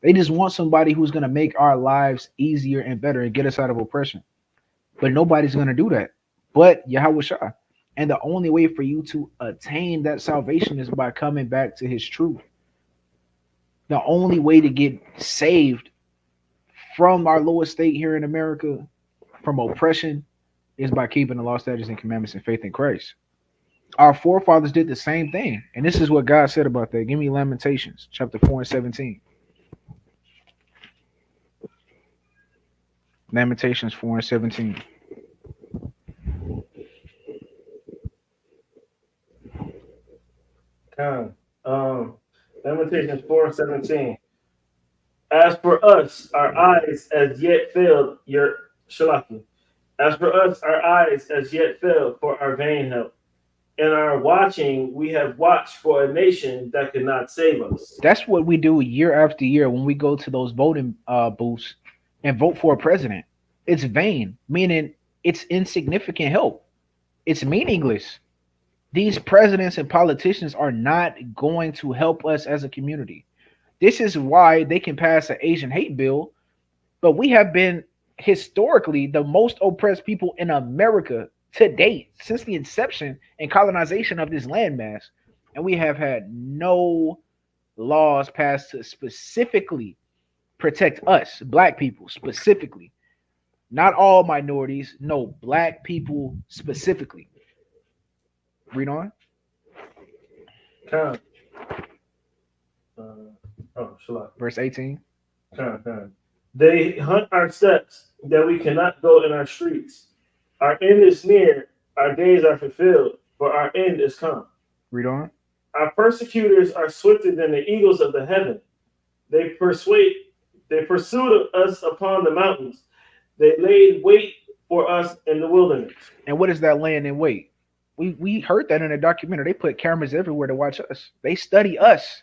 They just want somebody who's going to make our lives easier and better and get us out of oppression. But nobody's going to do that but Yahweh Shah. And the only way for you to attain that salvation is by coming back to his truth. The only way to get saved from our lowest state here in America, from oppression, is by keeping the law, statutes, and commandments and faith in Christ. Our forefathers did the same thing. And this is what God said about that. Give me Lamentations, chapter 4 and 17. Lamentations 4 and 17. Lamentations 4:17. As for us, our eyes as yet failed your shalaki. As for us, our eyes as yet failed for our vain help. In our watching, we have watched for a nation that could not save us. That's what we do year after year when we go to those voting booths and vote for a president. It's vain, meaning it's insignificant help. It's meaningless. These presidents and politicians are not going to help us as a community. This is why they can pass an Asian hate bill, but we have been historically the most oppressed people in America to date since the inception and colonization of this landmass. And we have had no laws passed to specifically protect us, black people specifically. Not all minorities, no, black people specifically. Read on. Verse 18. They hunt our steps that we cannot go in our streets. Our end is near, our days are fulfilled, for our end is come. Read on. Our persecutors are swifter than the eagles of the heaven. They pursued us upon the mountains. They laid wait for us in the wilderness. And what is that laying in wait? We heard that in a documentary. They put cameras everywhere to watch us. They study us.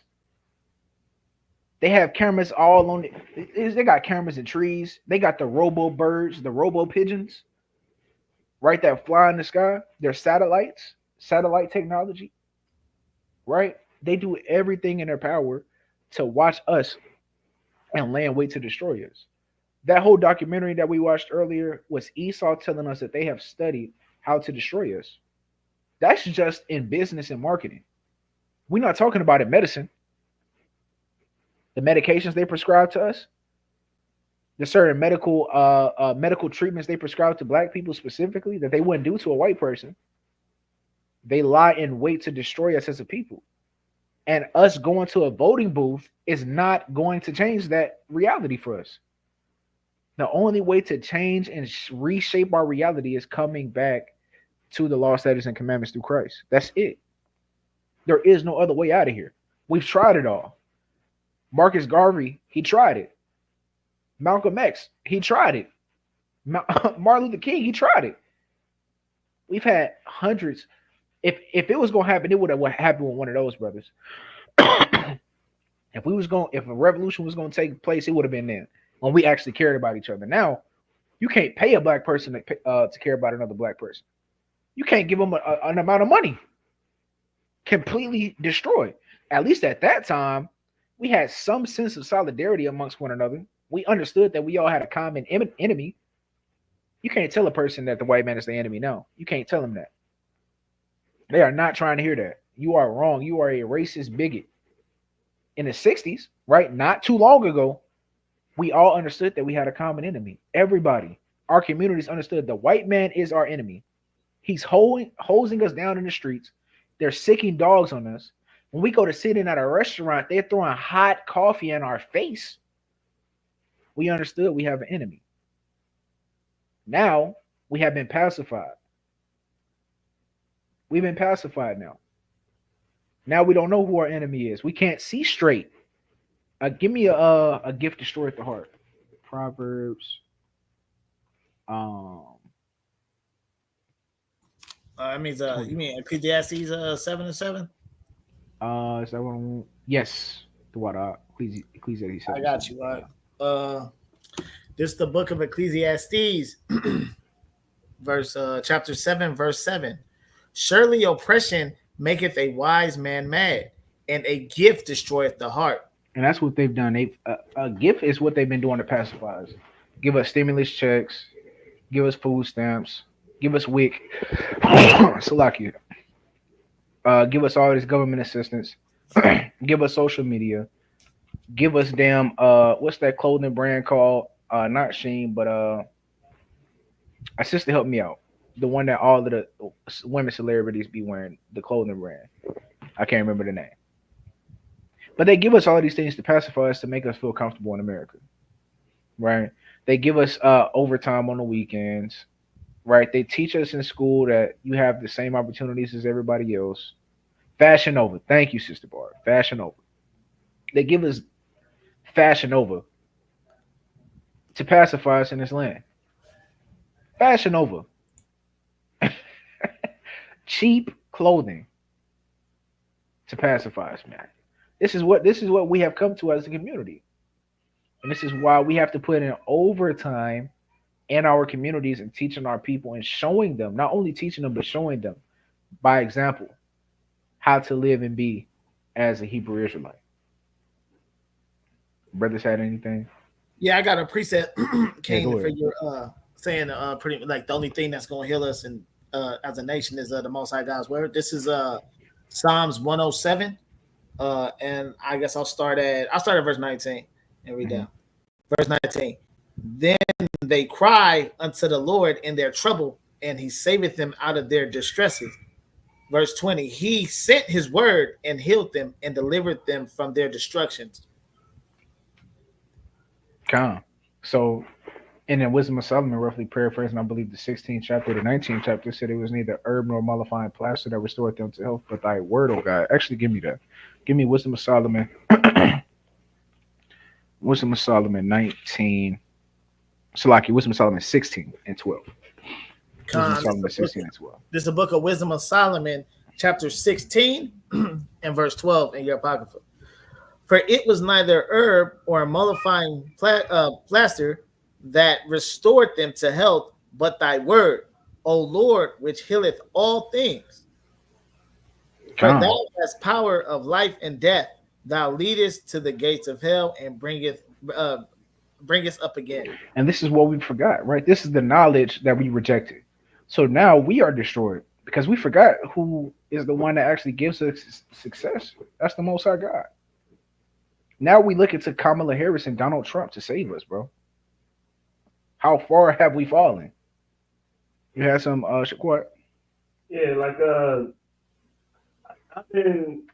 They have cameras all on it. They got cameras in trees. They got the robo birds, the robo pigeons, right, that fly in the sky. They're satellites, satellite technology, right? They do everything in their power to watch us and lay in wait to destroy us. That whole documentary that we watched earlier was Esau telling us that they have studied how to destroy us. That's just in business and marketing. We're not talking about in medicine. The medications they prescribe to us, the certain medical treatments they prescribe to black people specifically that they wouldn't do to a white person. They lie in wait to destroy us as a people. And us going to a voting booth is not going to change that reality for us. The only way to change and reshape our reality is coming back to the law, statutes, and commandments through Christ. That's it. There is no other way out of here. We've tried it all. Marcus Garvey, he tried it. Malcolm X, he tried it. Martin Luther King, he tried it. We've had hundreds. If it was going to happen, it would have happened with one of those brothers. If a revolution was going to take place, it would have been then when we actually cared about each other. Now, you can't pay a black person to care about another black person. You can't give them an amount of money. Completely destroyed. At least at that time, we had some sense of solidarity amongst one another. We understood that we all had a common enemy. You can't tell a person that the white man is the enemy. No, you can't tell them that. They are not trying to hear that. You are wrong. You are a racist bigot. In the 60s, right? Not too long ago, we all understood that we had a common enemy. Everybody, our communities understood the white man is our enemy. He's hosing us down in the streets. They're sicking dogs on us. When we go to sit in at a restaurant, they're throwing hot coffee in our face. We understood we have an enemy. Now we have been pacified. We've been pacified now. Now we don't know who our enemy is. We can't see straight. Give me a gift destroyed the heart. Proverbs. You mean Ecclesiastes 7:7? Is that one? Yes. The what? Ecclesiastes. I got you. This is the book of Ecclesiastes, chapter 7, verse 7. Surely oppression maketh a wise man mad, and a gift destroyeth the heart. And that's what they've done. A gift is what they've been doing to pacify us. Give us stimulus checks, give us food stamps, give us WIC, Salakia. Give us all this government assistance, give us social media, give us damn what's that clothing brand called? Not Sheen, but a sister helped me out. The one that all of the women celebrities be wearing, the clothing brand. I can't remember the name. But they give us all of these things to pacify us, to make us feel comfortable in America. Right? They give us overtime on the weekends. Right? They teach us in school that you have the same opportunities as everybody else. Fashion Nova. Thank you, Sister Barb. Fashion Nova. They give us Fashion Nova to pacify us in this land. Fashion Nova. Cheap clothing to pacify us, man. This is what we have come to as a community. And this is why we have to put in overtime in our communities and teaching our people and showing them, not only teaching them, but showing them by example how to live and be as a Hebrew Israelite. Brothers had anything? Yeah, I got a preset King for your saying pretty like the only thing that's going to heal us and as a nation is the Most High God's word. This is Psalms 107, and I guess I'll start at verse 19 and read down. Verse 19. Then they cry unto the Lord in their trouble, and He saveth them out of their distresses. Verse 20. He sent His word and healed them and delivered them from their destructions. Come. So, in the Wisdom of Solomon, roughly paraphrasing, I believe the 16th chapter, the 19th chapter said it was neither herb nor mollifying plaster that restored them to health, but thy word, O God. Actually, give me that. Give me Wisdom of Solomon. Wisdom of Solomon 19. Salaki, Wisdom of Solomon 16 and 12. Wisdom of Solomon 16 and 12. This is the book of Wisdom of Solomon, chapter 16 and verse 12 in your apocrypha. For it was neither herb or a mollifying plaster that restored them to health, but thy word, O Lord, which healeth all things. For thou hast power of life and death. Thou leadest to the gates of hell and bringeth up again. And this is what we forgot, right? This is the knowledge that we rejected. So now we are destroyed. because we forgot who is the one that actually gives us success. That's the Most High God. Now we look into Kamala Harris and Donald Trump to save us, bro. How far have we fallen? You had some Shaquat? Yeah, like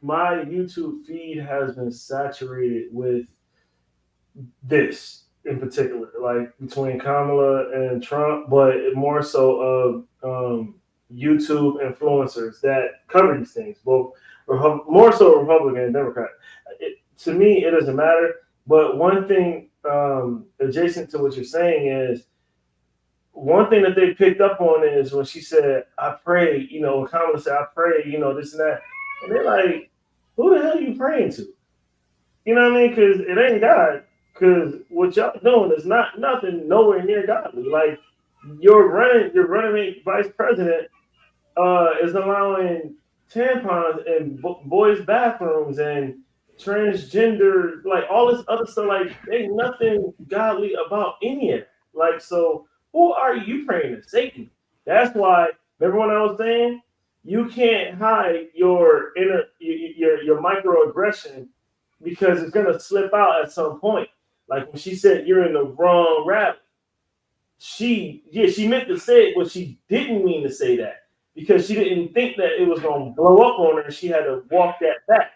my YouTube feed has been saturated with this in particular, like between Kamala and Trump, but more so of YouTube influencers that cover these things, both more so Republican and Democrat. To me, it doesn't matter. But one thing adjacent to what you're saying is one thing that they picked up on is when she said, "I pray," when Kamala said, "I pray," this and that, and they're like, "Who the hell are you praying to?" You know what I mean? Because it ain't God. Because what y'all doing is nothing nowhere near godly. Like your running mate vice president is allowing tampons in boys' bathrooms and transgender, like all this other stuff. Like ain't nothing godly about any of it. Like so, who are you praying to? Satan. That's why. Remember when I was saying you can't hide your inner your microaggression because it's gonna slip out at some point. Like when she said you're in the wrong rally, she meant to say it, but she didn't mean to say that because she didn't think that it was gonna blow up on her, and she had to walk that back.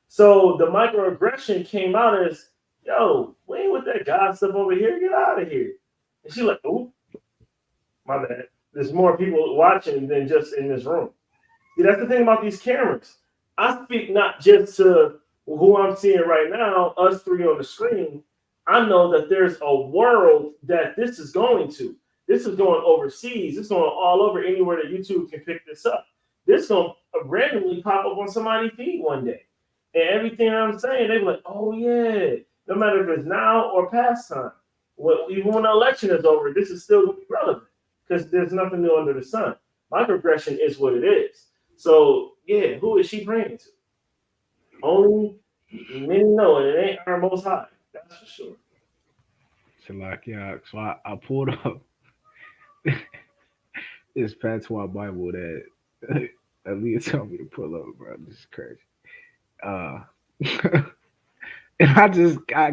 So the microaggression came out as, "Yo, we ain't with that God stuff over here. Get out of here." And she's like, "Oh, my bad. There's more people watching than just in this room." See, that's the thing about these cameras. I speak not just to who I'm seeing right now, us three on the screen. I know that there's a world that this is going to. This is going overseas. It's going all over anywhere that YouTube can pick this up. This is going to randomly pop up on somebody's feed one day. And everything I'm saying, they be like, "Oh, yeah." No matter if it's now or past time. Even when the election is over, this is still going to be relevant because there's nothing new under the sun. Microaggression is what it is. So, yeah, who is she praying to? Only many know it. It ain't our Most High. That's for sure. So like, yeah, so I pulled up this patois Bible that Aaliyah told me to pull up, bro. This is crazy. And I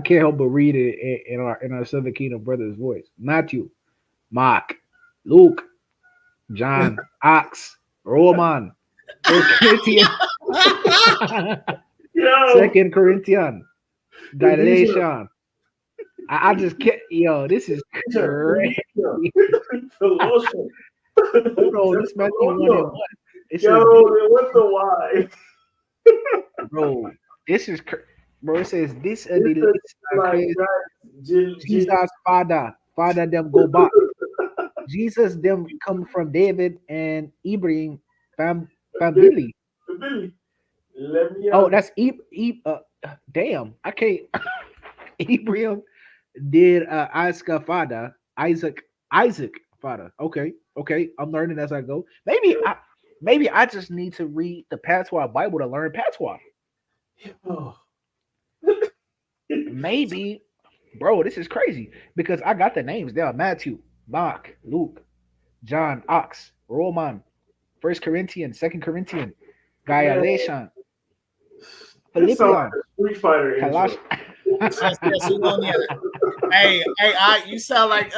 can't help but read it in our Southern Kingdom brothers' voice. Matthew, Mark, Luke, John, Acts, Roman, Corinthians, Second Corinthians, Galatians. I just can't. Yo, this is crazy. Bro, this Matthew 1:1. What's the why? Bro, this is bro. It says this a Jesus Father them go back. Jesus them come from David and Ibrahim family. Oh, that's damn. I can't. Ibrahim did Isaac father. Isaac father. Okay. I'm learning as I go. Maybe I just need to read the Patois Bible to learn Patois. Maybe, bro, this is crazy because I got the names there: Matthew, Mark, Luke, John, Ox, Roman, 1 Corinthians, 2 Corinthians, Galatians, Philippians, Street Fighter. Hey, you sound like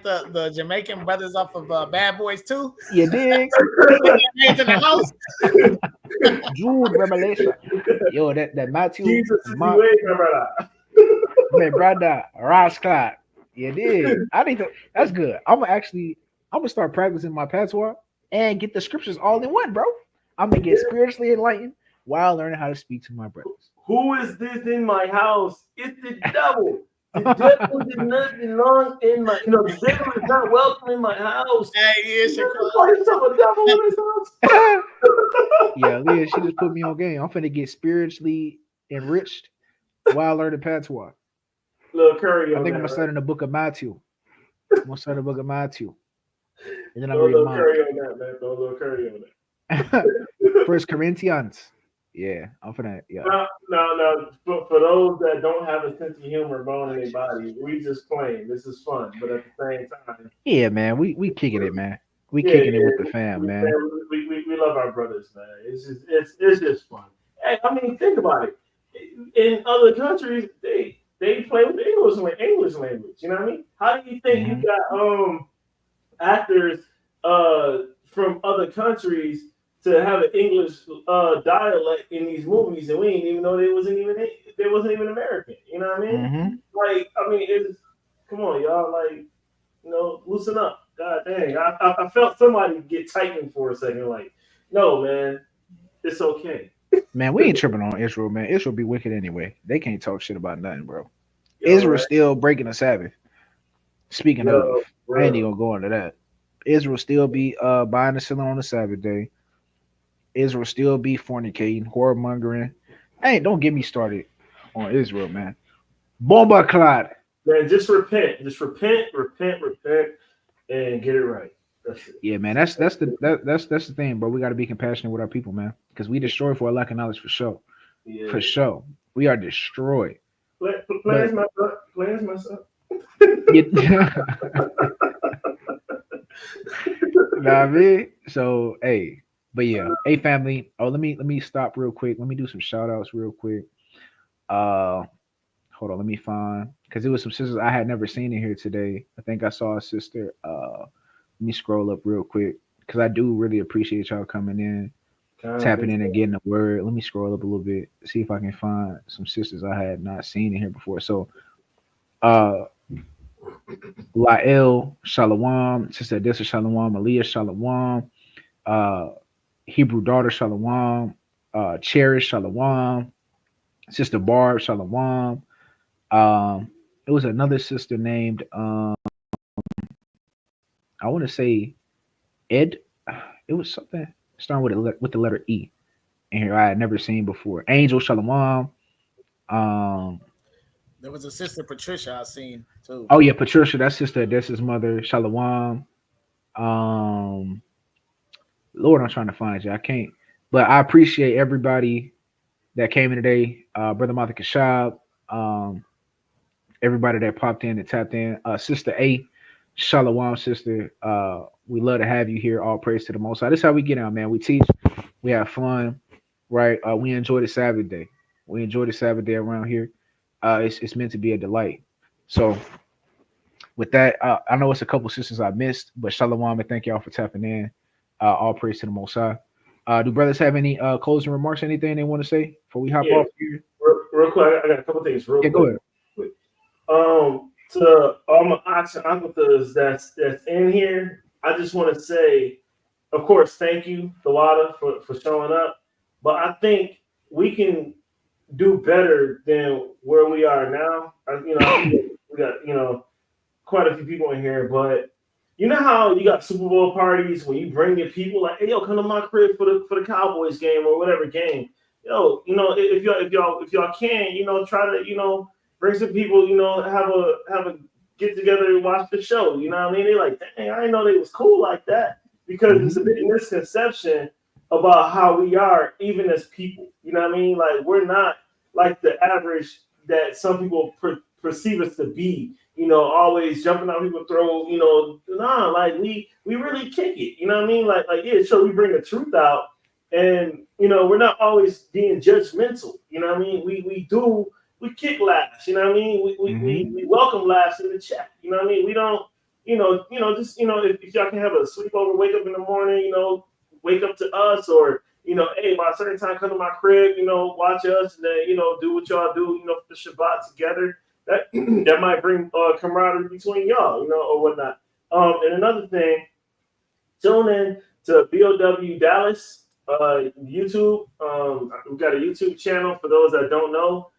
the Jamaican brothers off of Bad Boys 2. You dig? In the house. Jude Revelation. Yo, that Matthew. Jesus is my brother. Rascal. You did. I think that's good. I'm gonna start practicing my patois and get the scriptures all in one, bro. I'm gonna get spiritually enlightened while learning how to speak to my brothers. Who is this in my house? It's the devil. The devil did not belong in my. The devil is not welcome in my house. Hey, yes, you're the devil in his house. Yeah, Leah, she just put me on game. I'm finna get spiritually enriched while learning patois. Little Curry. I think I'm gonna start in the book of Matthew. I'm gonna start the book of Matthew, and then I'm reading Mark. Curry on that, man. Throw a little Curry on that. 1 Corinthians. Yeah, I'm finna. Yeah. No. For those that don't have a sense of humor bone in their body, we just playing. This is fun, but at the same time. Yeah, man, we kicking it, man. We kicking it with the fam, man. We love our brothers, man. It's just fun. Hey, I mean, think about it. In other countries, they play with the English language. You know what I mean? How do you think you got actors from other countries to have an English dialect in these movies, and we didn't even know they wasn't even American. You know what I mean? Like, I mean, it's come on, y'all. Like, loosen up. God dang, I felt somebody get tightened for a second. Like, no, man, it's okay. Man, we ain't tripping on Israel, man. Israel be wicked anyway. They can't talk shit about nothing, bro. Yo, Israel right. still breaking the Sabbath. Speaking of, bro. I ain't even gonna go into that. Israel still be buying and selling on the Sabbath day. Israel still be fornicating, whoremongering. Hey, don't get me started on Israel, man. Bomba clot. Man, just repent, and get it right. That's it. Yeah, man. That's the thing, bro. We got to be compassionate with our people, man, because we destroy for a lack of knowledge, for sure. Yeah. For sure, we are destroyed. Players mess up. Nah, man. So, hey, but yeah, hey, family. Oh, let me stop real quick. Let me do some shout outs real quick. Hold on, let me find, because there was some sisters I had never seen in here today. I think I saw a sister. Let me scroll up real quick, because I do really appreciate y'all coming in, tapping in and getting the word. Let me scroll up a little bit, see if I can find some sisters I had not seen in here before. So, Lael Shalom, Sister Adessa Shalom, Aliyah Shalom, Hebrew Daughter Shalom, Cherish Shalom, Sister Barb Shalom. It was another sister named I want to say Ed. It was something starting with the letter E in here I had never seen before. Angel Shalom. There was a sister Patricia I seen too. Oh yeah, Patricia, that's Sister Adessa's mother. Shalom. Lord, I'm trying to find you. I can't. But I appreciate everybody that came in today. Brother Martha Kashab. Everybody that popped in and tapped in. Sister A, Shalom, sister. We love to have you here. All praise to the Most High. This is how we get out, man. We teach, we have fun, right? We enjoy the Sabbath day. We enjoy the Sabbath day around here. It's meant to be a delight. So, with that, I know it's a couple sisters I missed, but Shalom and thank y'all for tapping in. All praise to the Most High. Do brothers have any closing remarks? Anything they want to say before we hop off here? Real quick, I got a couple things. Real quick. Go ahead. To all my aunts and uncles that's in here, I just want to say, of course, thank you, Dawada, for showing up. But I think we can do better than where we are now. I think we got quite a few people in here, but you know how you got Super Bowl parties where you bring your people like, hey, yo, come to my crib for the Cowboys game or whatever game. If y'all can, try to bring some people, have a get together and watch the show. You know what I mean? They're like, dang, I didn't know they was cool like that, because it's a big misconception about how we are, even as people. You know what I mean? Like, we're not like the average that some people perceive us to be. Always jumping out people throw. Like we really kick it. You know what I mean? Like yeah, sure, we bring the truth out, and we're not always being judgmental. You know what I mean? We kick laughs. You know what I mean? We welcome laughs in the chat. You know what I mean? We don't. If y'all can have a sleepover, wake up in the morning. Wake up to us, or hey, by a certain time, come to my crib. Watch us, and then do what y'all do. For the Shabbat together. That might bring camaraderie between y'all, or whatnot. And another thing, tune in to BOW Dallas YouTube. We've got a YouTube channel for those that don't know.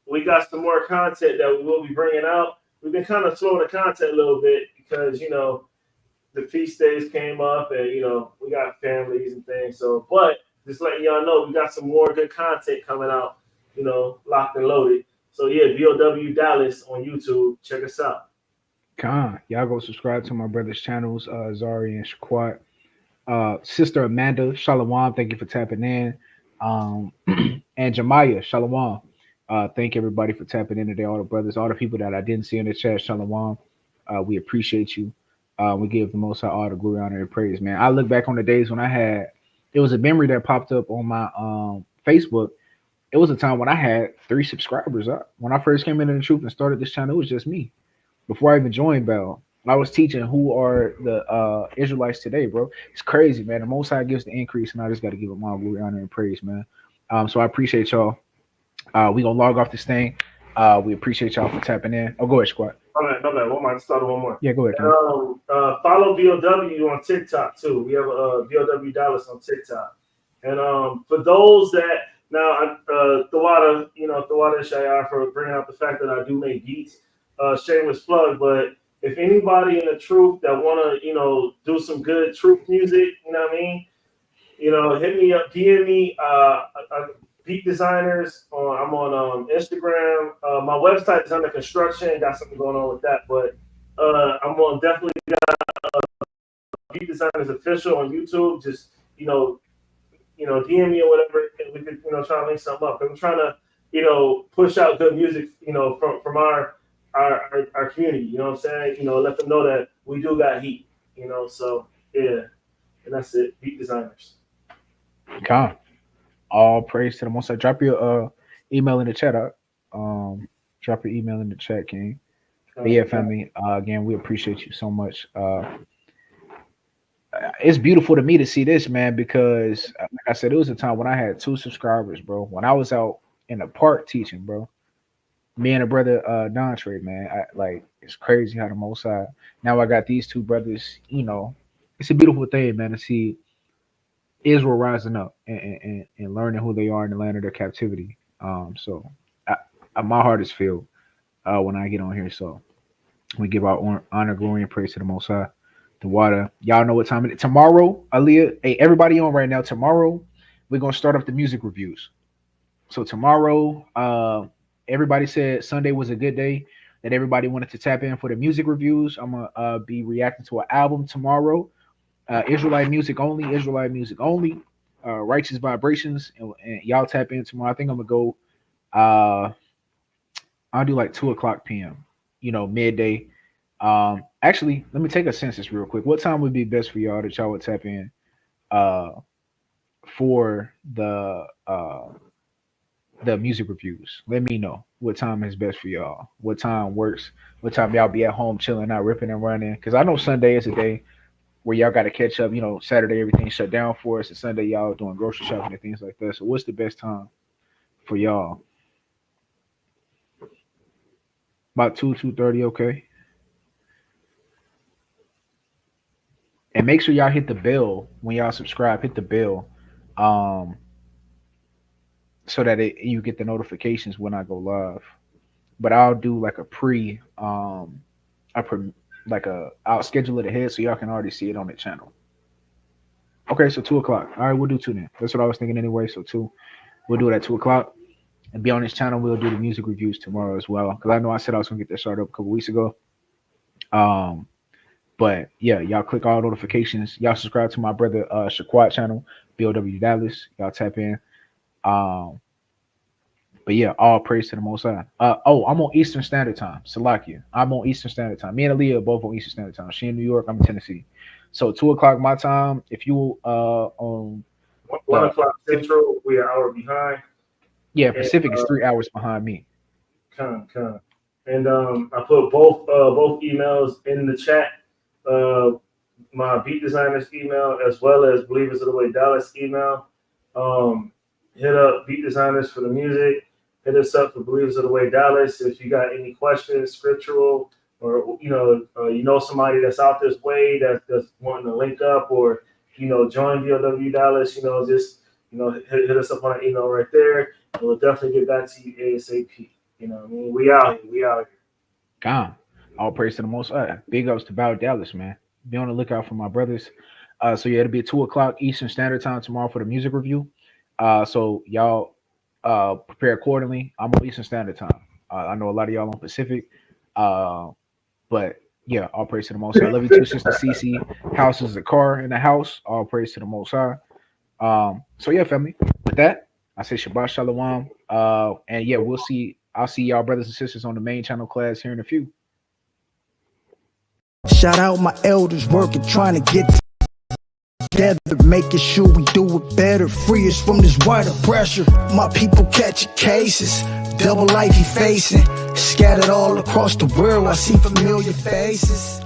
We got some more content that we will be bringing out. We've been kind of slowing the content a little bit because the feast days came up, and we got families and things. So, but just letting y'all know, we got some more good content coming out. Locked and loaded. So yeah, BOW Dallas on YouTube. Check us out. Y'all go subscribe to my brother's channels, Zari and Shaquat. Sister Amanda, Shalom, thank you for tapping in. And Jemiah, Shalom. Thank everybody for tapping in today. All the brothers, all the people that I didn't see in the chat, Shalom. We appreciate you. We give the Most High all the glory, honor, and praise, man. I look back on the days when it was a memory that popped up on my Facebook. It was a time when I had 3 subscribers up. When I first came into the truth and started this channel, it was just me. Before I even joined Bell, I was teaching who are the Israelites today, bro. It's crazy, man. The Most High gives the increase, and I just got to give him all glory, honor, and praise, man. So I appreciate y'all. We gonna log off this thing. We appreciate y'all for tapping in. Oh, go ahead, squad. No bad. One more. Start one more. Yeah, go ahead. Follow BOW on TikTok too. We have BOW Dallas on TikTok. And for those that now, Thawada and Shayar for bringing out the fact that I do make beats. Shameless plug, but if anybody in the truth that wanna do some good truth music, you know what I mean, hit me up, DM me. Beat designers. I'm on Instagram. My website is under construction. Got something going on with that, but I'm on definitely got Beat Designers Official on YouTube. Just DM me or whatever, and we could try to link something up. I'm trying to push out good music from our community. You know what I'm saying? Let them know that we do got heat. So yeah, and that's it. Beat Designers. Come. All praise to the Most High. Drop your email in the chat up. Drop your email in the chat, King. But yeah, family. Again, we appreciate you so much. It's beautiful to me to see this, man, because like I said, it was a time when I had 2 subscribers, bro. When I was out in the park teaching, bro. Me and a brother, Dontre, man. It's crazy how the Most High. Now I got these 2 brothers. It's a beautiful thing, man, to see Israel rising up and learning who they are in the land of their captivity. So my heart is filled when I get on here. So we give our honor, glory, and praise to the Most High. The water, y'all know what time it is. Tomorrow, Aaliyah, hey, everybody on right now. Tomorrow, we're gonna start up the music reviews. So tomorrow, everybody said Sunday was a good day, that everybody wanted to tap in for the music reviews. I'm gonna be reacting to an album tomorrow. Israelite music only, Righteous Vibrations, and y'all tap in tomorrow. I think I'm gonna go. I'll do like 2:00 p.m. Midday. Actually, let me take a census real quick. What time would be best for y'all that y'all would tap in for the music reviews? Let me know what time is best for y'all. What time works? What time y'all be at home chilling out, ripping and running? Because I know Sunday is a day where y'all got to catch up. Saturday everything shut down for us, and Sunday y'all doing grocery shopping and things like that. So what's the best time for y'all? About 2:30, okay. And make sure y'all hit the bell when y'all subscribe. Hit the bell, so that you get the notifications when I go live. But I'll do like I'll schedule it ahead so y'all can already see it on the channel. Okay, so 2:00. All right, we'll do 2 then. That's what I was thinking anyway. So 2, we'll do it at 2:00. And be on this channel. We'll do the music reviews tomorrow as well. Because I know I said I was gonna get that started up a couple weeks ago. But yeah, y'all click all notifications. Y'all subscribe to my brother Shaquat channel, BOW Dallas. Y'all tap in. But yeah, all praise to the Most High. I'm on Eastern Standard Time. Salakia. I'm on Eastern Standard Time. Me and Aaliyah are both on Eastern Standard Time. She in New York. I'm in Tennessee. So 2:00 my time. If you on 1:00 Central, we're an hour behind. Yeah, Pacific is 3 hours behind me. Come. And I put both emails in the chat. My Beat Designers email as well as Believers of the Way Dallas email. Hit up Beat Designers for the music. Hit us up for Believers of the Way Dallas if you got any questions, scriptural, or somebody that's out this way that's wanting to link up or join BOW Dallas. Just hit us up on our email right there. And we'll definitely get back to you ASAP. I mean, we out here. God, all praise to the Most High. Big ups to Bow Dallas, man. Be on the lookout for my brothers. So yeah, it'll be 2:00 Eastern Standard Time tomorrow for the music review. So y'all prepare accordingly. I'm on Eastern Standard Time. I know a lot of y'all on Pacific. But yeah, all praise to the Most High. I love you too, Sister Cece. House is a car in the house. All praise to the Most High. So yeah, family. With that, I say Shabbat Shalom. And yeah, I'll see y'all brothers and sisters on the main channel class here in a few. Shout out my elders working, trying to get together, making sure we do it better. Free us from this wider pressure. My people catching cases, double life he facing. Scattered all across the world, I see familiar faces.